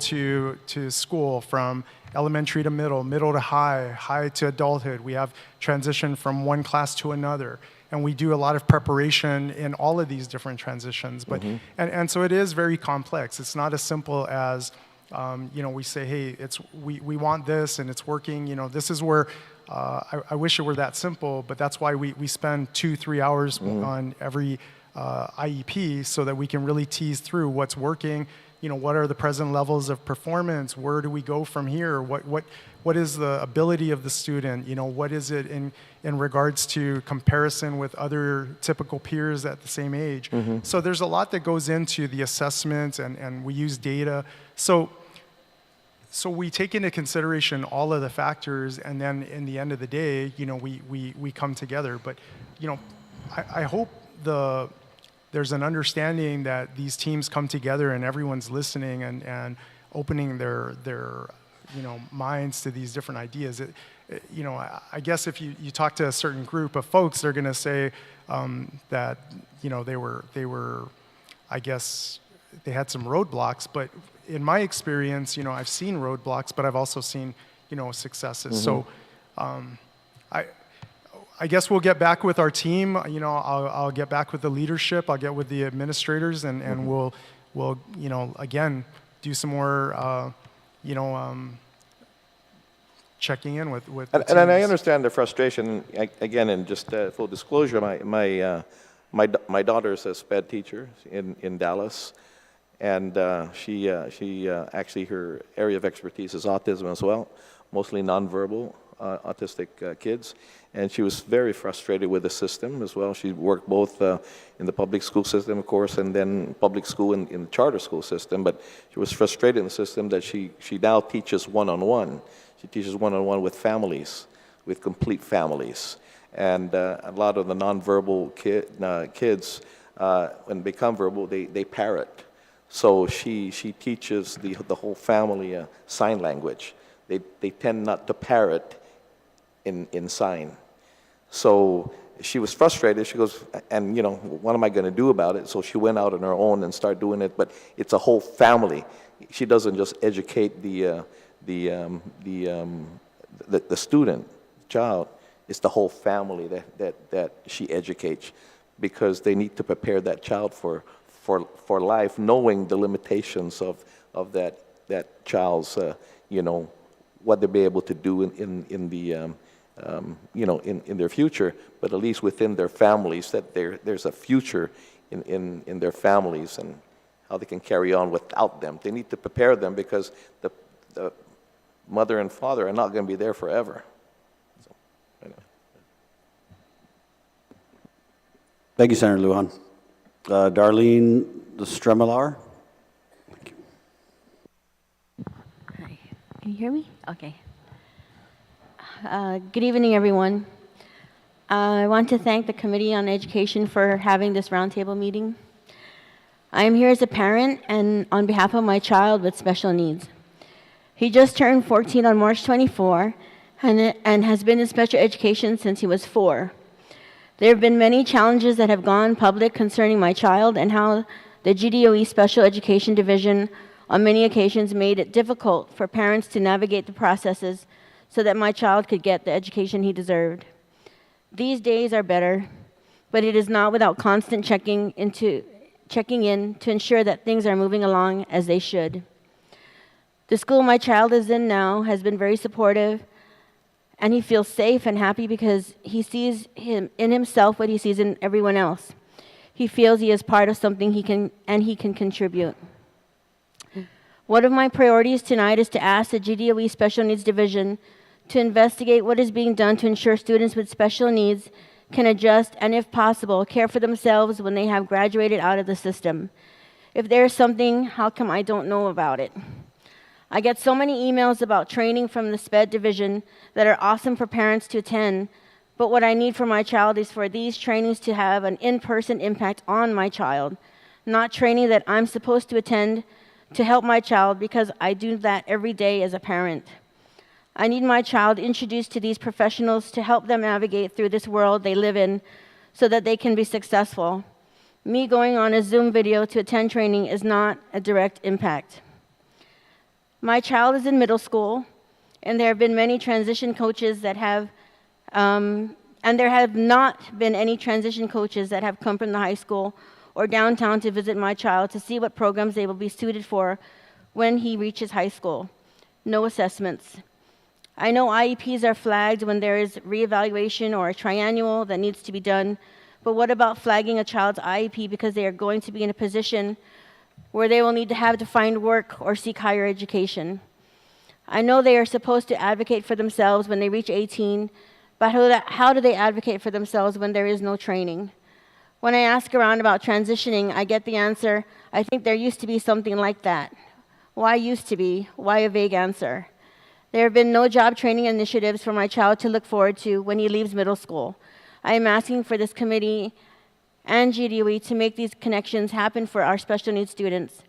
to school, from elementary to middle, middle to high, high to adulthood. We have transition from one class to another. And we do a lot of preparation in all of these different transitions. But, and so it is very complex. It's not as simple as, we say, hey, we want this and it's working. This is where I wish it were that simple, but that's why we spend 2-3 hours on every IEP, so that we can really tease through what's working. What are the present levels of performance? Where do we go from here? What is the ability of the student? What is it in regards to comparison with other typical peers at the same age? So there's a lot that goes into the assessment, and we use data. So we take into consideration all of the factors, and then in the end of the day, we come together. But I hope there's an understanding that these teams come together and everyone's listening and opening their minds to these different ideas. I guess if you talk to a certain group of folks, they're going to say that they were, I guess they had some roadblocks. But in my experience, I've seen roadblocks, but I've also seen successes. So I guess we'll get back with our team. I'll get back with the leadership. I'll get with the administrators, and we'll again do some more checking in with the And I teams. understand the frustration. Again, and just full disclosure, my daughter's a SPED teacher in Dallas, and she actually, her area of expertise is autism as well, mostly nonverbal autistic kids, and she was very frustrated with the system as well. She worked both in the public school system, of course, and then public school in the charter school system, but she was frustrated in the system that she now teaches one-on-one. She teaches one-on-one with families, with complete families, and a lot of the nonverbal kids, when they become verbal, they parrot. So she teaches the whole family sign language. They tend not to parrot in sign. So she was frustrated. She goes, and what am I going to do about it? So she went out on her own and started doing it. But it's a whole family. She doesn't just educate the student, child. It's the whole family that she educates, because they need to prepare that child for life, knowing the limitations of that child's what they'll be able to do in their future, but at least within their families, that there's a future in their families and how they can carry on without them. They need to prepare them, because the mother and father are not going to be there forever. So, anyway. Thank you, Senator Lujan. Darlene Stremlaw. Can you hear me? Okay. Good evening, everyone. I want to thank the Committee on Education for having this roundtable meeting. I am here as a parent and on behalf of my child with special needs. He just turned 14 on March 24 and has been in special education since he was 4. There have been many challenges that have gone public concerning my child, and how the GDOE Special Education Division on many occasions made it difficult for parents to navigate the processes so that my child could get the education he deserved. These days are better, but it is not without constant checking in to ensure that things are moving along as they should. The school my child is in now has been very supportive, and he feels safe and happy because he sees in himself what he sees in everyone else. He feels he is part of something he can contribute. One of my priorities tonight is to ask the GDOE Special Needs Division to investigate what is being done to ensure students with special needs can adjust and, if possible, care for themselves when they have graduated out of the system. If there is something, how come I don't know about it? I get so many emails about training from the SPED division that are awesome for parents to attend, but what I need for my child is for these trainings to have an in-person impact on my child, not training that I'm supposed to attend to help my child because I do that every day as a parent. I need my child introduced to these professionals to help them navigate through this world they live in so that they can be successful. Me going on a Zoom video to attend training is not a direct impact. My child is in middle school, and there have been many transition coaches that have, and there have not been any transition coaches that have come from the high school or downtown to visit my child to see what programs they will be suited for when he reaches high school. No assessments. I know IEPs are flagged when there is reevaluation or a triannual that needs to be done, but what about flagging a child's IEP because they are going to be in a position where they will need to have to find work or seek higher education? I know they are supposed to advocate for themselves when they reach 18, but how do they advocate for themselves when there is no training? When I ask around about transitioning, I get the answer, I think there used to be something like that. Why used to be? Why a vague answer? There have been no job training initiatives for my child to look forward to when he leaves middle school. I am asking for this committee and GDOE to make these connections happen for our special needs students.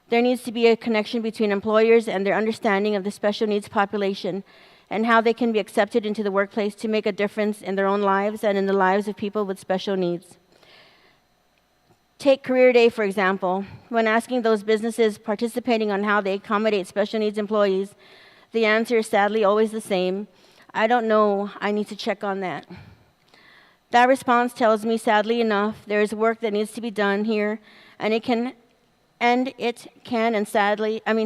There needs to be a connection between employers and their understanding of the special needs population and how they can be accepted into the workplace to make a difference in their own lives and in the lives of people with special needs. Take Career Day, for example. When asking those businesses participating on how they accommodate special needs employees, the answer is sadly always the same. I don't know, I need to check on that. That response tells me, sadly enough, there is work that needs to be done here, and it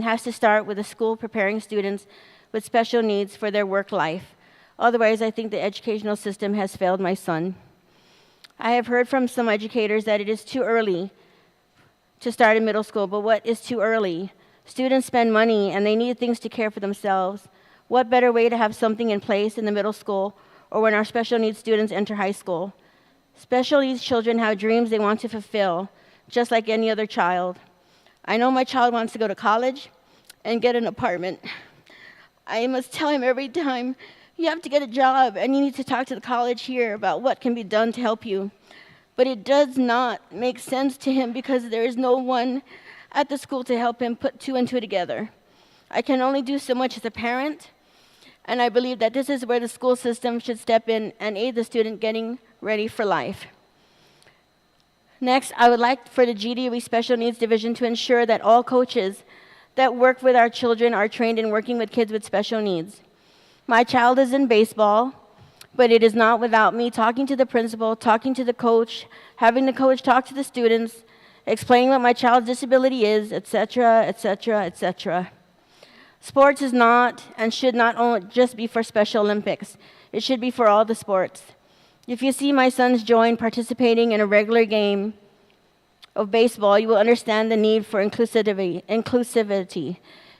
has to start with the school preparing students with special needs for their work life. Otherwise, I think the educational system has failed my son. I have heard from some educators that it is too early to start in middle school, but what is too early? Students spend money and they need things to care for themselves. What better way to have something in place in the middle school or when our special needs students enter high school? Special needs children have dreams they want to fulfill, just like any other child. I know my child wants to go to college and get an apartment. I must tell him every time, you have to get a job and you need to talk to the college here about what can be done to help you. But it does not make sense to him because there is no one at the school to help him put two and two together. I can only do so much as a parent, and I believe that this is where the school system should step in and aid the student getting ready for life. Next, I would like for the GDOE Special Needs Division to ensure that all coaches that work with our children are trained in working with kids with special needs. My child is in baseball, but it is not without me talking to the principal, talking to the coach, having the coach talk to the students, explaining what my child's disability is, etc., etc., etc. Sports is not and should not only just be for Special Olympics. It should be for all the sports. If you see my son's joy in participating in a regular game of baseball, you will understand the need for inclusivity.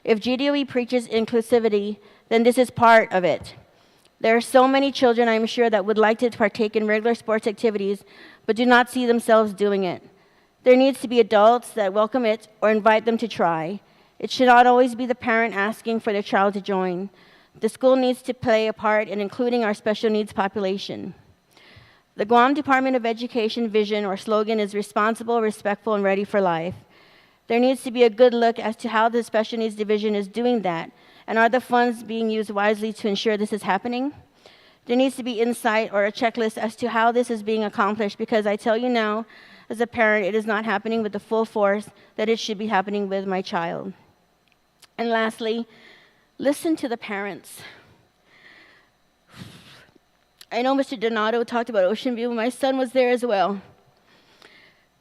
If GDOE preaches inclusivity, then this is part of it. There are so many children, I'm sure, that would like to partake in regular sports activities, but do not see themselves doing it. There needs to be adults that welcome it or invite them to try. It should not always be the parent asking for their child to join. The school needs to play a part in including our special needs population. The Guam Department of Education vision or slogan is responsible, respectful, and ready for life. There needs to be a good look as to how the Special Needs Division is doing that, and are the funds being used wisely to ensure this is happening? There needs to be insight or a checklist as to how this is being accomplished, because I tell you now, as a parent, it is not happening with the full force that it should be happening with my child. And lastly, listen to the parents. I know Mr. Donato talked about Ocean View. My son was there as well.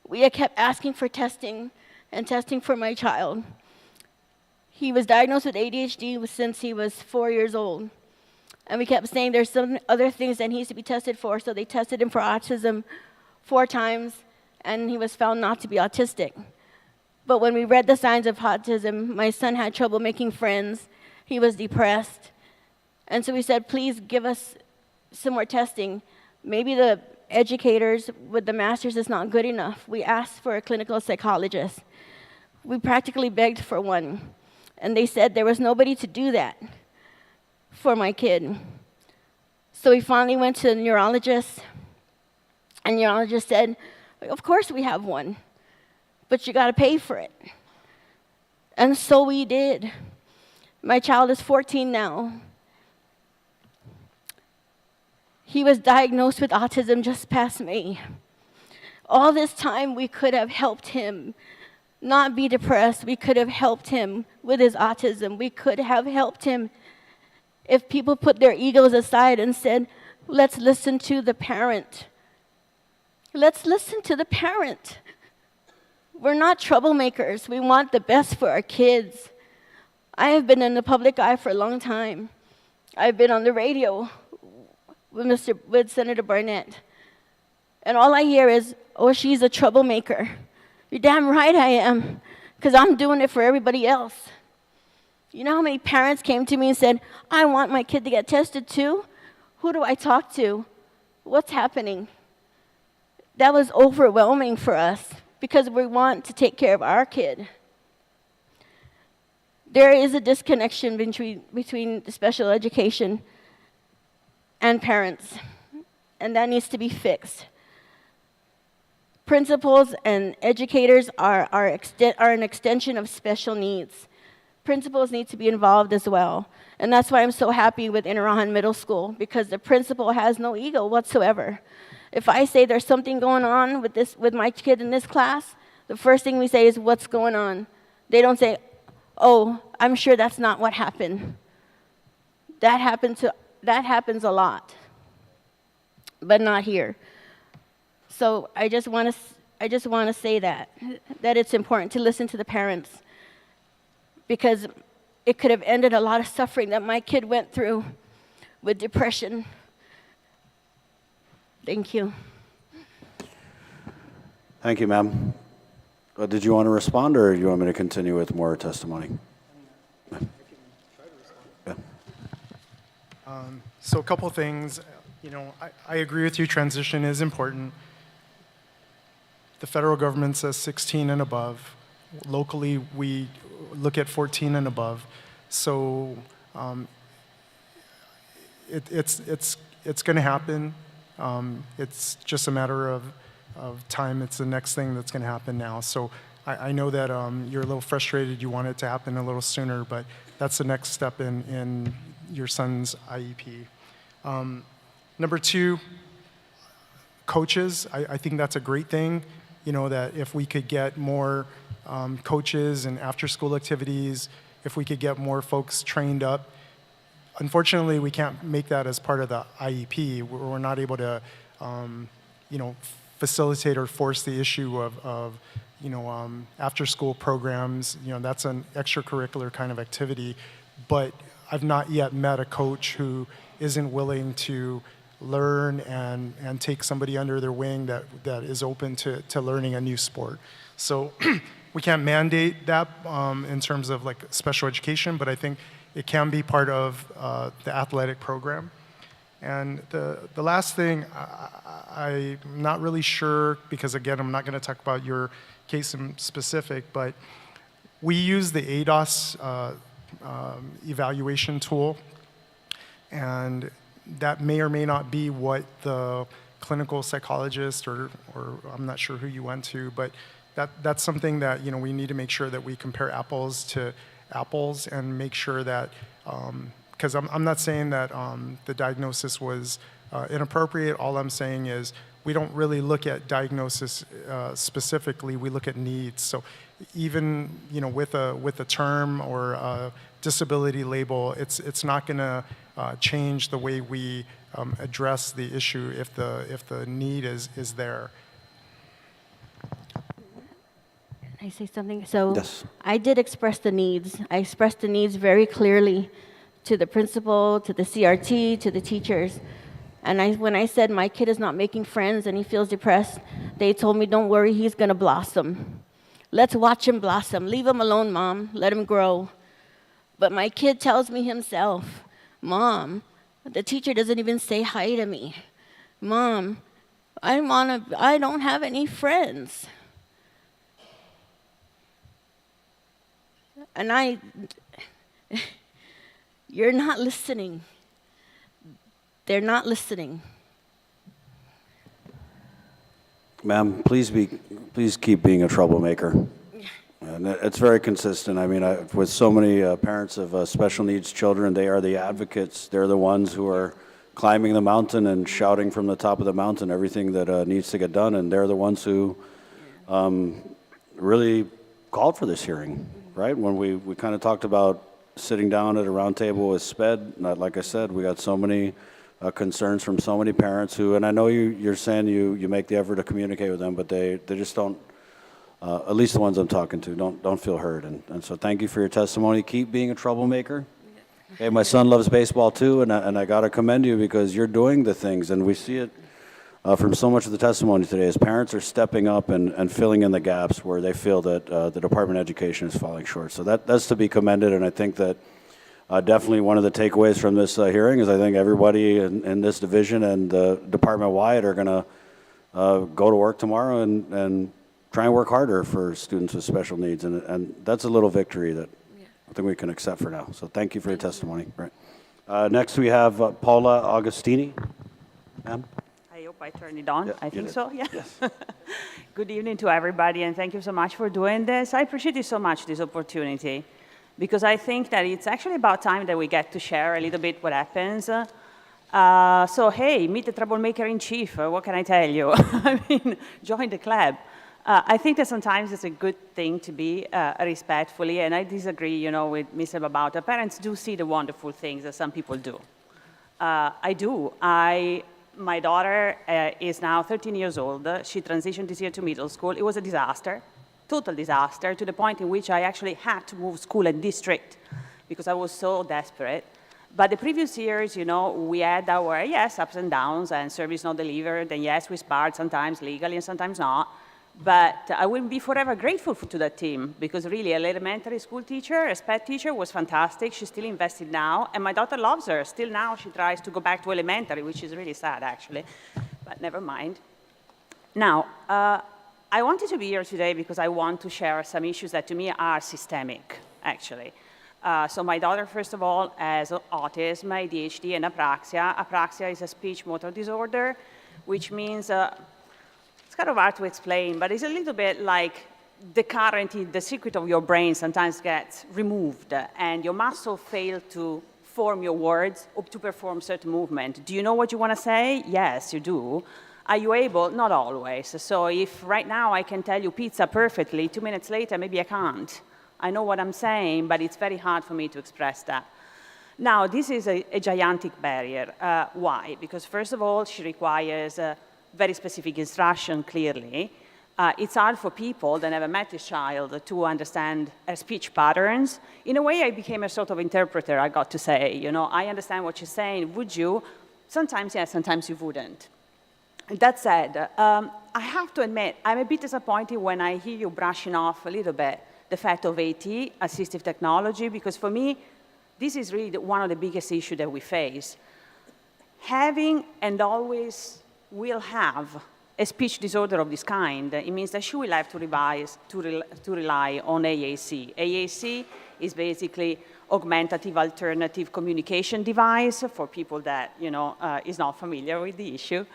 We had kept asking for testing and testing for my child. He was diagnosed with ADHD since he was 4 years old. And we kept saying there's some other things that he needs to be tested for, so they tested him for autism 4 times, and he was found not to be autistic. But when we read the signs of autism, my son had trouble making friends. He was depressed. And so we said, please give us some more testing. Maybe the educators with the masters is not good enough. We asked for a clinical psychologist. We practically begged for one. And they said there was nobody to do that for my kid. So we finally went to the neurologist, and the neurologist said, of course we have one, but you got to pay for it. And so we did. My child is 14 now. He was diagnosed with autism just past May. All this time we could have helped him not be depressed. We could have helped him with his autism. We could have helped him if people put their egos aside and said, let's listen to the parent. Let's listen to the parent. We're not troublemakers. We want the best for our kids. I have been in the public eye for a long time. I've been on the radio with Senator Barnett. And all I hear is, oh, she's a troublemaker. You're damn right I am, because I'm doing it for everybody else. You know how many parents came to me and said, I want my kid to get tested too? Who do I talk to? What's happening? That was overwhelming for us because we want to take care of our kid. There is a disconnection between the special education and parents, and that needs to be fixed. Principals and educators are an extension of special needs. Principals need to be involved as well. And that's why I'm so happy with Interahan Middle School, because the principal has no ego whatsoever. If I say there's something going on with my kid in this class, the first thing we say is, what's going on? They don't say, oh, I'm sure that's not what happened. That happens a lot, but not here. So I just want to say that it's important to listen to the parents, because it could have ended a lot of suffering that my kid went through with depression. Thank you. Thank you, ma'am. Did you want to respond, or do you want me to continue with more testimony? Yeah. So a couple things. You know, I agree with you, transition is important. The federal government says 16 and above. Locally, we look at 14 and above. So it's going to happen. It's just a matter of time. It's the next thing that's going to happen now. So I know that you're a little frustrated. You want it to happen a little sooner, but that's the next step in your son's IEP. Number two, coaches. I think that's a great thing. You know, that if we could get more coaches and after-school activities, if we could get more folks trained up. Unfortunately, we can't make that as part of the IEP. We're not able to, you know, facilitate or force the issue of you know, after-school programs. You know, that's an extracurricular kind of activity. But I've not yet met a coach who isn't willing to learn and take somebody under their wing that is open to learning a new sport. So we can't mandate that in terms of like special education, but I think it can be part of the athletic program. And the last thing, I'm not really sure, because again, I'm not going to talk about your case in specific, but we use the ADOS evaluation tool, and that may or may not be what the clinical psychologist or I'm not sure who you went to, but that's something that, you know, we need to make sure that we compare apples to apples and make sure that, because I'm not saying that the diagnosis was inappropriate. All I'm saying is we don't really look at diagnosis specifically. We look at needs. So even, you know, with a term or a disability label, it's not going to change the way we address the issue if the need is there. Can I say something? So Yes. I did express the needs. I expressed the needs very clearly to the principal, to the CRT, to the teachers. And when I said my kid is not making friends and he feels depressed, they told me, don't worry, he's going to blossom. Let's watch him blossom. Leave him alone, Mom. Let him grow. But my kid tells me himself, Mom, the teacher doesn't even say hi to me. Mom, I don't have any friends. And you're not listening. They're not listening. Ma'am, please keep being a troublemaker. And it's very consistent. I mean, with so many parents of special needs children, they are the advocates. They're the ones who are climbing the mountain and shouting from the top of the mountain everything that needs to get done. And they're the ones who really called for this hearing, right? When we kind of talked about sitting down at a round table with SPED, like I said, we got so many concerns from so many parents who, and I know you're saying you make the effort to communicate with them, but they just don't, at least the ones I'm talking to, don't feel heard. And so thank you for your testimony. Keep being a troublemaker. Hey, my son loves baseball too, and I got to commend you because you're doing the things, and we see it from so much of the testimony today as parents are stepping up and filling in the gaps where they feel that the Department of Education is falling short. So that's to be commended, and I think that definitely one of the takeaways from this hearing is I think everybody in this division and department-wide are going to go to work tomorrow and try and work harder for students with special needs, and that's a little victory that I think we can accept for now. So thank you for your testimony. Right. Next we have Paula Agostini. Ma'am? I hope I turned it on. Yeah, I you think did. so, yeah. Yes. Good evening to everybody, and thank you so much for doing this. I appreciate it so much, this opportunity, because I think that it's actually about time that we get to share a little bit what happens. So, hey, meet the troublemaker in chief. What can I tell you? I mean, join the club. I think that sometimes it's a good thing to be respectfully, and I disagree, with Mr. Babauta. Parents do see the wonderful things that some people do. I do. My daughter is now 13 years old. She transitioned this year to middle school. It was a disaster, total disaster, to the point in which I actually had to move school and district because I was so desperate. But the previous years, we had our, yes, ups and downs, and service not delivered, and yes, we sparred sometimes legally and sometimes not. But I will be forever grateful to that team because really an elementary school teacher, a SPED teacher was fantastic. She's still invested now, and my daughter loves her. Still now she tries to go back to elementary, which is really sad actually, but never mind. Now, I wanted to be here today because I want to share some issues that to me are systemic, actually. So my daughter, first of all, has autism, ADHD, and apraxia. Apraxia is a speech motor disorder, which means it's kind of hard to explain, but it's a little bit like the circuit of your brain sometimes gets removed, and your muscle fail to form your words or to perform certain movement. Do you know what you want to say? Yes, you do. Are you able? Not always. So if right now I can tell you pizza perfectly, 2 minutes later, maybe I can't. I know what I'm saying, but it's very hard for me to express that. Now, this is a gigantic barrier. Why? Because first of all, she requires very specific instruction, clearly. It's hard for people that never met this child to understand her speech patterns. In a way, I became a sort of interpreter, I got to say. I understand what she's saying. Would you? Sometimes yes, sometimes you wouldn't. That said, I have to admit, I'm a bit disappointed when I hear you brushing off a little bit the fact of AT, assistive technology, because for me, this is really one of the biggest issues that we face. Having and always will have a speech disorder of this kind, it means that she will have to rely on AAC. AAC is basically augmentative alternative communication device for people that is not familiar with the issue.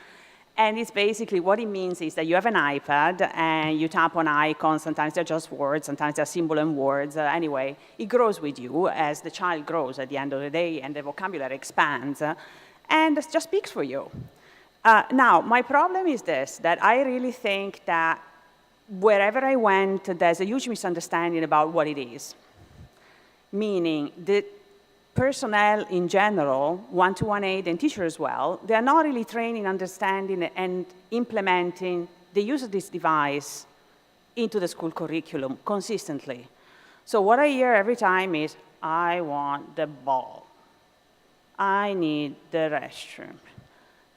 And it's basically what it means is that you have an iPad and you tap on icons. Sometimes they're just words, sometimes they're symbol and words. Anyway, it grows with you as the child grows at the end of the day and the vocabulary expands and it just speaks for you. Now, my problem is this, that I really think that wherever I went, there's a huge misunderstanding about what it is. Meaning, the personnel in general, one-to-one aid and teachers as well, they are not really trained in understanding and implementing the use of this device into the school curriculum consistently. So what I hear every time is, I want the ball. I need the restroom.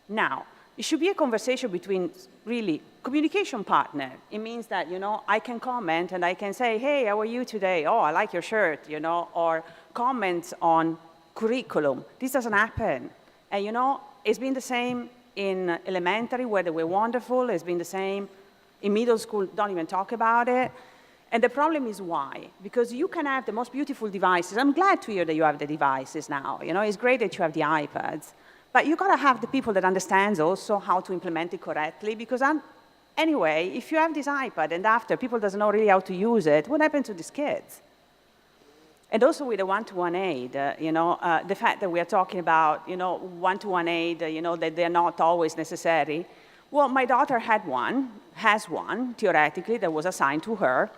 Now, it should be a conversation between really communication partner. It means that, I can comment and I can say, hey, how are you today? Oh, I like your shirt, or comments on curriculum. This doesn't happen. And, it's been the same in elementary where they were wonderful. It's been the same in middle school, don't even talk about it. And the problem is why? Because you can have the most beautiful devices. I'm glad to hear that you have the devices now. It's great that you have the iPads. But you've got to have the people that understands also how to implement it correctly, because anyway, if you have this iPad and after people doesn't know really how to use it, what happens to these kids? And also with the one-to-one aid, the fact that we are talking about, one-to-one aid, that they're not always necessary. Well, my daughter has one, theoretically, that was assigned to her.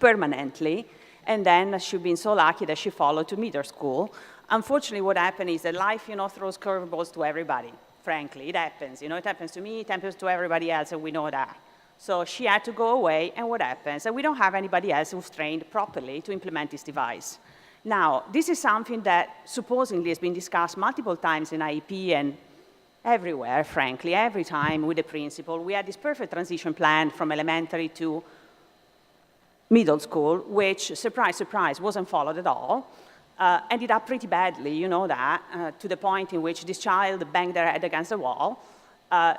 permanently, and then she's been so lucky that she followed to middle school. Unfortunately, what happened is that life, throws curveballs to everybody. Frankly, it happens. It happens to me, it happens to everybody else, and we know that. So she had to go away, and what happens? And we don't have anybody else who's trained properly to implement this device. Now, this is something that supposedly has been discussed multiple times in IEP and everywhere, frankly, every time with the principal. We had this perfect transition plan from elementary to middle school, which, surprise, surprise, wasn't followed at all. Ended up pretty badly, you know that, to the point in which this child banged her head against the wall.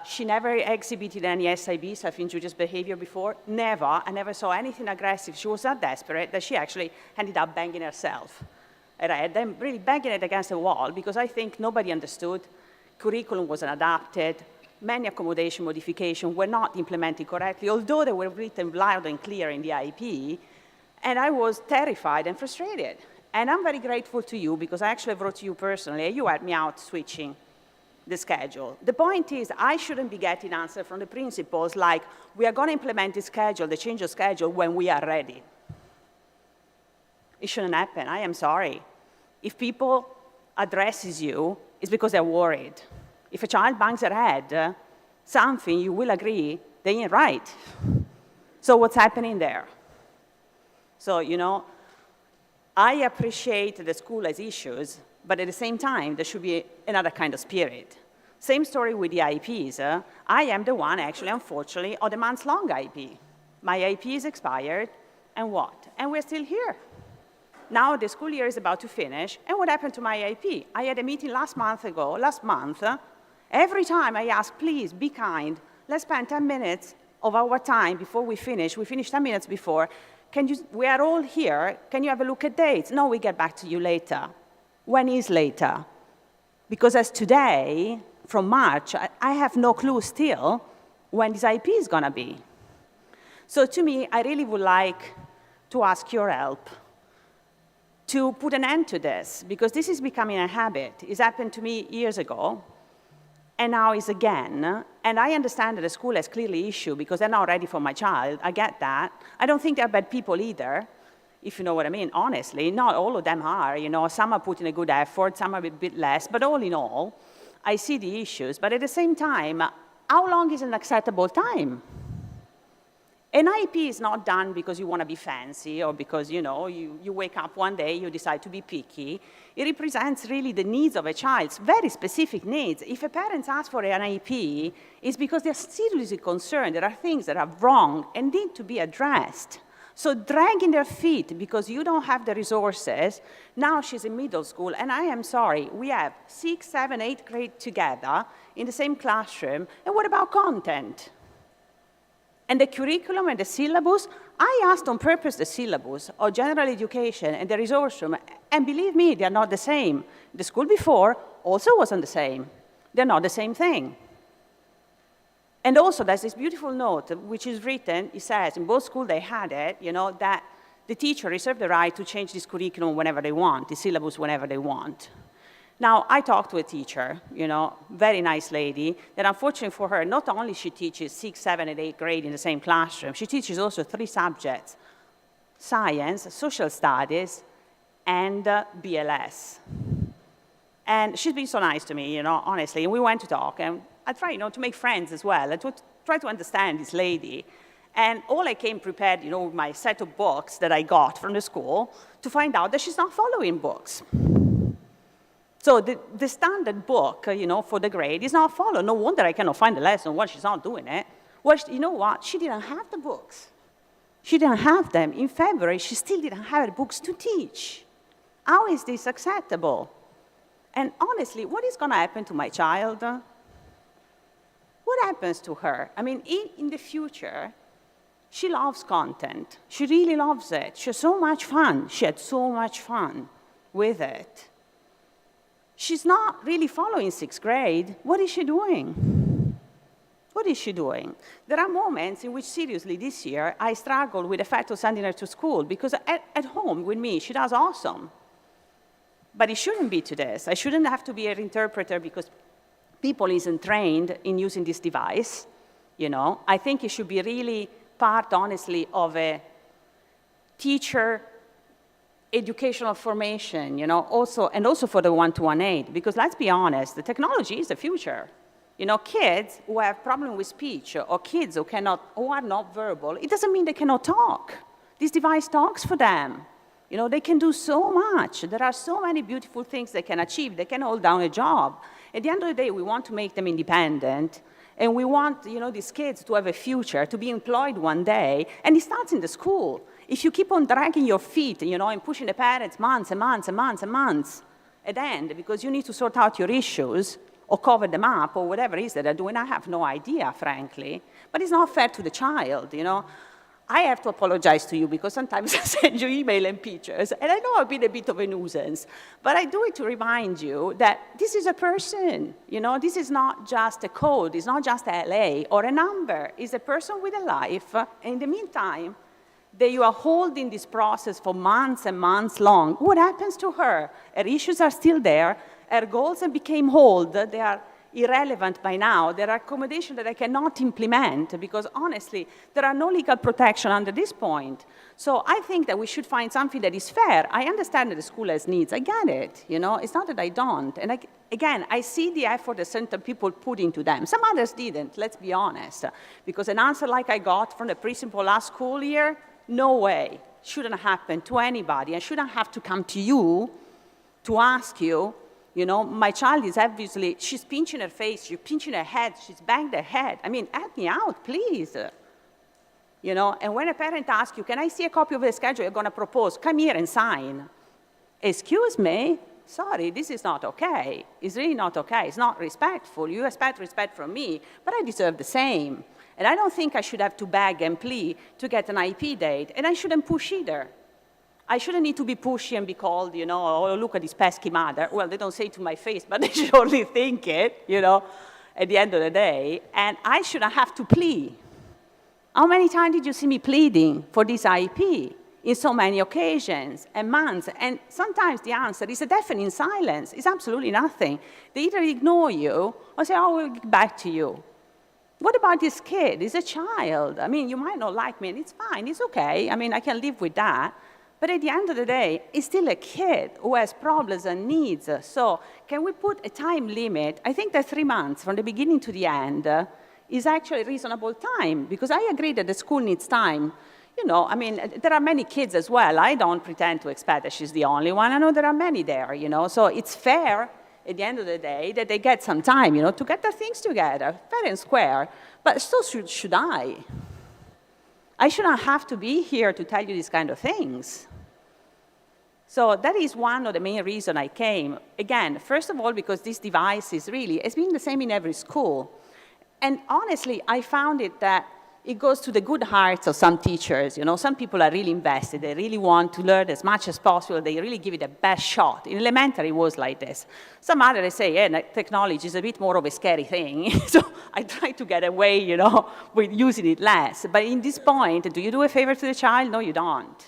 She never exhibited any SIB, self-injurious behavior before, never. I never saw anything aggressive. She was that desperate that she actually ended up banging herself at her head, then really banging it against the wall, because I think nobody understood. Curriculum wasn't adapted. Many accommodation modifications were not implemented correctly, although they were written loud and clear in the IEP. And I was terrified and frustrated. And I'm very grateful to you, because I actually wrote to you personally, and you helped me out switching the schedule. The point is, I shouldn't be getting answers from the principals like, we are going to implement the schedule, the change of schedule, when we are ready. It shouldn't happen. I am sorry. If people addresses you, it's because they're worried. If a child bangs their head, something you will agree they ain't right. So what's happening there? So, I appreciate the school has issues, but at the same time, there should be another kind of spirit. Same story with the IEPs. I am the one, actually, unfortunately, on the months-long IEP. My IEP is expired, and what? And we're still here. Now the school year is about to finish, and what happened to my IEP? I had a meeting last month. Every time I ask, please, be kind, let's spend 10 minutes of our time before we finish. We finish 10 minutes before. We are all here. Can you have a look at dates? No, we get back to you later. When is later? Because as today, from March, I have no clue still when this IP is going to be. So to me, I really would like to ask your help to put an end to this, because this is becoming a habit. It's happened to me years ago, and now it's again. And I understand that the school has clearly issued because they're not ready for my child. I get that. I don't think they're bad people either, if you know what I mean, honestly. Not all of them are. Some are putting a good effort, some are a bit less. But all in all, I see the issues. But at the same time, how long is an acceptable time? An IEP is not done because you want to be fancy or because, you wake up one day, you decide to be picky. It represents really the needs of a child, very specific needs. If a parent asks for an IEP, it's because they're seriously concerned. There are things that are wrong and need to be addressed. So dragging their feet because you don't have the resources, now she's in middle school, and I am sorry, we have 6, 7, 8 grade together in the same classroom, and what about content? And the curriculum and the syllabus, I asked on purpose the syllabus of general education and the resource room, and believe me, they're not the same. The school before also wasn't the same. They're not the same thing. And also, there's this beautiful note which is written, it says, in both schools they had it, that the teacher reserves the right to change this curriculum whenever they want, the syllabus whenever they want. Now, I talked to a teacher, very nice lady, that unfortunately for her, not only she teaches 6, 7, and 8 grade in the same classroom, she teaches also 3 subjects, science, social studies, and BLS. And she's been so nice to me, honestly, and we went to talk, and I try, to make friends as well, and to try to understand this lady. And all I came prepared, with my set of books that I got from the school, to find out that she's not following books. So the standard book, for the grade is not followed. No wonder I cannot find the lesson when she's not doing it. Well, you know what? She didn't have the books. She didn't have them. In February, she still didn't have the books to teach. How is this acceptable? And honestly, what is going to happen to my child? What happens to her? I mean, in the future, she loves content. She really loves it. She has so much fun. She had so much fun with it. She's not really following 6th grade. What is she doing? What is she doing? There are moments in which, seriously, this year, I struggled with the fact of sending her to school because at home with me, she does awesome. But it shouldn't be to this. I shouldn't have to be her interpreter because people isn't trained in using this device. I think it should be really part, honestly, of a teacher educational formation, you know, also for the one-to-one aid, because let's be honest, the technology is the future. You know, kids who have problem with speech or kids who are not verbal, it doesn't mean they cannot talk. This device talks for them. You know, they can do so much. There are so many beautiful things they can achieve. They can hold down a job. At the end of the day, we want to make them independent, and we want, you know, these kids to have a future, to be employed one day, and it starts in the school. If you keep on dragging your feet, you know, and pushing the parents months and months and months and months at the end, because you need to sort out your issues or cover them up or whatever it is that they're doing, I have no idea, frankly. But it's not fair to the child, you know. I have to apologize to you because sometimes I send you email and pictures, and I know I've been a bit of a nuisance, but I do it to remind you that this is a person, you know, this is not just a code, it's not just a LA or a number, it's a person with a life. And in the meantime, that you are holding this process for months and months long, what happens to her? Her issues are still there, her goals have become old, they are irrelevant by now. There are accommodations that I cannot implement because, honestly, there are no legal protection under this point. So I think that we should find something that is fair. I understand that the school has needs. I get it. You know, it's not that I don't. And again, I see the effort that certain people put into them. Some others didn't, let's be honest. Because an answer like I got from the principal last school year, no way. Shouldn't happen to anybody. I shouldn't have to come to you to ask you. You know, my child is obviously, she's pinching her face, she's pinching her head, she's banged her head. I mean, help me out, please. You know, and when a parent asks you, can I see a copy of the schedule you're going to propose? Come here and sign. Excuse me? Sorry, this is not okay. It's really not okay. It's not respectful. You expect respect from me, but I deserve the same. And I don't think I should have to beg and plead to get an IEP date, and I shouldn't push either. I shouldn't need to be pushy and be called, you know, oh, look at this pesky mother. Well, they don't say it to my face, but they should only think it, you know, at the end of the day. And I shouldn't have to plead. How many times did you see me pleading for this IEP? In so many occasions and months. And sometimes the answer is a deafening silence. It's absolutely nothing. They either ignore you or say, oh, we'll get back to you. What about this kid? He's a child. I mean, you might not like me, and it's fine. It's okay. I mean, I can live with that. But at the end of the day, he's still a kid who has problems and needs. So can we put a time limit? I think that 3 months from the beginning to the end is actually a reasonable time, because I agree that the school needs time. You know, I mean, there are many kids as well. I don't pretend to expect that she's the only one. I know there are many there, you know. So it's fair at the end of the day that they get some time, you know, to get their things together, fair and square. But so should I. I shouldn't have to be here to tell you these kind of things. So that is one of the main reasons I came. Again, first of all, because this device is really, it's been the same in every school. And honestly, I found it that it goes to the good hearts of some teachers. You know, some people are really invested. They really want to learn as much as possible. They really give it the best shot. In elementary, it was like this. Some others say, yeah, technology is a bit more of a scary thing. So I try to get away, you know, with using it less. But in this point, do you do a favor to the child? No, you don't.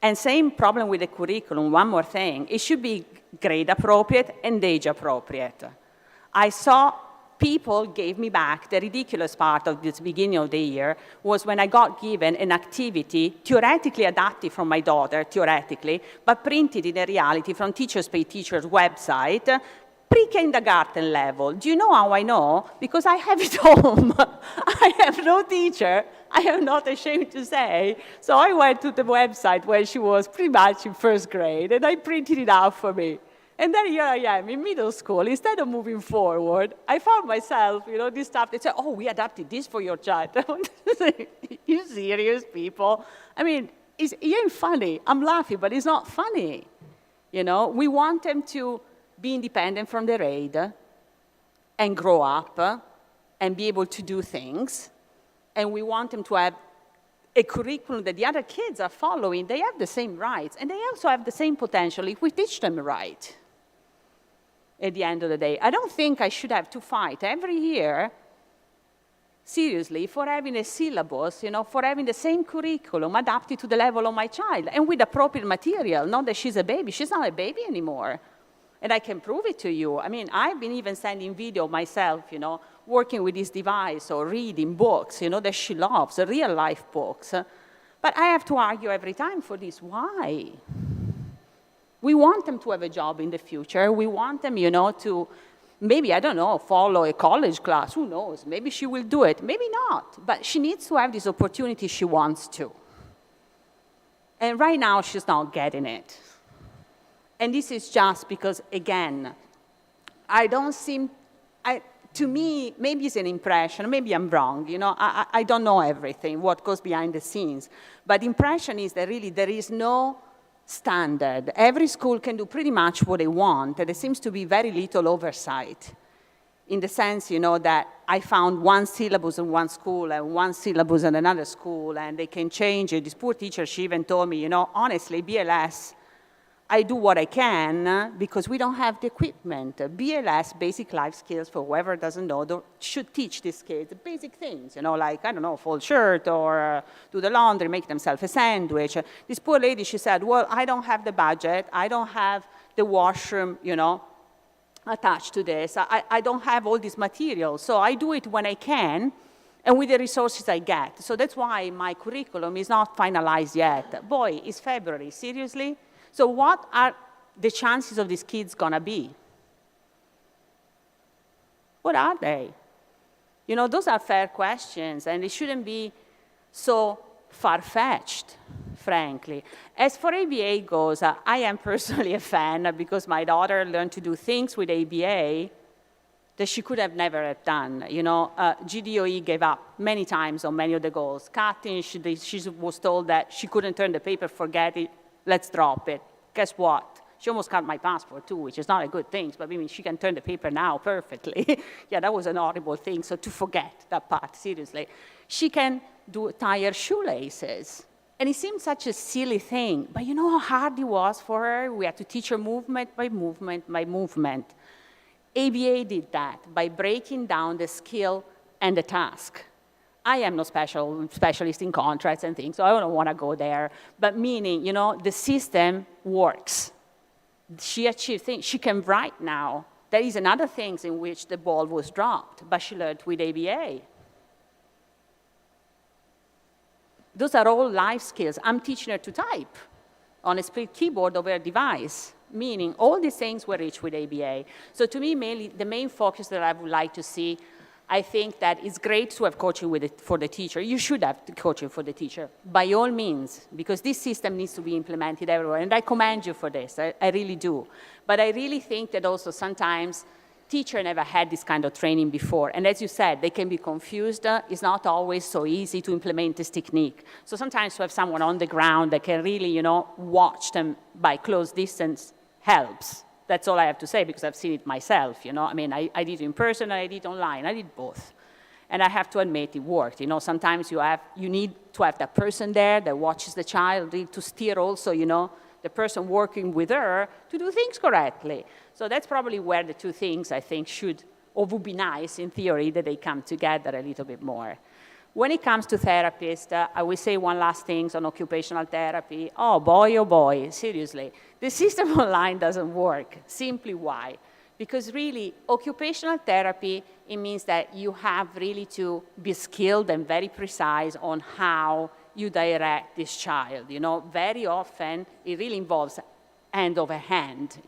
And same problem with the curriculum, one more thing. It should be grade appropriate and age appropriate. I saw people gave me back the ridiculous part of this beginning of the year was when I got given an activity theoretically adapted from my daughter, theoretically, but printed in a reality from Teachers Pay Teachers website, pre-kindergarten level. Do you know how I know? Because I have it home. I have no teacher. I am not ashamed to say. So I went to the website when she was pretty much in first grade, and I printed it out for me. And then here I am in middle school. Instead of moving forward, I found myself, you know, this stuff. They said, oh, we adapted this for your child. You serious, people? I mean, it ain't funny. I'm laughing, but it's not funny. You know, we want them to be independent from their aid and grow up and be able to do things. And we want them to have a curriculum that the other kids are following. They have the same rights, and they also have the same potential if we teach them right. At the end of the day, I don't think I should have to fight every year, seriously, for having a syllabus, you know, for having the same curriculum adapted to the level of my child, and with appropriate material, not that she's a baby. She's not a baby anymore. And I can prove it to you. I mean, I've been even sending video myself, you know, working with this device or reading books, you know, that she loves, real-life books. But I have to argue every time for this. Why? We want them to have a job in the future. We want them, to maybe, I don't know, follow a college class. Who knows? Maybe she will do it. Maybe not. But she needs to have this opportunity she wants to. And right now, she's not getting it. And this is just because, again, to me, maybe it's an impression, maybe I'm wrong, I don't know everything, what goes behind the scenes. But the impression is that really there is no standard. Every school can do pretty much what they want, and there seems to be very little oversight. In the sense, that I found one syllabus in one school and one syllabus in another school, and they can change it. This poor teacher, she even told me, honestly, BLS, I do what I can because we don't have the equipment. BLS, basic life skills, for whoever doesn't know, should teach these kids the basic things, like, I don't know, fold shirt or do the laundry, make themselves a sandwich. This poor lady, she said, well, I don't have the budget. I don't have the washroom, attached to this. I don't have all these materials. So I do it when I can and with the resources I get. So that's why my curriculum is not finalized yet. Boy, it's February, seriously? So what are the chances of these kids gonna be? What are they? Those are fair questions, and they shouldn't be so far-fetched, frankly. As for ABA goes, I am personally a fan because my daughter learned to do things with ABA that she could have never have done. GDOE gave up many times on many of the goals. Cutting, she was told that she couldn't turn the paper, forget it, let's drop it. Guess what? She almost cut my passport too, which is not a good thing, but I mean, she can turn the paper now perfectly. Yeah, that was an horrible thing, so to forget that part, seriously. She can tie her shoelaces. And it seemed such a silly thing, but you know how hard it was for her? We had to teach her movement by movement by movement. ABA did that by breaking down the skill and the task. I am no specialist in contracts and things, so I don't want to go there. But meaning, the system works. She achieved things. She can write now. There is another things in which the ball was dropped, but she learned with ABA. Those are all life skills. I'm teaching her to type on a split keyboard over a device, meaning all these things were reached with ABA. So to me, mainly, the main focus that I would like to see, I think that it's great to have coaching for the teacher. You should have coaching for the teacher, by all means, because this system needs to be implemented everywhere. And I commend you for this, I really do. But I really think that also sometimes teachers never had this kind of training before. And as you said, they can be confused. It's not always so easy to implement this technique. So sometimes to have someone on the ground that can really, watch them by close distance helps. That's all I have to say because I've seen it myself, I mean, I did it in person and I did it online. I did both. And I have to admit it worked. Sometimes you need to have that person there that watches the child, to steer also, the person working with her to do things correctly. So that's probably where the two things I think should, or would be nice in theory, that they come together a little bit more. When it comes to therapists, I will say one last thing on occupational therapy. Oh boy, seriously. The system online doesn't work. Simply why? Because really, occupational therapy, it means that you have really to be skilled and very precise on how you direct this child. Very often, it really involves hand over hand,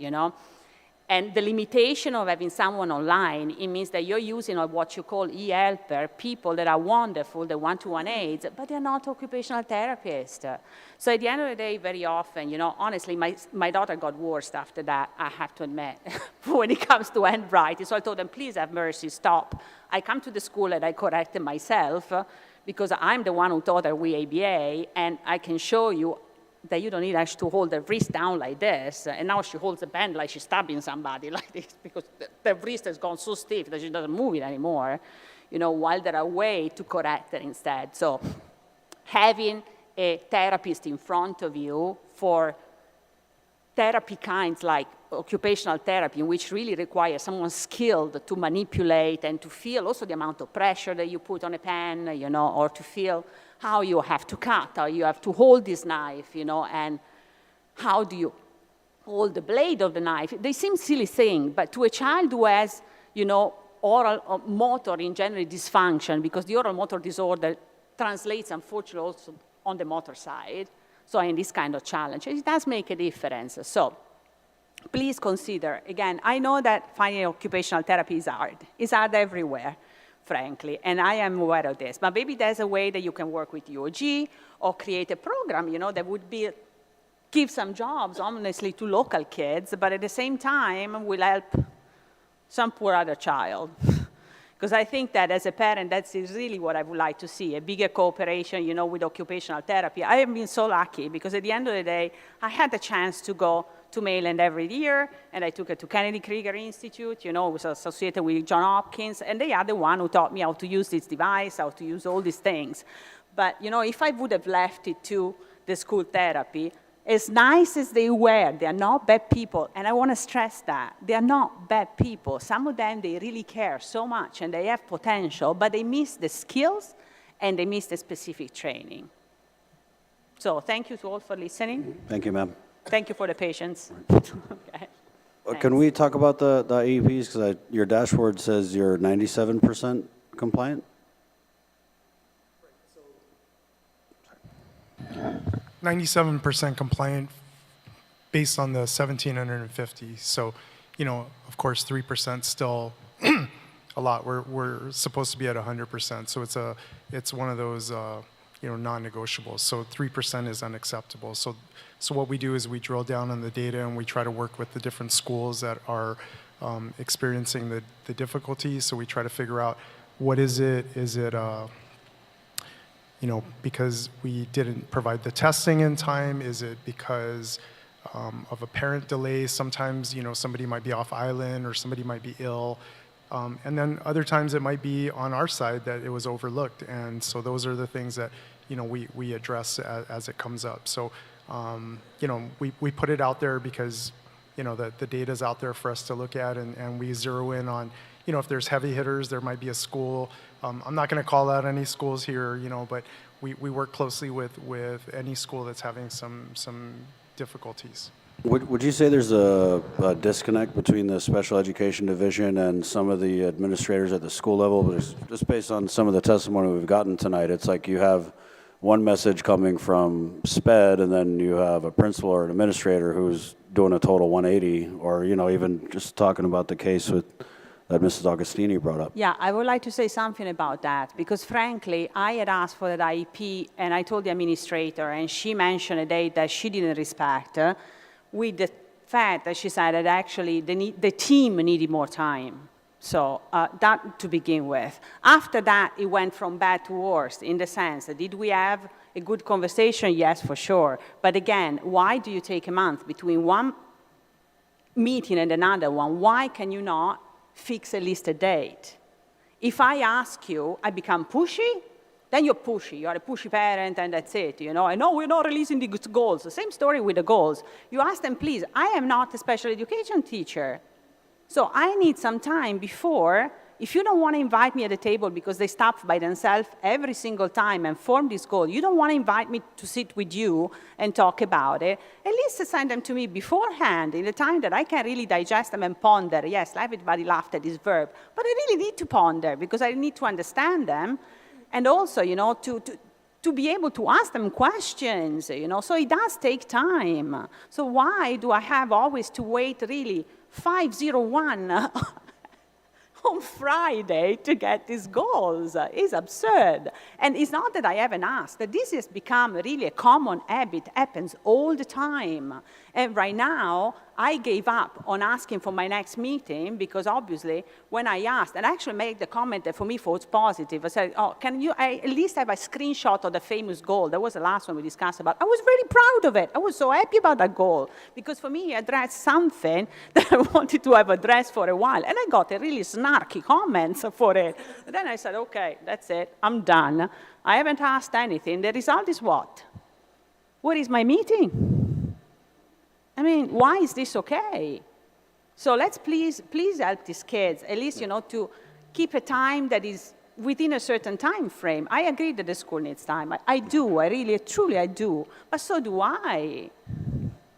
And the limitation of having someone online, it means that you're using what you call e-helper, people that are wonderful, the one-to-one aides, but they're not occupational therapists. So at the end of the day, very often, honestly, my daughter got worse after that, I have to admit, when it comes to handwriting. So I told them, please have mercy, stop. I come to the school and I correct it myself because I'm the one who taught her with ABA, and I can show you that you don't need actually to hold the wrist down like this, and now she holds the pen like she's stabbing somebody like this because the wrist has gone so stiff that she doesn't move it anymore, while there are ways to correct it instead. So having a therapist in front of you for therapy kinds like occupational therapy, which really requires someone skilled to manipulate and to feel also the amount of pressure that you put on a pen, or to feel how you have to cut, how you have to hold this knife, and how do you hold the blade of the knife. They seem silly things, but to a child who has, oral motor in general dysfunction, because the oral motor disorder translates, unfortunately, also on the motor side, so in this kind of challenge. It does make a difference. So please consider, again, I know that finding occupational therapy is hard. It's hard everywhere, frankly, and I am aware of this. But maybe there's a way that you can work with UOG or create a program, that would give some jobs, honestly, to local kids, but at the same time will help some poor other child. Because I think that as a parent, that's really what I would like to see, a bigger cooperation, with occupational therapy. I have been so lucky because at the end of the day, I had the chance to go to Maryland every year, and I took it to Kennedy Krieger Institute, was associated with John Hopkins, and they are the one who taught me how to use this device, how to use all these things. But, if I would have left it to the school therapy, as nice as they were, they are not bad people. And I want to stress that. They are not bad people. Some of them, they really care so much, and they have potential, but they miss the skills, and they miss the specific training. So thank you to all for listening. Thank you, ma'am. Thank you for the patience. Okay. Can we talk about the IEPs? Because your dashboard says you're 97% compliant? 97% compliant based on the 1,750. So, of course, 3% still a lot. We're supposed to be at 100%. So it's one of those non-negotiables. So 3% is unacceptable. So what we do is we drill down on the data and we try to work with the different schools that are experiencing the difficulties. So we try to figure out what is it. Is it because we didn't provide the testing in time? Is it because of a parent delay? Sometimes, somebody might be off island or somebody might be ill. And then other times it might be on our side that it was overlooked. And so those are the things that, we address as it comes up. So, we put it out there because, the data's out there for us to look at, and we zero in on, if there's heavy hitters, there might be a school. I'm not going to call out any schools here, but we work closely with any school that's having some difficulties. Would you say there's a disconnect between the special education division and some of the administrators at the school level? Because just based on some of the testimony we've gotten tonight, it's like you have one message coming from SPED, and then you have a principal or an administrator who's doing a total 180, or even just talking about the case that Mrs. Agostini brought up. Yeah, I would like to say something about that, because frankly, I had asked for that IEP, and I told the administrator, and she mentioned a date that she didn't respect, with the fact that she said that actually the team needed more time. So that to begin with. After that, it went from bad to worse, in the sense that did we have a good conversation? Yes, for sure. But again, why do you take a month between one meeting and another one? Why can you not fix at least a date? If I ask you, I become pushy, then you're pushy. You're a pushy parent, and that's it. I know we're not releasing the goals. The same story with the goals. You ask them, please, I am not a special education teacher. So I need some time before. If you don't want to invite me at the table because they stop by themselves every single time and form this goal, you don't want to invite me to sit with you and talk about it, at least send them to me beforehand in the time that I can really digest them and ponder. Yes, everybody laughed at this verb, but I really need to ponder because I need to understand them. And also, to be able to ask them questions, so it does take time. So why do I have always to wait really 501 on Friday to get these goals? It's absurd. And it's not that I haven't asked, that this has become really a common habit, happens all the time. And right now, I gave up on asking for my next meeting because obviously when I asked, and I actually made the comment that for me was positive, I said, I at least have a screenshot of the famous goal. That was the last one we discussed about. I was very proud of it. I was so happy about that goal because for me, it addressed something that I wanted to have addressed for a while. And I got a really snarky comments for it. And then I said, okay, that's it. I'm done. I haven't asked anything. The result is what? Where is my meeting? I mean, why is this okay? So let's please help these kids, at least, to keep a time that is within a certain time frame. I agree that the school needs time. I do. I really, truly, I do. But so do I.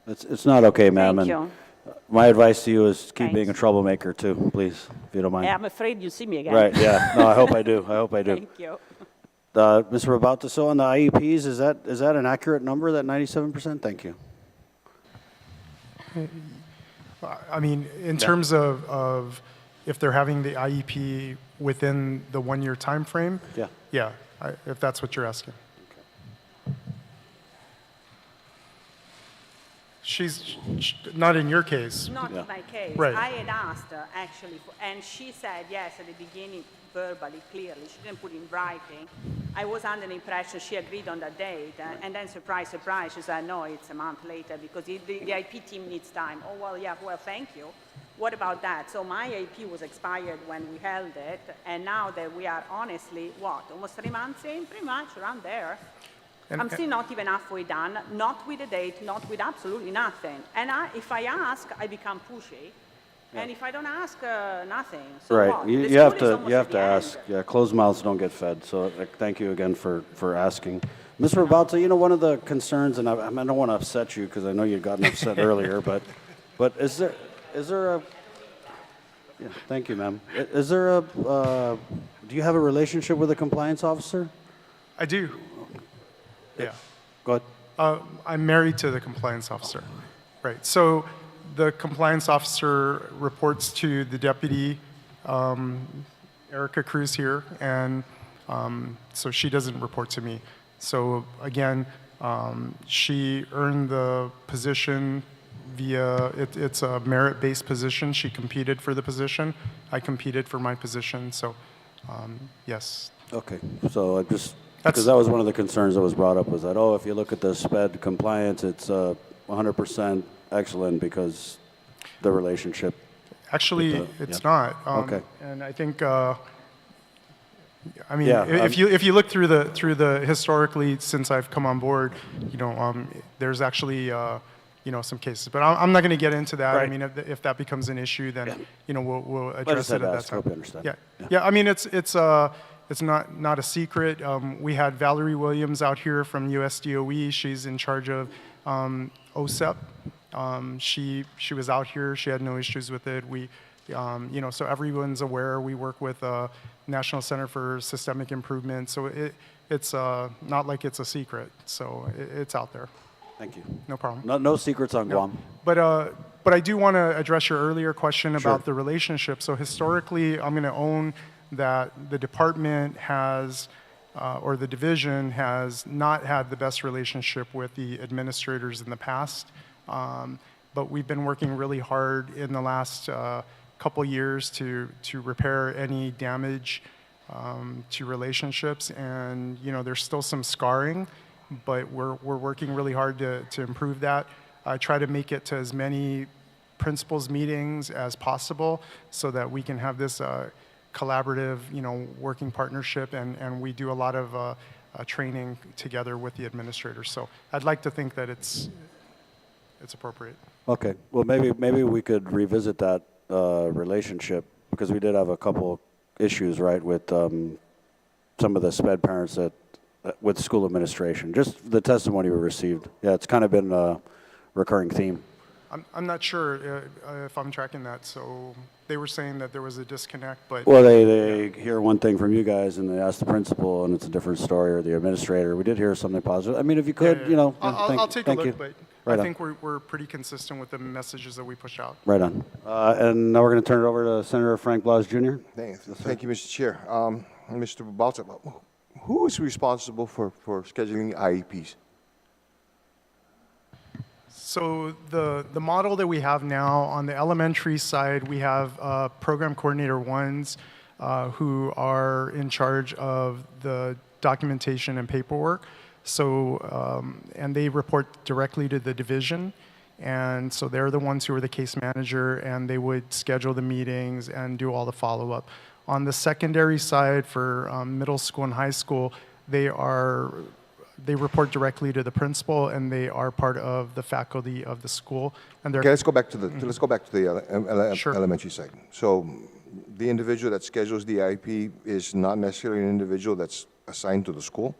It's not okay, ma'am. Thank and you. My advice to you is keep Thanks. being a troublemaker, too, please, if you don't mind. I'm afraid you'll see me again. Right, yeah. No, I hope I do. I hope I do. Thank you. Mr. Rabauta, so on the IEPs, is that an accurate number, that 97%? Thank you. I mean, in terms of if they're having the IEP within the 1-year time frame? Yeah. Yeah, if that's what you're asking. She's not in your case. Not Yeah. in my case. Right. I had asked her, actually, and she said yes at the beginning, verbally, clearly. She didn't put in writing. I was under the impression she agreed on that date, and then surprise, surprise, she said, no, it's a month later because the IP team needs time. Oh, well, yeah, well, thank you. What about that? So my IP was expired when we held it, and now that we are honestly, what, almost 3 months in, pretty much around there. I'm still not even halfway done, not with a date, not with absolutely nothing. And if I ask, I become pushy. And if I don't ask, nothing. So Right. what? You The have school is to almost at the ask. end. Yeah, closed mouths don't get fed. So thank you again for asking. Mr. Rabauta, you know, one of the concerns, and I don't want to upset you because I know you'd gotten upset earlier, but is there a yeah, thank you, ma'am. Is there a do you have a relationship with a compliance officer? I do. Yeah. Go ahead. I'm married to the compliance officer. Right. So the compliance officer reports to the deputy, Erica Cruz here, and so she doesn't report to me. So again, she earned the position via, it's a merit-based position. She competed for the position. I competed for my position. So yes. Okay. So I just because that was one of the concerns that was brought up was that, oh, if you look at the SPED compliance, it's 100% excellent because the relationship. Actually, it's not. Okay. And I think, I mean, Yeah, if you look through the historically since I've come on board, you know, there's actually you know, some cases, but I'm not going to get into that. Right. I mean, if that becomes an issue, then you know we'll I address just it had at to that ask. time. Hope you understand. Yeah. I mean, it's not a secret. We had Valerie Williams out here from USDOE. She's in charge of OSEP. She was out here. She had no issues with it. We, you know, so everyone's aware. We work with National Center for Systemic Improvement. So it's not like it's a secret. So it's out there. Thank you. No problem. No secrets on Guam. But I do want to address your earlier question about Sure. the relationship. So historically, I'm going to own that the department has, or the division has not had the best relationship with the administrators in the past. But we've been working really hard in the last couple years to repair any damage to relationships. And, you know, there's still some scarring, but we're working really hard to improve that. I try to make it to as many principals meetings as possible so that we can have this collaborative, you know, working partnership, and we do a lot of training together with the administrators. So I'd like to think that it's appropriate. Okay. Well, maybe we could revisit that relationship because we did have a couple issues, right, with some of the SPED parents that with school administration. Just the testimony we received. Yeah, it's kind of been a recurring theme. I'm not sure if I'm tracking that. So they were saying that there was a disconnect, but Well, they hear one thing from you guys and they ask the principal and it's a different story, or the administrator. We did hear something positive. I mean, if you could, yeah. you know, I'll take a thank look, you. but Right I on. think we're pretty consistent with the messages that we push out. Right on. And now we're going to turn it over to Senator Frank Blas Jr. Thank you, Mr. Chair. Mr. Babauta, who is responsible for scheduling IEPs? So the model that we have now on the elementary side, we have program coordinator ones who are in charge of the documentation and paperwork. So and they report directly to the division, and so they're the ones who are the case manager, and they would schedule the meetings and do all the follow-up. On the secondary side for middle school and high school, they report directly to the principal, and they are part of the faculty of the school. And they're Okay, let's go back to the Sure. elementary side. So the individual that schedules the IEP is not necessarily an individual that's assigned to the school?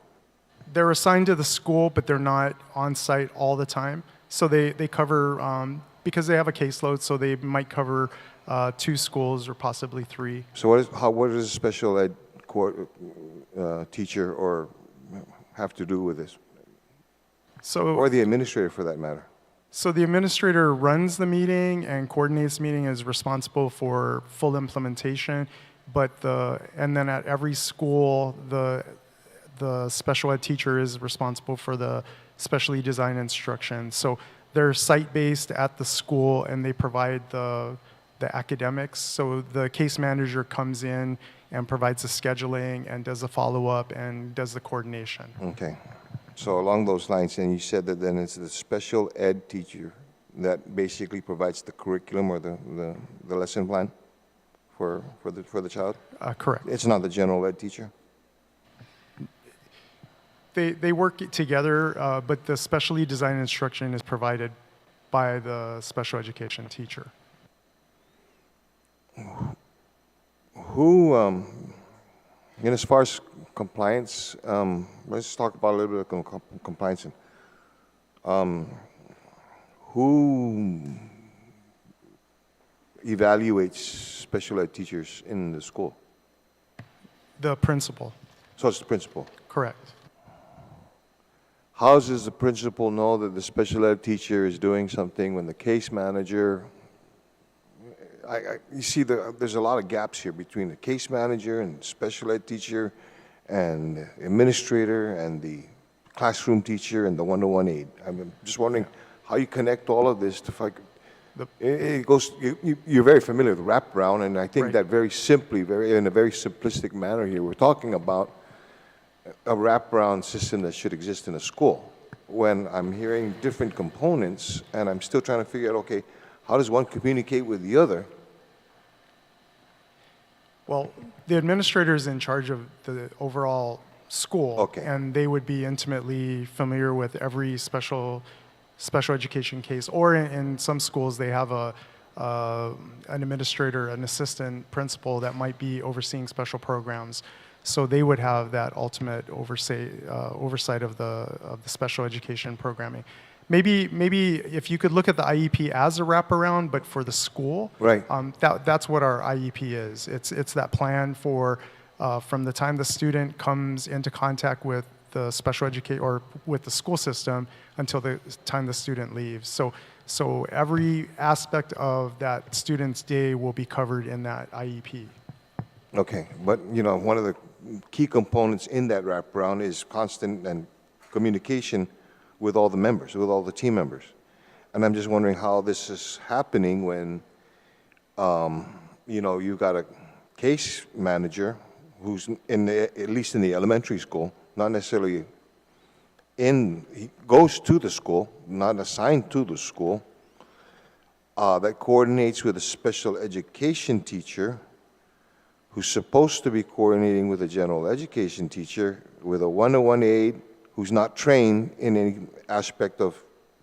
They're assigned to the school, but they're not on site all the time. So they cover, because they have a caseload, so they might cover 2 schools or possibly 3. So what is a special ed teacher or have to do with this? So, Or the administrator, for that matter? so the administrator runs the meeting and coordinates the meeting, is responsible for full implementation, but and then at every school, the special ed teacher is responsible for the specially designed instruction. So they're site-based at the school and they provide the academics. So the case manager comes in and provides the scheduling and does the follow-up and does the coordination. Okay. So along those lines, and you said that then it's the special ed teacher that basically provides the curriculum or the lesson plan for the child? Correct. It's not the general ed teacher? They work together, but the specially designed instruction is provided by the special education teacher. Who, and as far as compliance, let's talk about a little bit of compliance. Who evaluates special ed teachers in the school? The principal, So it's the principal. correct. How does the principal know that the special ed teacher is doing something when the case manager, you see, there's a lot of gaps here between the case manager and special ed teacher and the administrator and the classroom teacher and the one-to-one aide. I'm just wondering how you connect all of this to, it goes, you're very familiar with wraparound, and I think Right. that very simply, in a very simplistic manner here, we're talking about a wraparound system that should exist in a school. When I'm hearing different components and I'm still trying to figure out, okay, how does one communicate with the other? Well, the administrator is in charge of the overall school. Okay. And they would be intimately familiar with every special education case. Or in some schools, they have an administrator, an assistant principal that might be overseeing special programs. So they would have that ultimate oversight of the special education programming. Maybe if you could look at the IEP as a wraparound, but for the school, Right. That's what our IEP is. It's that plan for from the time the student comes into contact with the special education or with the school system until the time the student leaves. So every aspect of that student's day will be covered in that IEP. Okay, but one of the key components in that wraparound is constant and communication with all the members, with all the team members. And I'm just wondering how this is happening when, you've got a case manager who's at least in the elementary school, not necessarily he goes to the school, not assigned to the school, that coordinates with a special education teacher who's supposed to be coordinating with a general education teacher with a one-to-one aide who's not trained in any aspect of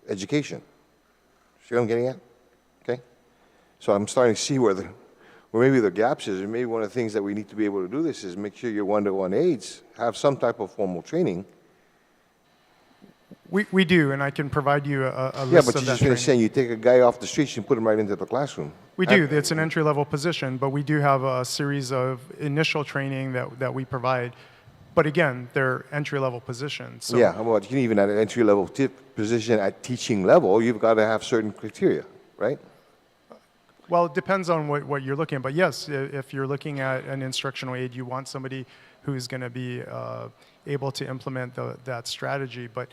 education. See what I'm getting at? Okay? So I'm starting to see where maybe the gaps is, and maybe one of the things that we need to be able to do this is make sure your one-to-one aides have some type of formal training. We do, and I can provide you a Yeah, list but of you're that just training. saying you take a guy off the streets and put him right into the classroom. We do. It's an entry-level position, but we do have a series of initial training that we provide. But again, they're entry-level positions. So Yeah, well, you can even at an entry-level position at teaching level, you've got to have certain criteria, right? Well, it depends on what you're looking at. But yes, if you're looking at an instructional aide, you want somebody who's going to be able to implement that strategy. But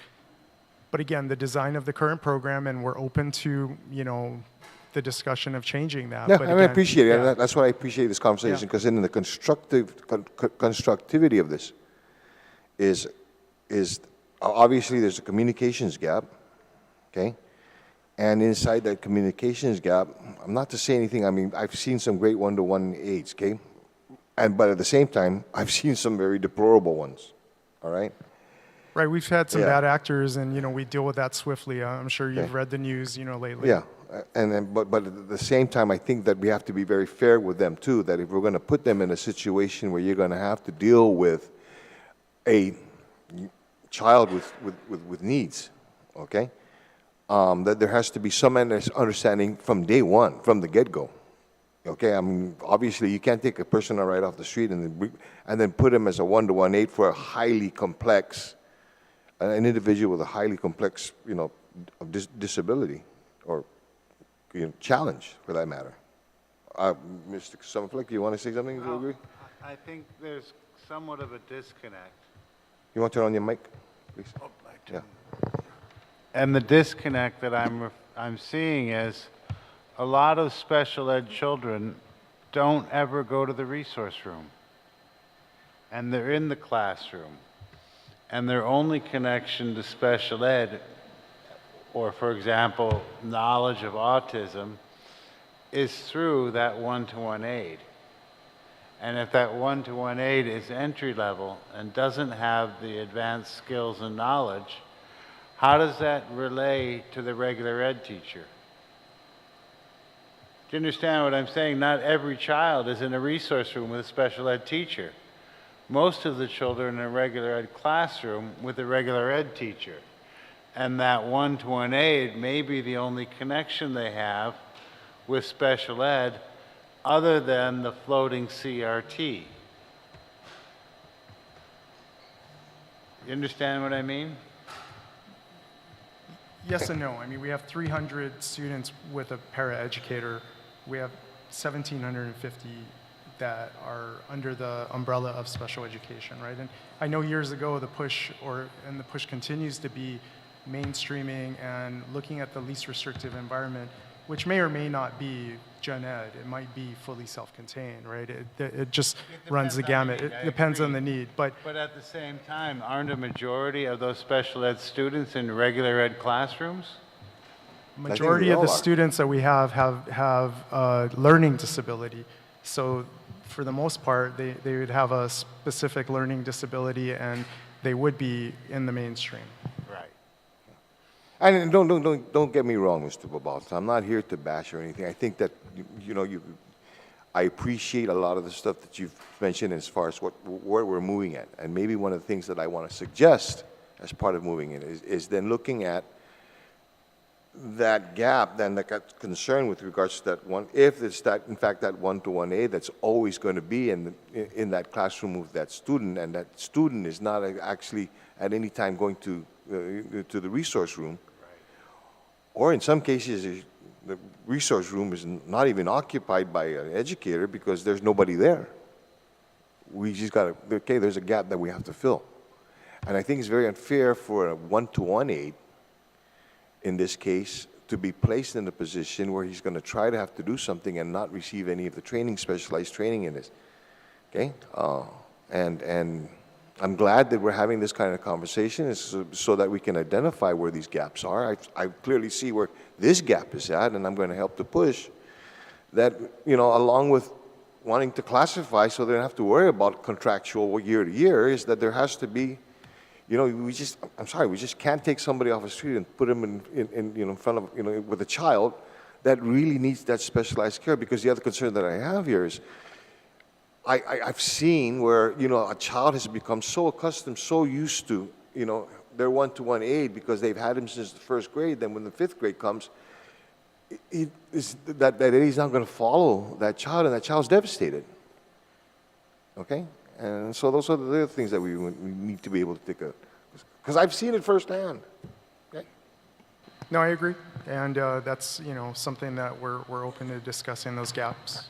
again, the design of the current program, and we're open to, the discussion of changing that. Yeah, But I again, appreciate it. yeah. That's why I appreciate this conversation, Yeah. because in the constructivity of this is obviously there's a communications gap, okay? And inside that communications gap, I'm not to say anything, I've seen some great one-to-one aides, okay? But at the same time, I've seen some very deplorable ones, all right? Right, we've had some Yeah. bad actors, and we deal with that swiftly. I'm sure you've Okay. read the news, lately. Yeah, but at the same time, I think that we have to be very fair with them too. That if we're going to put them in a situation where you're going to have to deal with a child with needs, okay, that there has to be some understanding from day one, from the get-go, Okay, I mean, obviously, you can't take a person right off the street and then put him as a 1-to-1 aid for a highly complex, an individual with a highly complex, disability or challenge, for that matter. Mr. Summerflick, do you want to say something? Do you agree? I think there's somewhat of a disconnect. You want to turn on your mic, please? Yeah. And the disconnect that I'm seeing is a lot of special ed children don't ever go to the resource room. And they're in the classroom. And their only connection to special ed, or for example, knowledge of autism, is through that one-to-one aid. And if that one-to-one aid is entry level and doesn't have the advanced skills and knowledge, how does that relay to the regular ed teacher? Do you understand what I'm saying? Not every child is in a resource room with a special ed teacher. Most of the children in a regular ed classroom with a regular ed teacher. And that one-to-one aid may be the only connection they have with special ed other than the floating CRT. You understand what I mean? Yes and no. I mean, we have 300 students with a paraeducator. We have 1,750 that are under the umbrella of special education, right? And I know years ago the push, and the push continues to be mainstreaming and looking at the least restrictive environment, which may or may not be gen ed. It might be fully self-contained, right? It just runs the gamut. It depends on the need. But at the same time, aren't a majority of those special ed students in regular ed classrooms? majority of the students that we have learning disability. So for the most part, they would have a specific learning disability and they would be in the mainstream. Right. And don't get me wrong, Mr. Babalta. I'm not here to bash or anything. I think that I appreciate a lot of the stuff that you've mentioned as far as where we're moving at. And maybe one of the things that I want to suggest as part of moving it is then looking at that gap, then that concern with regards to that one, if it's that, in fact, that one-to-one aid that's always going to be in that classroom with that student, and that student is not actually at any time going to the resource room, or in some cases, the resource room is not even occupied by an educator because there's nobody there. We just got to, okay, there's a gap that we have to fill. And I think it's very unfair for a one-to-one aid, in this case, to be placed in a position where he's going to try to have to do something and not receive any of the training, specialized training in this. Okay? And I'm glad that we're having this kind of conversation so that we can identify where these gaps are. I clearly see where this gap is at, and I'm going to help to push that, along with wanting to classify so they don't have to worry about contractual year to year, is that there has to be, we just can't take somebody off the street and put them in front of, with a child that really needs that specialized care. Because the other concern that I have here is, I've seen where, a child has become so accustomed, so used to, their one-to-one aid because they've had him since the first grade. Then when the fifth grade comes, that he's not going to follow that child, and that child's devastated. Okay? And so those are the other things that we need to be able to take a, because I've seen it firsthand. Okay? No, I agree. And that's, something that we're open to discussing, those gaps.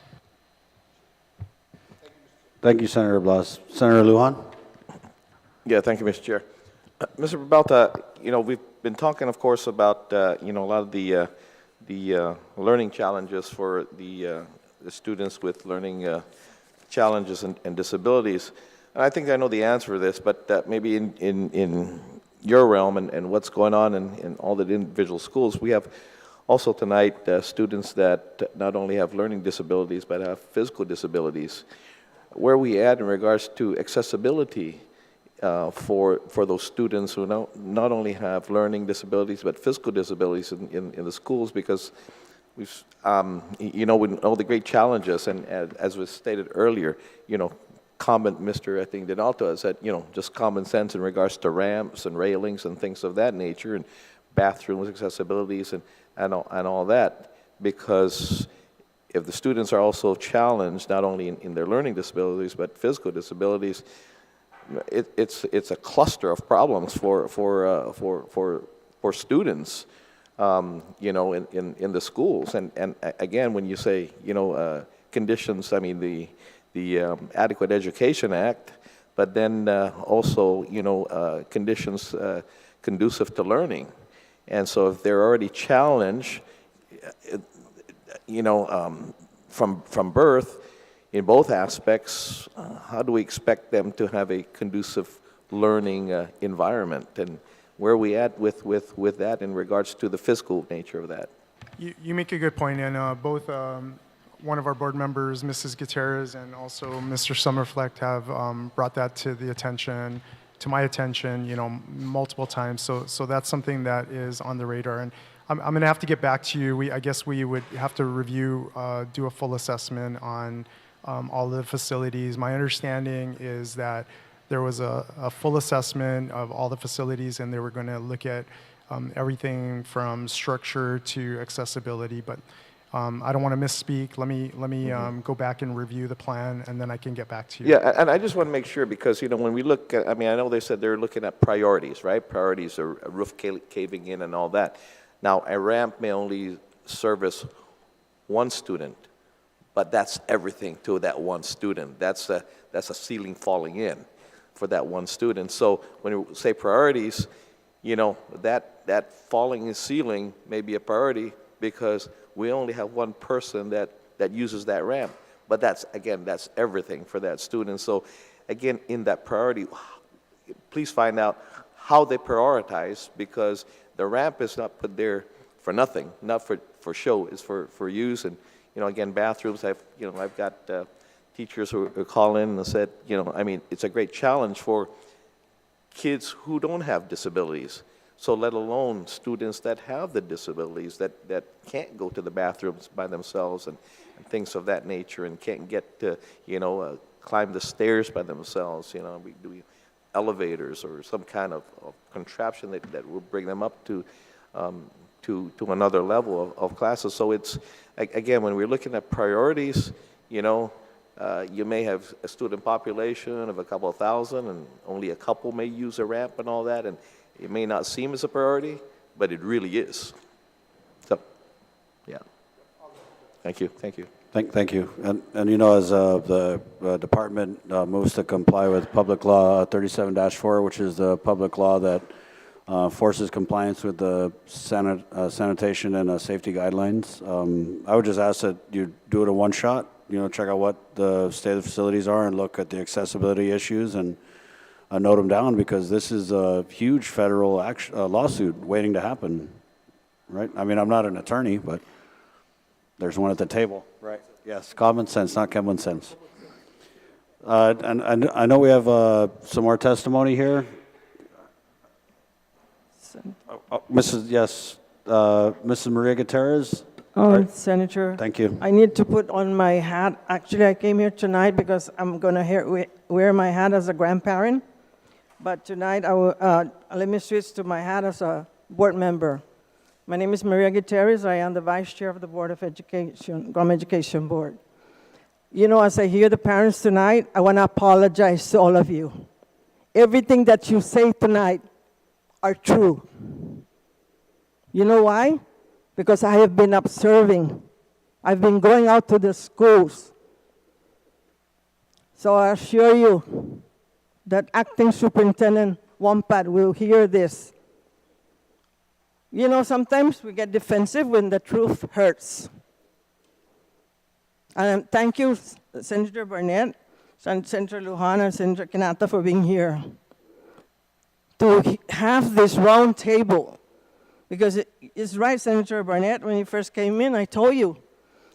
Thank you, Senator Blas. Senator Lujan? Yeah, thank you, Mr. Chair. Mr. Peralta, we've been talking, of course, about, a lot of the learning challenges for the students with learning challenges and disabilities. And I think I know the answer for this, but maybe in your realm and what's going on in all the individual schools, we have also tonight students that not only have learning disabilities, but have physical disabilities. Where we at in regards to accessibility for those students who not only have learning disabilities but physical disabilities in the schools, because we've we know the great challenges, and as was stated earlier, comment Mr. I think Donalto has said, just common sense in regards to ramps and railings and things of that nature, and bathrooms accessibilities and all that, because if the students are also challenged, not only in their learning disabilities, but physical disabilities, it's a cluster of problems for students, you know, in the schools. And again, when you say, you know, conditions, I mean, the Adequate Education Act, but then also, you know, conditions conducive to learning. And so if they're already challenged, you know, from birth, in both aspects, how do we expect them to have a conducive learning environment? And where are we at with that in regards to the physical nature of that? You make a good point, and both one of our board members, Mrs. Gutierrez, and also Mr. Summerfleck have brought that to my attention, you know, multiple times. So that's something that is on the radar. And I'm going to have to get back to you. I guess we would have to review, do a full assessment on all the facilities. My understanding is that there was a full assessment of all the facilities, and they were going to look at everything from structure to accessibility. But I don't want to misspeak. Let me go back and review the plan, and then I can get back to you. Yeah, and I just want to make sure, because, you know, when we look at, I mean, I know they said they're looking at priorities, right? Priorities are a roof caving in and all that. Now, a ramp may only service one student, but that's everything to that one student. That's a ceiling falling in for that one student. So when we say priorities, you know, that falling in ceiling may be a priority because we only have one person that uses that ramp. But that's, again, that's everything for that student. So again, in that priority, please find out how they prioritize, because the ramp is not put there for nothing, not for show. It's for use. And, you know, again, bathrooms, I've got teachers who call in and said, you know, I mean, it's a great challenge for kids who don't have disabilities. So let alone students that have the disabilities that can't go to the bathrooms by themselves and things of that nature, and can't get to, you know, climb the stairs by themselves. You know, we do elevators or some kind of contraption that will bring them up to another level of classes. So it's, again, when we're looking at priorities, you know, you may have a student population of a couple of thousand, and only a couple may use a ramp and all that, and it may not seem as a priority, but it really is. So, yeah. Thank you. Thank you. Thank you. And you know, as the department moves to comply with Public Law 37-4, which is the public law that forces compliance with the sanitation and safety guidelines, I would just ask that you do it in one shot. You know, check out what the state of the facilities are and look at the accessibility issues and note them down, because this is a huge federal lawsuit waiting to happen, right? I mean, I'm not an attorney, but there's one at the table. Right. Yes, common sense, not common sense. And I know we have some more testimony here. Mrs. Maria Gutierrez. Oh, Senator. Thank you. I need to put on my hat. Actually, I came here tonight because I'm going to wear my hat as a grandparent. But tonight, let me switch to my hat as a board member. My name is Maria Gutierrez. I am the Vice Chair of the Board of Education, Guam Education Board. You know, as I hear the parents tonight, I want to apologize to all of you. Everything that you say tonight are true. You know why? Because I have been observing. I've been going out to the schools. So I assure you that Acting Superintendent Wampat will hear this. You know, sometimes we get defensive when the truth hurts. And thank you, Senator Barnett, Senator Lujan, and Senator Kanata for being here to have this round table. Because it's right, Senator Barnett, when you first came in, I told you,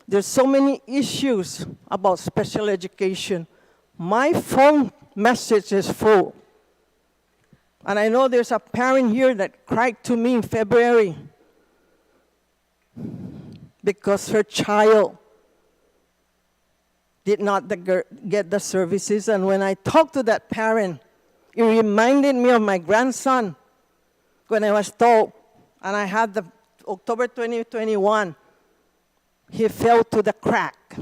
there's so many issues about special education. My phone message is full. And I know there's a parent here that cried to me in February because her child did not get the services. And when I talked to that parent, it reminded me of my grandson when I was told, and I had the October 2021 he fell to the crack.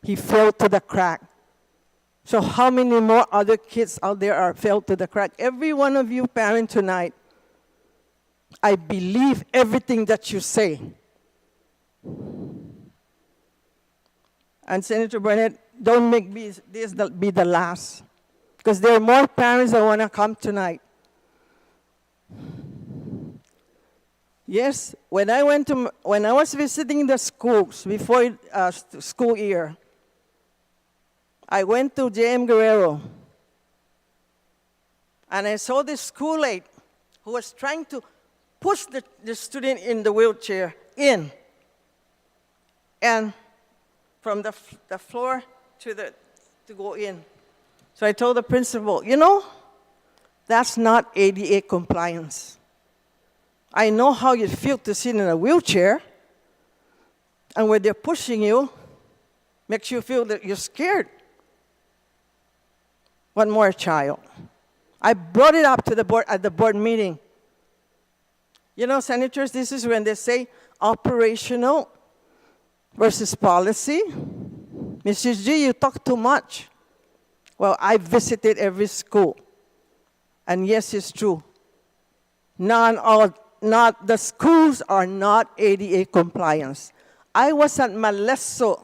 He fell to the crack. So how many more other kids out there are fell to the crack? Every one of you parents tonight, I believe everything that you say. And Senator Barnett, don't make this be the last, because there are more parents that want to come tonight. Yes, when I was visiting the schools before school year, I went to J.M. Guerrero, and I saw this school aide who was trying to push the student in the wheelchair in, and from the floor to go in. So I told the principal, you know, that's not ADA compliance. I know how you feel to sit in a wheelchair, and when they're pushing you, makes you feel that you're scared. One more child. I brought it up to the board at the board meeting. You know, senators, this is when they say operational versus policy. Mrs. G, you talk too much. Well, I visited every school. And yes, it's true. The schools are not ADA compliance. I was at Malesso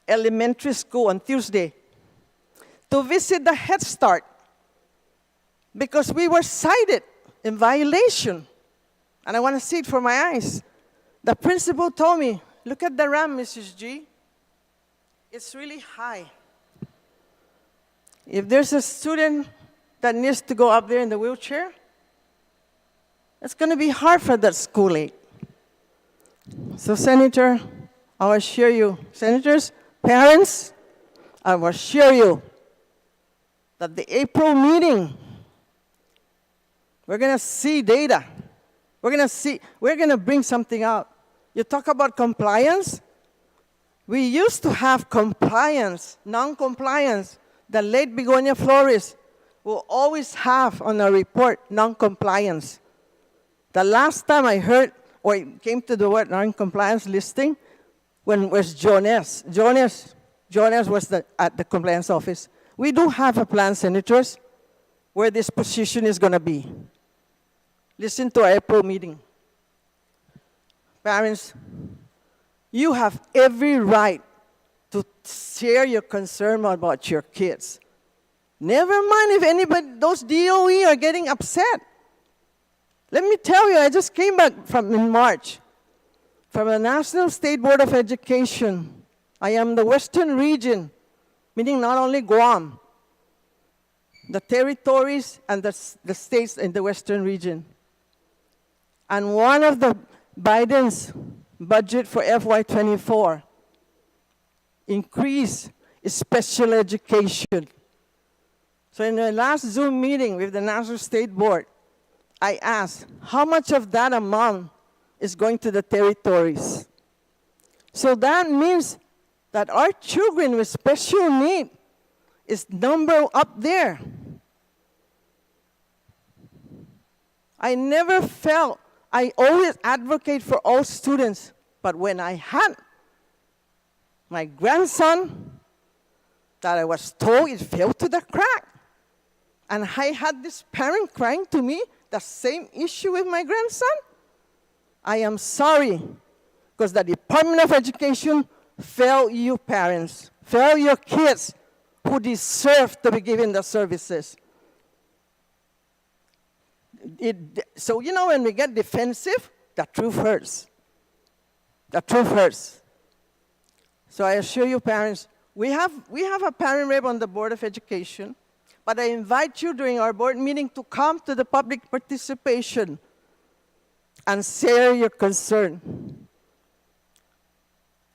Elementary School on Tuesday to visit the Head Start because we were cited in violation. And I want to see it for my eyes. The principal told me, look at the ramp, Mrs. G. It's really high. If there's a student that needs to go up there in the wheelchair, it's going to be hard for that school aide. So, Senator, I will assure you, senators, parents, I will assure you that the April meeting, we're going to see data. We're going to bring something out. You talk about compliance. We used to have compliance, non-compliance. The late Begonia Flores will always have on a report non-compliance. The last time I heard, or it came to the word non-compliance listing, when was Jonas. Jonas was at the compliance office. We do have a plan, senators, where this position is going to be. Listen to our April meeting. Parents, you have every right to share your concern about your kids. Never mind if anybody, those DOE are getting upset. Let me tell you, I just came back in March from the National State Board of Education. I am the Western region, meaning not only Guam, the territories and the states in the Western region. And one of the Biden's budget for FY24 increase special education. So in the last Zoom meeting with the National State Board, I asked, how much of that amount is going to the territories? So that means that our children with special need is number up there. I always advocate for all students, but when I had my grandson, that I was told it fell to the crack, and I had this parent crying to me, the same issue with my grandson, I am sorry, because the Department of Education failed you parents, failed your kids who deserve to be given the services. So, you know, when we get defensive, the truth hurts. The truth hurts. So I assure you, parents, we have a parent rep on the Board of Education, but I invite you during our board meeting to come to the public participation and share your concern.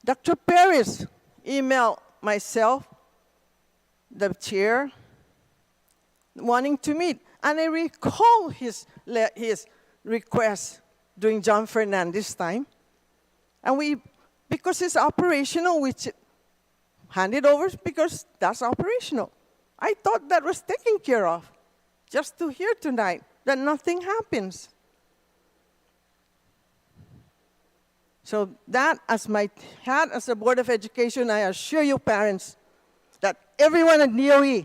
Dr. Paris emailed myself, the chair, wanting to meet. And I recall his request during John Fernandez time. And because it's operational, we hand it over because that's operational. I thought that was taken care of. Just to hear tonight that nothing happens. So that, as my hat as a Board of Education, I assure you parents that everyone at DOE,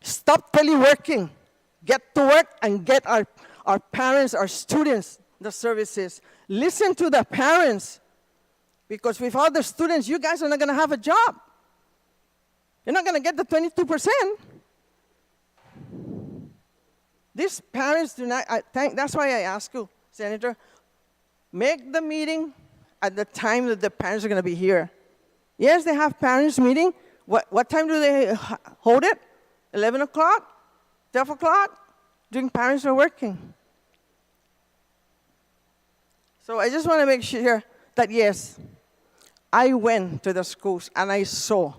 stop teleworking, get to work and get our parents, our students, the services. Listen to the parents, because without the students, you guys are not gonna have a job. You're not gonna get the 22%. These parents do not, that's why I ask you, Senator, make the meeting at the time that the parents are gonna be here. Yes, they have parents meeting. What time do they hold it? 11 o'clock? 12 o'clock? During parents are working. So I just want to make sure that, yes, I went to the schools and I saw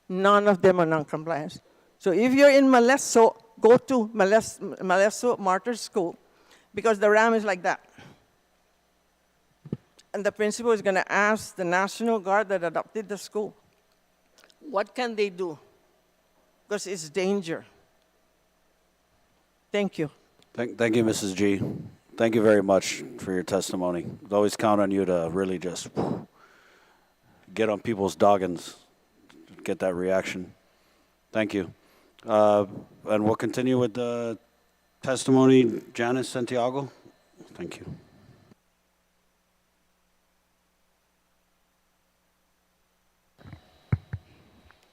none of them are non-compliant. So if you're in Malesso, go to Malesso Martyrs School, because the RAM is like that. And the principal is going to ask the National Guard that adopted the school, what can they do? Because it's danger. Thank you. Thank you, Mrs. G. Thank you very much for your testimony. We always count on you to really just get on people's noggins, get that reaction. Thank you. And we'll continue with the testimony. Janice Santiago. Thank you.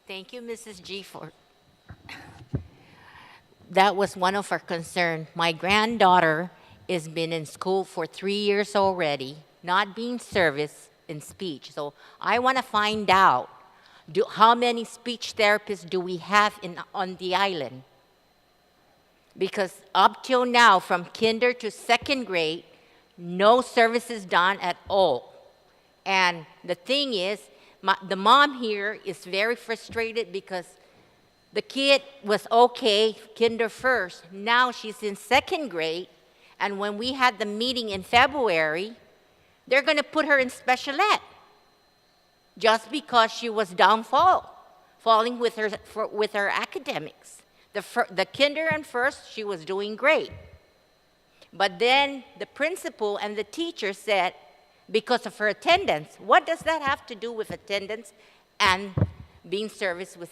Thank you, Mrs. G, for that was one of our concerns. My granddaughter has been in school for 3 years already, not being serviced in speech. So I want to find out, how many speech therapists do we have on the island? Because up till now, from kinder to second grade, no services done at all. And the thing is, the mom here is very frustrated because the kid was okay, kinder first. Now she's in second grade, and when we had the meeting in February, they're going to put her in special ed just because she was falling with her academics. The kinder and first, she was doing great. But then the principal and the teacher said, because of her attendance. What does that have to do with attendance and being serviced with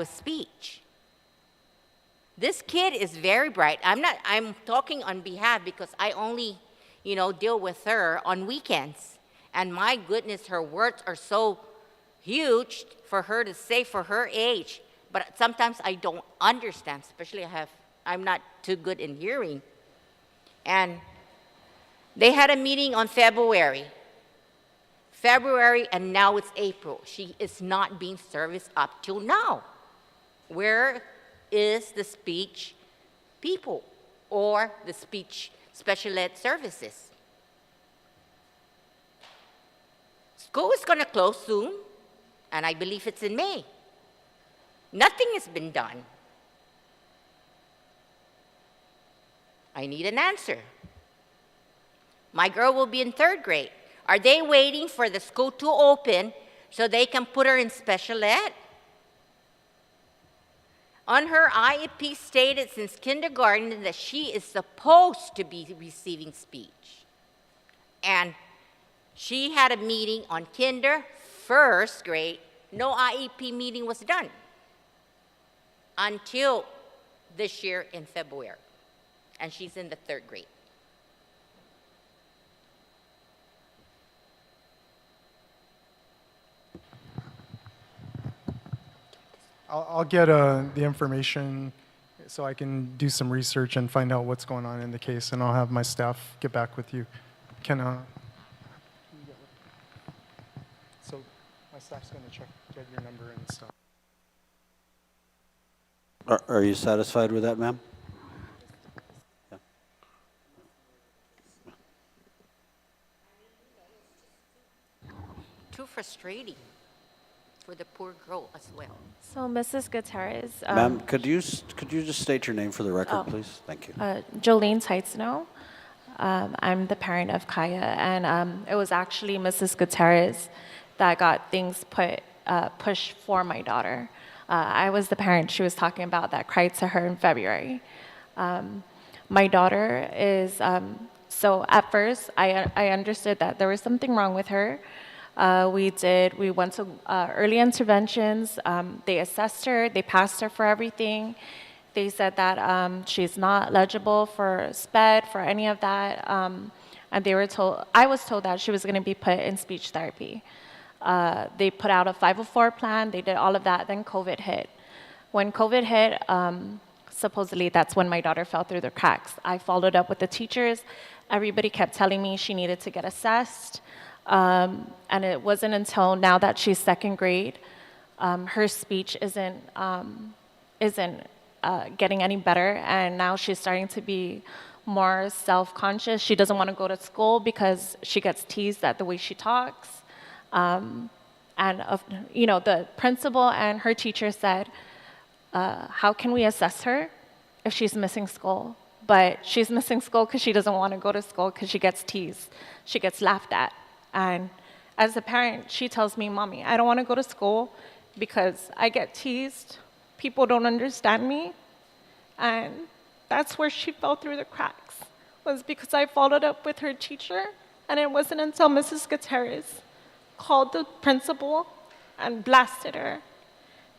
speech? This kid is very bright. I'm talking on behalf because I only, deal with her on weekends. And my goodness, her words are so huge for her to say for her age. But sometimes I don't understand, especially I'm not too good in hearing. And they had a meeting on February, and now it's April. She is not being serviced up till now. Where is the speech people or the speech special ed services? School is going to close soon, and I believe it's in May. Nothing has been done. I need an answer. My girl will be in third grade. Are they waiting for the school to open so they can put her in special ed? On her IEP stated since kindergarten that she is supposed to be receiving speech. And she had a meeting on first grade. No IEP meeting was done until this year in February. And she's in the third grade. I'll get the information so I can do some research and find out what's going on in the case, and I'll have my staff get back with you. So my staff's going to get your number and stuff. Are you satisfied with that, ma'am? Yeah. Too frustrating for the poor girl as well. So, Mrs. Gutierrez. Ma'am, could you just state your name for the record, please? Thank you. Jolene Teitzno. I'm the parent of Kaya, and it was actually Mrs. Gutierrez that got things pushed for my daughter. I was the parent she was talking about that cried to her in February. My daughter is So at first, I understood that there was something wrong with her. We went to early interventions. They assessed her, they passed her for everything. They said that she's not eligible for SPED, for any of that. And I was told that she was going to be put in speech therapy. They put out a 504 plan, they did all of that, then COVID hit. When COVID hit, supposedly that's when my daughter fell through the cracks. I followed up with the teachers. Everybody kept telling me she needed to get assessed. And it wasn't until now that she's second grade, her speech isn't getting any better, and now she's starting to be more self-conscious. She doesn't want to go to school because she gets teased at the way she talks. The principal and her teacher said, how can we assess her if she's missing school? But she's missing school because she doesn't want to go to school because she gets teased. She gets laughed at. And as a parent, she tells me, Mommy, I don't want to go to school because I get teased. People don't understand me. And that's where she fell through the cracks, was because I followed up with her teacher. And it wasn't until Mrs. Gutierrez called the principal and blasted her.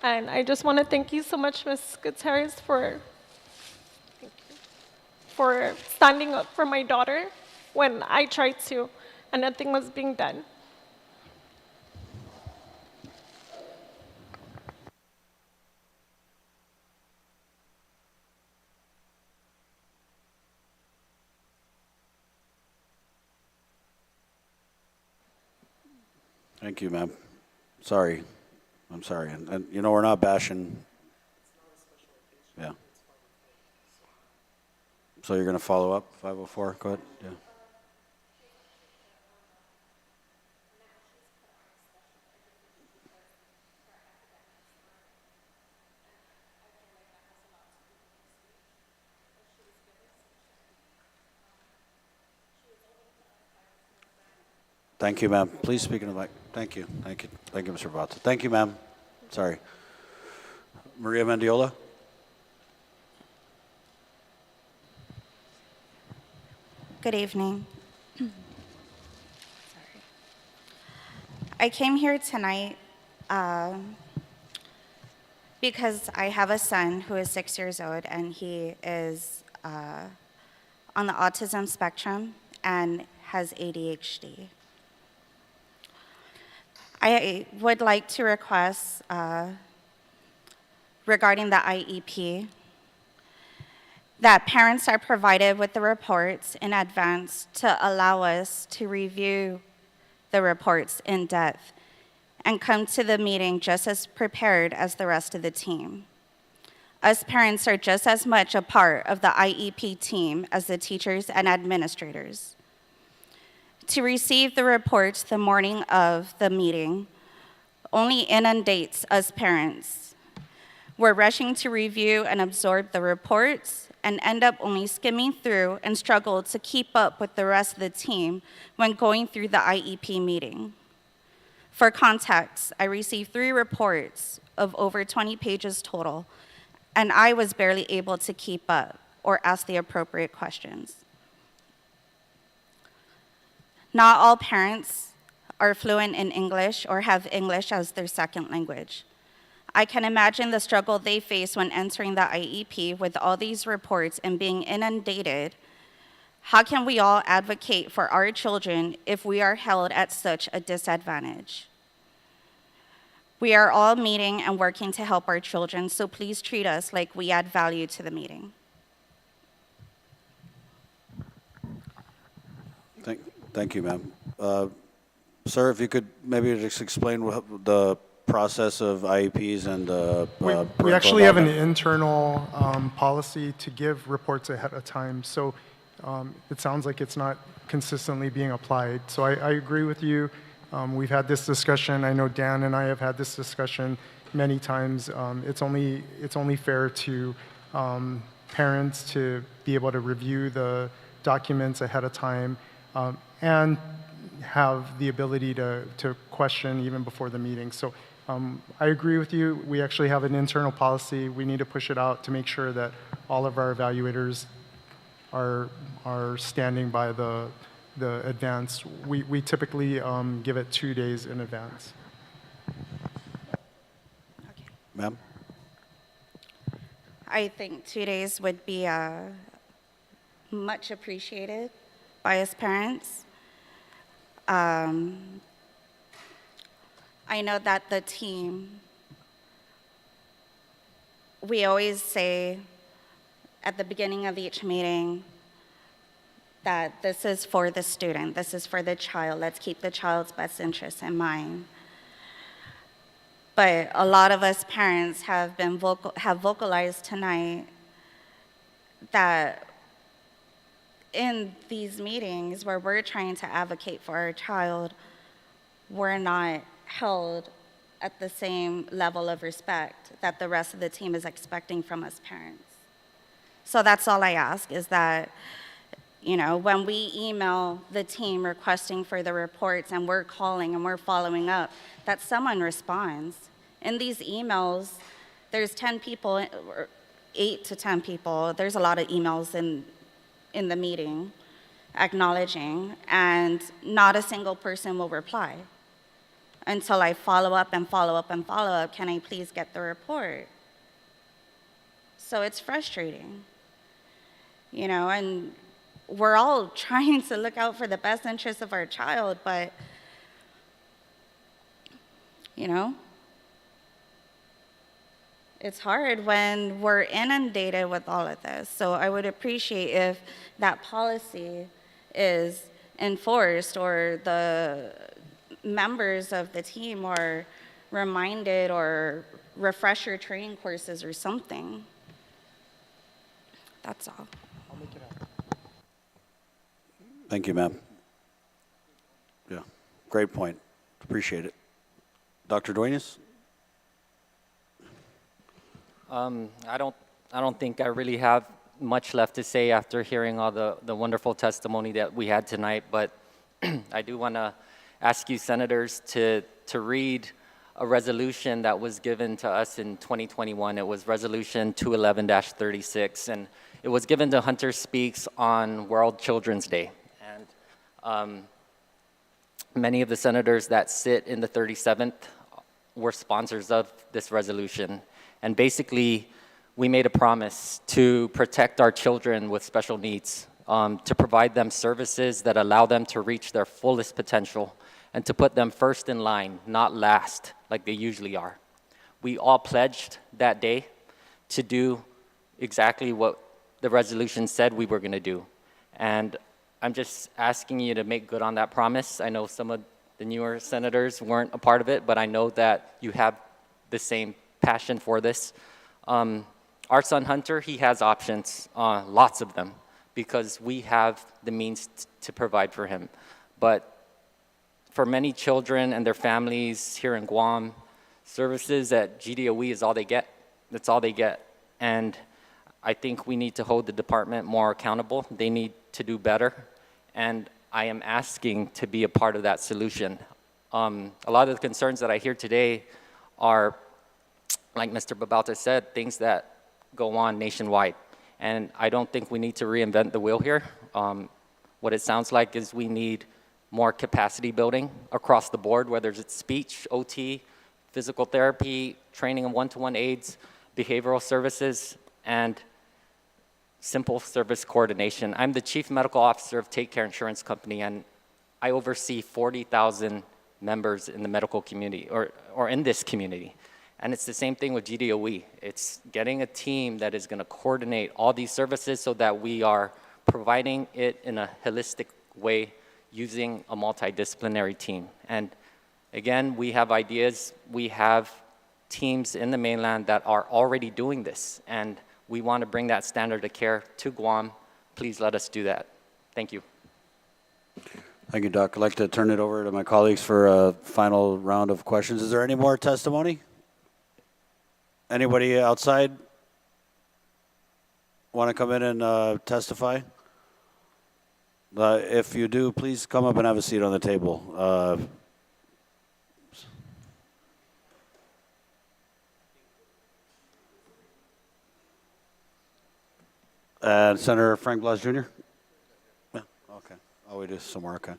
And I just want to thank you so much, Ms. Gutierrez, for standing up for my daughter when I tried to, and nothing was being done. Thank you, ma'am. Sorry. I'm sorry. And you know, we're not bashing. Yeah. So you're going to follow up 504? Go ahead. Yeah. Thank you, ma'am. Please speak in the mic. Thank you. Thank you. Thank you, Mr. Vata. Thank you, ma'am. Sorry. Maria Mendiola. Good evening. I came here tonight because I have a son who is 6 years old, and he is on the autism spectrum and has ADHD. I would like to request regarding the IEP that parents are provided with the reports in advance to allow us to review the reports in depth and come to the meeting just as prepared as the rest of the team. Us parents are just as much a part of the IEP team as the teachers and administrators. To receive the reports the morning of the meeting only inundates us parents. We're rushing to review and absorb the reports and end up only skimming through and struggle to keep up with the rest of the team when going through the IEP meeting. For context, I received 3 reports of over 20 pages total, and I was barely able to keep up or ask the appropriate questions. Not all parents are fluent in English or have English as their second language. I can imagine the struggle they face when entering the IEP with all these reports and being inundated. How can we all advocate for our children if we are held at such a disadvantage? We are all meeting and working to help our children, so please treat us like we add value to the meeting. Thank you, ma'am. Sir, if you could maybe just explain the process of IEPs and we actually have an internal policy to give reports ahead of time. So it sounds like it's not consistently being applied. So I agree with you. We've had this discussion. I know Dan and I have had this discussion many times. It's only fair to parents to be able to review the documents ahead of time and have the ability to question even before the meeting. So I agree with you. We actually have an internal policy. We need to push it out to make sure that all of our evaluators are standing by the advance. We typically give it 2 days in advance. Ma'am? I think 2 days would be much appreciated by us parents. I know that the team, we always say at the beginning of each meeting that this is for the student, this is for the child, let's keep the child's best interests in mind. But a lot of us parents have vocalized tonight that in these meetings where we're trying to advocate for our child, we're not held at the same level of respect that the rest of the team is expecting from us parents. So that's all I ask, is that, you know, when we email the team requesting for the reports and we're calling and we're following up, that someone responds. In these emails, there's 10 people, or 8 to 10 people, there's a lot of emails in the meeting acknowledging, and not a single person will reply. Until I follow up and follow up and follow up, can I please get the report? So it's frustrating, you know, and we're all trying to look out for the best interests of our child, but, you know, it's hard when we're inundated with all of this. So I would appreciate if that policy is enforced, or the members of the team are reminded, or refresher training courses or something. That's all. I'll make it happen. Thank you, ma'am. Yeah, great point. Appreciate it. Dr. Duenas? I don't think I really have much left to say after hearing all the wonderful testimony that we had tonight, but I do want to ask you, senators, to read a resolution that was given to us in 2021. It was Resolution 211-36, and it was given to Hunter Speaks on World Children's Day. And many of the senators that sit in the 37th were sponsors of this resolution. And basically, we made a promise to protect our children with special needs, to provide them services that allow them to reach their fullest potential, and to put them first in line, not last, like they usually are. We all pledged that day to do exactly what the resolution said we were going to do. And I'm just asking you to make good on that promise. I know some of the newer senators weren't a part of it, but I know that you have the same passion for this. Our son Hunter, he has options, lots of them, because we have the means to provide for him. But for many children and their families here in Guam, services at GDOE is all they get. That's all they get. And I think we need to hold the department more accountable. They need to do better. And I am asking to be a part of that solution. A lot of the concerns that I hear today are, like Mr. Babalta said, things that go on nationwide. And I don't think we need to reinvent the wheel here. What it sounds like is we need more capacity building across the board, whether it's speech, OT, physical therapy, training of one-to-one aides, behavioral services, and simple service coordination. I'm the chief medical officer of Take Care Insurance Company, and I oversee 40,000 members in the medical community, or in this community. And it's the same thing with GDOE. It's getting a team that is going to coordinate all these services so that we are providing it in a holistic way using a multidisciplinary team. And again, we have ideas. We have teams in the mainland that are already doing this, and we want to bring that standard of care to Guam. Please let us do that. Thank you. Thank you, Doc. I'd like to turn it over to my colleagues for a final round of questions. Is there any more testimony? Anybody outside want to come in and testify? If you do, please come up and have a seat on the table. And Senator Frank Blas Jr.? Yeah, okay. Oh, it is somewhere, okay.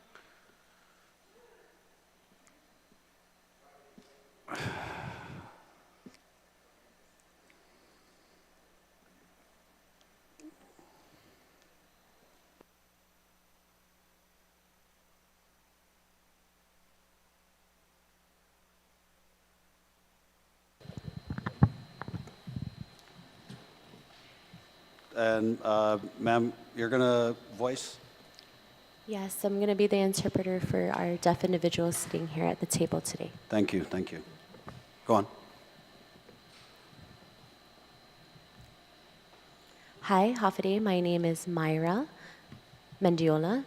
And ma'am, you're going to voice? Yes, I'm going to be the interpreter for our deaf individuals sitting here at the table today. Thank you, thank you. Go on. Hi, Hafide. My name is Myra Mendiola.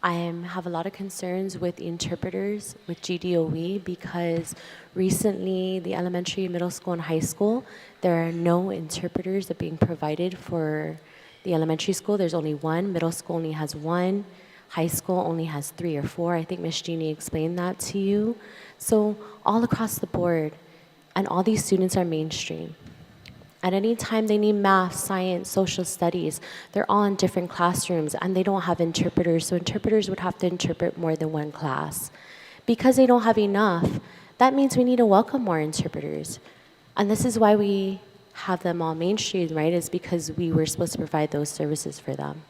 have a lot of concerns with interpreters with GDOE because recently the elementary, middle school, and high school, there are no interpreters that are being provided for the elementary school. There's only one. Middle school only has one. High school only has 3 or 4. I think Ms. Jeannie explained that to you. So all across the board, and all these students are mainstream. At any time they need math, science, social studies, they're all in different classrooms and they don't have interpreters, so interpreters would have to interpret more than one class. Because they don't have enough, that means we need to welcome more interpreters. And this is why we have them all mainstream, right, is because we were supposed to provide those services for them.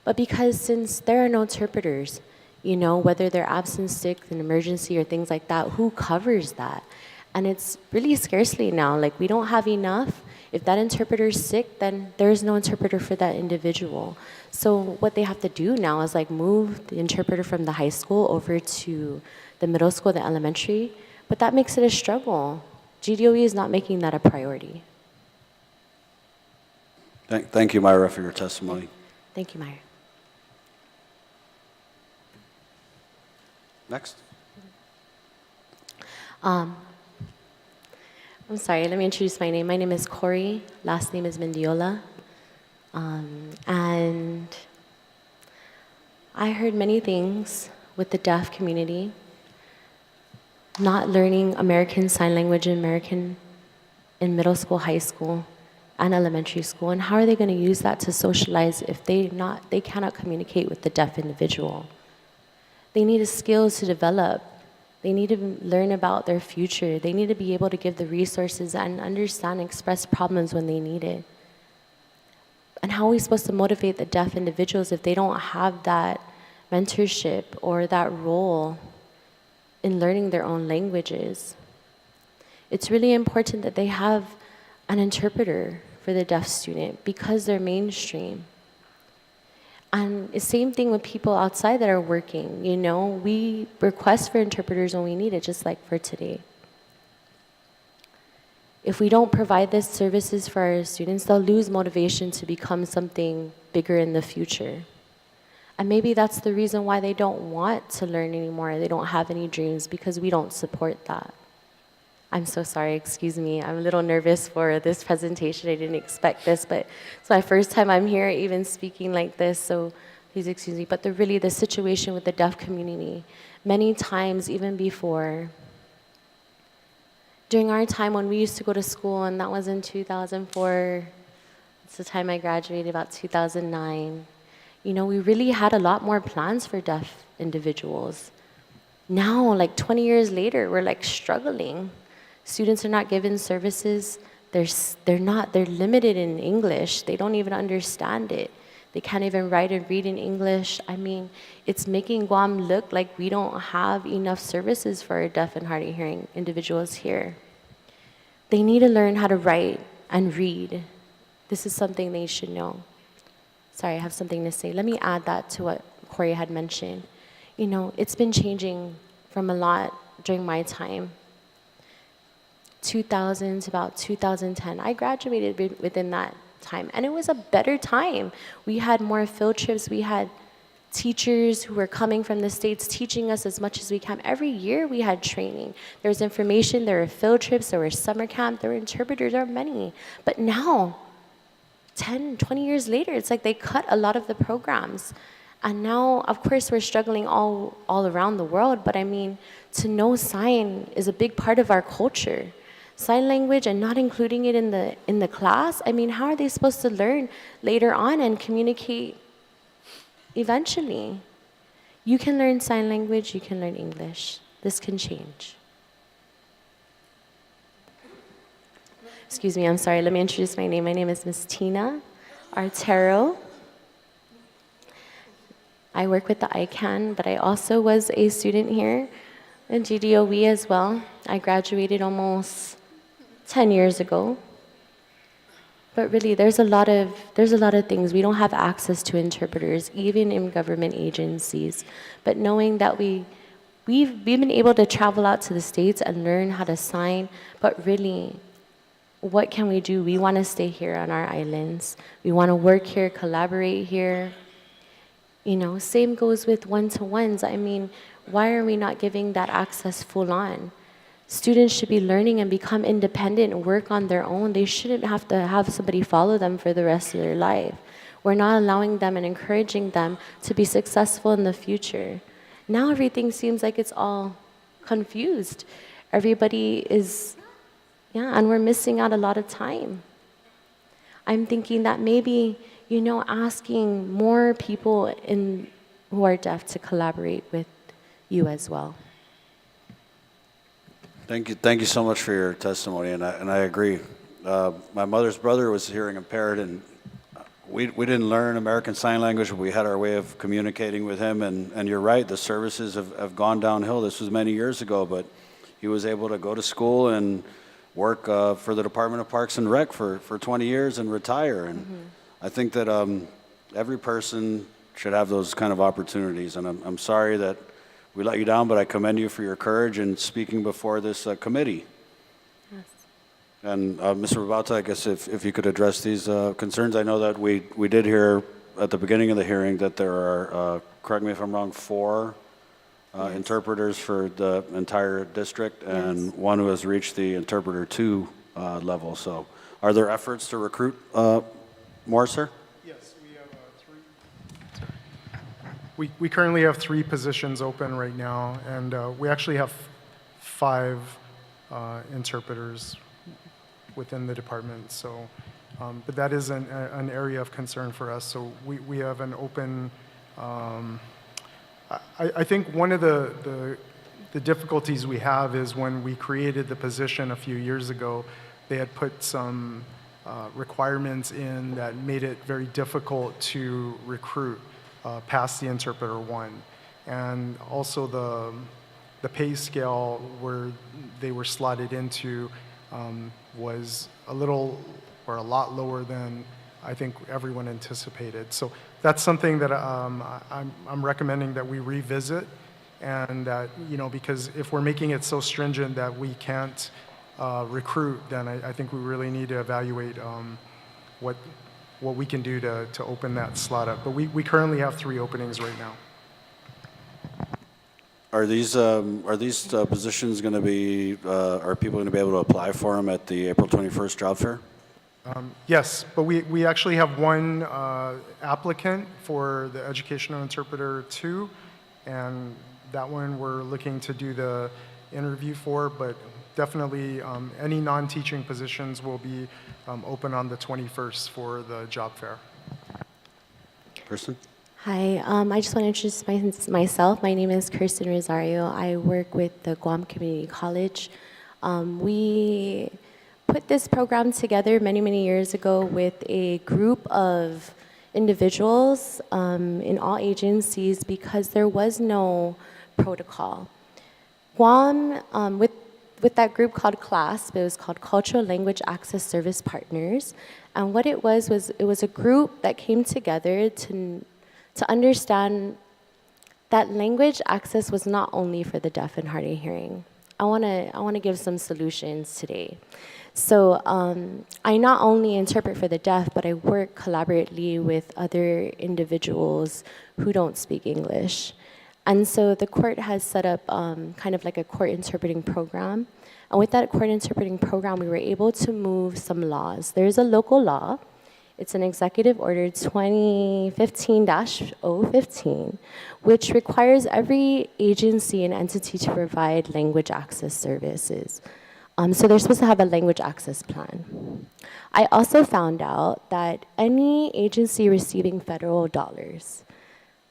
But because since there are no interpreters, you know, whether they're absent, sick, an emergency, or things like that, who covers that? And it's really scarcely now, like we don't have enough. If that interpreter is sick, then there's no interpreter for that individual. So what they have to do now is like move the interpreter from the high school over to the middle school, the elementary, but that makes it a struggle. GDOE is not making that a priority. Thank you, Myra, for your testimony. Thank you, Myra. Next. I'm sorry, let me introduce my name. My name is Corey, last name is Mendiola. And I heard many things with the deaf community, not learning American Sign Language in in middle school, high school, and elementary school, and how are they going to use that to socialize if they cannot communicate with the deaf individual? They need the skills to develop. They need to learn about their future. They need to be able to give the resources and understand and express problems when they need it. And how are we supposed to motivate the deaf individuals if they don't have that mentorship or that role in learning their own languages? It's really important that they have an interpreter for the deaf student because they're mainstream. And the same thing with people outside that are working, you know, we request for interpreters when we need it, just like for today. If we don't provide these services for our students, they'll lose motivation to become something bigger in the future. And maybe that's the reason why they don't want to learn anymore. They don't have any dreams because we don't support that. I'm so sorry, excuse me. I'm a little nervous for this presentation. I didn't expect this, but it's my first time I'm here even speaking like this, so please excuse me. But the situation with the deaf community, many times even before, during our time when we used to go to school, and that was in 2004, it's the time I graduated, about 2009, you know, we really had a lot more plans for deaf individuals. Now, like 20 years later, we're like struggling. Students are not given services. They're limited in English. They don't even understand it. They can't even write and read in English. I mean, it's making Guam look like we don't have enough services for our deaf and hard of hearing individuals here. They need to learn how to write and read. This is something they should know. Sorry, I have something to say. Let me add that to what Corey had mentioned. You know, it's been changing from a lot during my time. 2000 to about 2010. I graduated within that time, and it was a better time. We had more field trips. We had teachers who were coming from the States teaching us as much as we can. Every year we had training. There was information, there were field trips, there were summer camp, there were interpreters, there were many. But now, 10, 20 years later, it's like they cut a lot of the programs. And now, of course, we're struggling all around the world, but I mean, to know sign is a big part of our culture. sign language and not including it in the class, I mean, how are they supposed to learn later on and communicate eventually? You can learn sign language, you can learn English. This can change. Excuse me, I'm sorry, let me introduce my name. My name is Miss Tina Artero. I work with the ICANN, but I also was a student here in GDOE as well. I graduated almost 10 years ago. But really, there's a lot of things. We don't have access to interpreters, even in government agencies. But knowing that we've been able to travel out to the States and learn how to sign, but really, what can we do? We want to stay here on our islands. We want to work here, collaborate here. You know, same goes with one-to-ones. I mean, why are we not giving that access full on? Students should be learning and become independent and work on their own. They shouldn't have to have somebody follow them for the rest of their life. We're not allowing them and encouraging them to be successful in the future. Now everything seems like it's all confused. Everybody is, and we're missing out a lot of time. I'm thinking that maybe, you know, asking more people who are deaf to collaborate with you as well. Thank you so much for your testimony, and I agree. My mother's brother was hearing impaired, and we didn't learn American Sign Language, but we had our way of communicating with him, and you're right, the services have gone downhill. This was many years ago, but he was able to go to school and work for the Department of Parks and Rec for 20 years and retire, and I think that every person should have those kind of opportunities, and I'm sorry that we let you down, but I commend you for your courage in speaking before this committee. Yes. And Mr. Rabauta, I guess if you could address these concerns. I know that we did hear at the beginning of the hearing that there are, correct me if I'm wrong, 4 interpreters for the entire district, and one who has reached the interpreter 2 level. So are there efforts to recruit more, sir? We currently have 3 positions open right now, and we actually have 5 interpreters within the department. So, but that is an area of concern for us. So we have an open. I think one of the difficulties we have is when we created the position a few years ago, they had put some requirements in that made it very difficult to recruit past the interpreter 1, and also the pay scale where they were slotted into was a lot lower than I think everyone anticipated. So that's something that I'm recommending that we revisit, and that, you know, because if we're making it so stringent that we can't recruit, then I think we really need to evaluate what we can do to open that slot up. But we currently have 3 openings right now. Are these positions going to be, are people going to be able to apply for them at the April 21st job fair? Yes, but we actually have 1 applicant for the Educational Interpreter 2, and that one we're looking to do the interview for, but definitely any non-teaching positions will be open on the 21st for the job fair. Kirsten? Hi, I just want to introduce myself. My name is Kirsten Rosario. I work with the Guam Community College. We put this program together many, many years ago with a group of individuals in all agencies because there was no protocol. Guam, with that group called CLASP, it was called Cultural Language Access Service Partners, and what it was it was a group that came together to understand that language access was not only for the deaf and hard of hearing. I want to give some solutions today. So I not only interpret for the deaf, but I work collaboratively with other individuals who don't speak English. And so the court has set up kind of like a court interpreting program. And with that court interpreting program, we were able to move some laws. There's a local law. It's an executive order 2015-015, which requires every agency and entity to provide language access services. So they're supposed to have a language access plan. I also found out that any agency receiving federal dollars,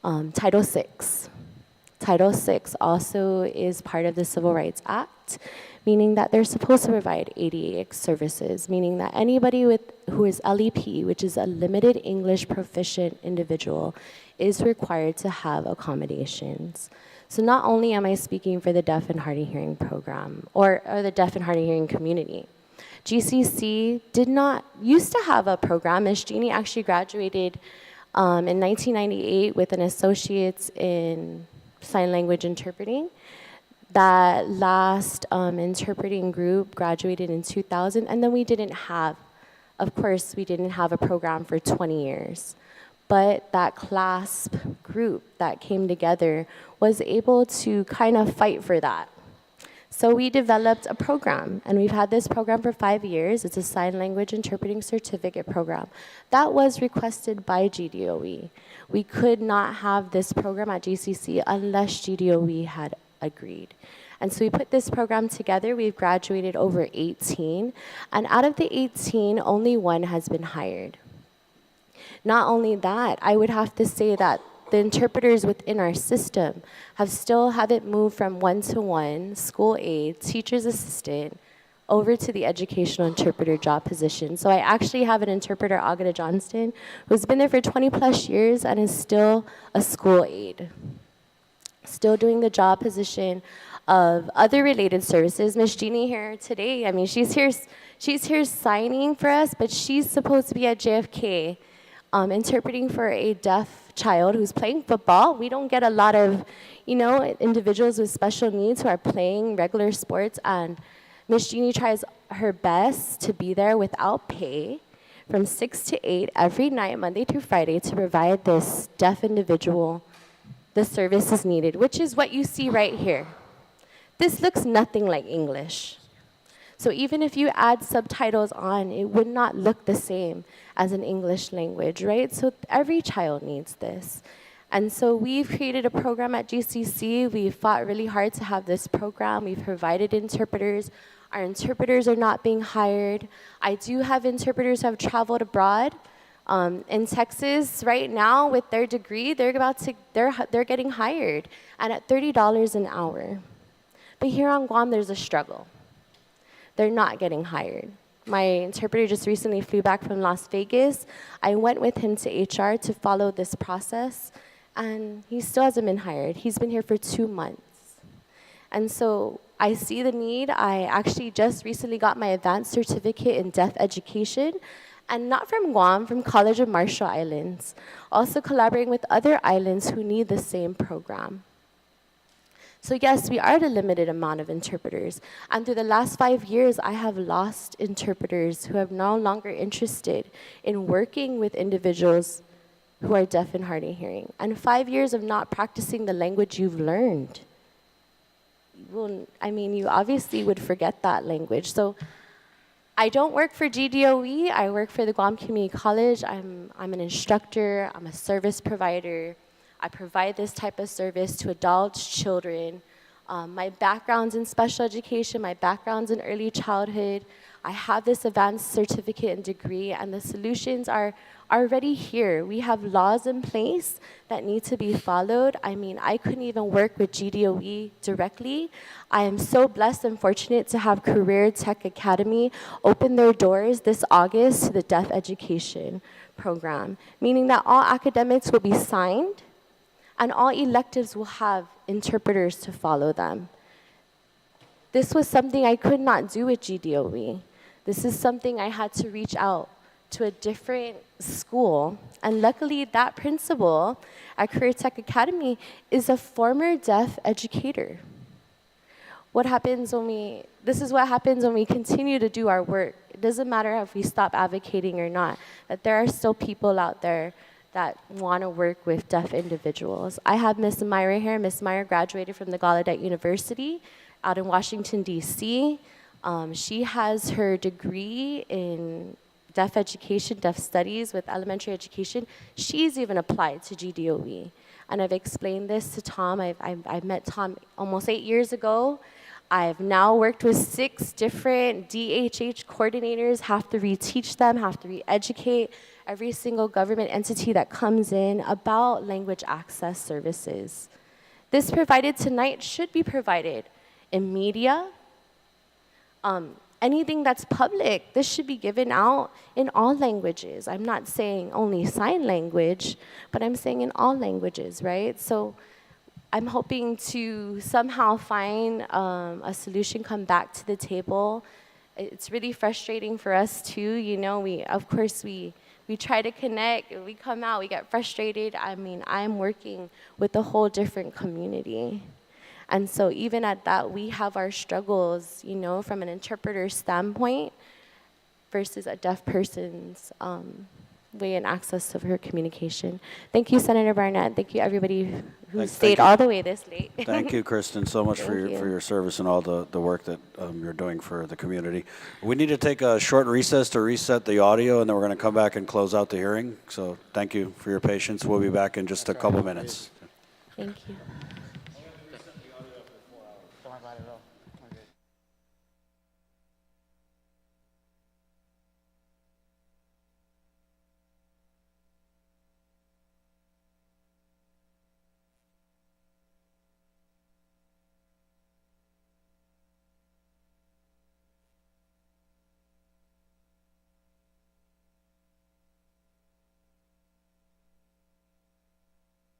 Title VI also is part of the Civil Rights Act, meaning that they're supposed to provide ADA services, meaning that anybody who is LEP, which is a limited English proficient individual, is required to have accommodations. So not only am I speaking for the deaf and hard of hearing program, or the deaf and hard of hearing community, GCC used to have a program. Ms. Jeannie actually graduated in 1998 with an associate's in sign language interpreting. That last interpreting group graduated in 2000, and then we didn't have a program for 20 years. But that CLASP group that came together was able to kind of fight for that. So we developed a program, and we've had this program for 5 years. It's a sign language interpreting certificate program. That was requested by GDOE. We could not have this program at GCC unless GDOE had agreed. And so we put this program together. We've graduated over 18, and out of the 18, only one has been hired. Not only that, I would have to say that the interpreters within our system haven't moved from one-to-one, school aide, teacher's assistant, over to the educational interpreter job position. So I actually have an interpreter, Agata Johnston, who's been there for 20 plus years and is still a school aide. Still doing the job position of other related services. Miss Jeannie here today, I mean, she's here signing for us, but she's supposed to be at JFK interpreting for a deaf child who's playing football. We don't get a lot of, individuals with special needs who are playing regular sports, and Miss Jeannie tries her best to be there without pay from 6 to 8 every night, Monday through Friday, to provide this deaf individual the services needed, which is what you see right here. This looks nothing like English. So even if you add subtitles on, it would not look the same as an English language, right? So every child needs this. And so we've created a program at GCC. We've fought really hard to have this program. We've provided interpreters. Our interpreters are not being hired. I do have interpreters who have traveled abroad. In Texas right now with their degree, they're getting hired, and at $30 an hour. But here on Guam, there's a struggle. They're not getting hired. My interpreter just recently flew back from Las Vegas. I went with him to HR to follow this process, and he still hasn't been hired. He's been here for 2 months. And so I see the need. I actually just recently got my advanced certificate in deaf education, and not from Guam, from College of Marshall Islands, also collaborating with other islands who need the same program. So yes, we are at a limited amount of interpreters. And through the last 5 years, I have lost interpreters who are no longer interested in working with individuals who are deaf and hard of hearing. And 5 years of not practicing the language you've learned. You obviously would forget that language. So I don't work for GDOE, I work for the Guam Community College. I'm an instructor, I'm a service provider. I provide this type of service to adults, children. My background's in special education, my background's in early childhood. I have this advanced certificate and degree, and the solutions are already here. We have laws in place that need to be followed. I couldn't even work with GDOE directly. I am so blessed and fortunate to have Career Tech Academy open their doors this August to the deaf education program, meaning that all academics will be signed and all electives will have interpreters to follow them. This was something I could not do with GDOE. This is something I had to reach out to a different school, and luckily that principal at Career Tech Academy is a former deaf educator. This is what happens when we continue to do our work. It doesn't matter if we stop advocating or not, that there are still people out there that want to work with deaf individuals. I have Miss Myra here. Miss Myra graduated from the Gallaudet University out in Washington, D.C. She has her degree in deaf education, deaf studies with elementary education. She's even applied to GDOE. And I've explained this to Tom. I met Tom almost 8 years ago. I've now worked with 6 different DHH coordinators, have to reteach them, have to re-educate every single government entity that comes in about language access services. This provided tonight should be provided in media, anything that's public. This should be given out in all languages. I'm not saying only sign language, but I'm saying in all languages, right? So I'm hoping to somehow find a solution, come back to the table. It's really frustrating for us too. You know, of course we try to connect, we come out, we get frustrated. I mean, I'm working with a whole different community. And so even at that, we have our struggles, you know, from an interpreter standpoint versus a deaf person's way and access to her communication. Thank you, Senator Barnett. Thank you, everybody who stayed all the way this late. Thank you, Kristen, so much for Thank for you. your service and all the work that you're doing for the community. We need to take a short recess to reset the audio, and then we're going to come back and close out the hearing. So thank you for your patience. We'll be back in just a couple minutes. Thank you.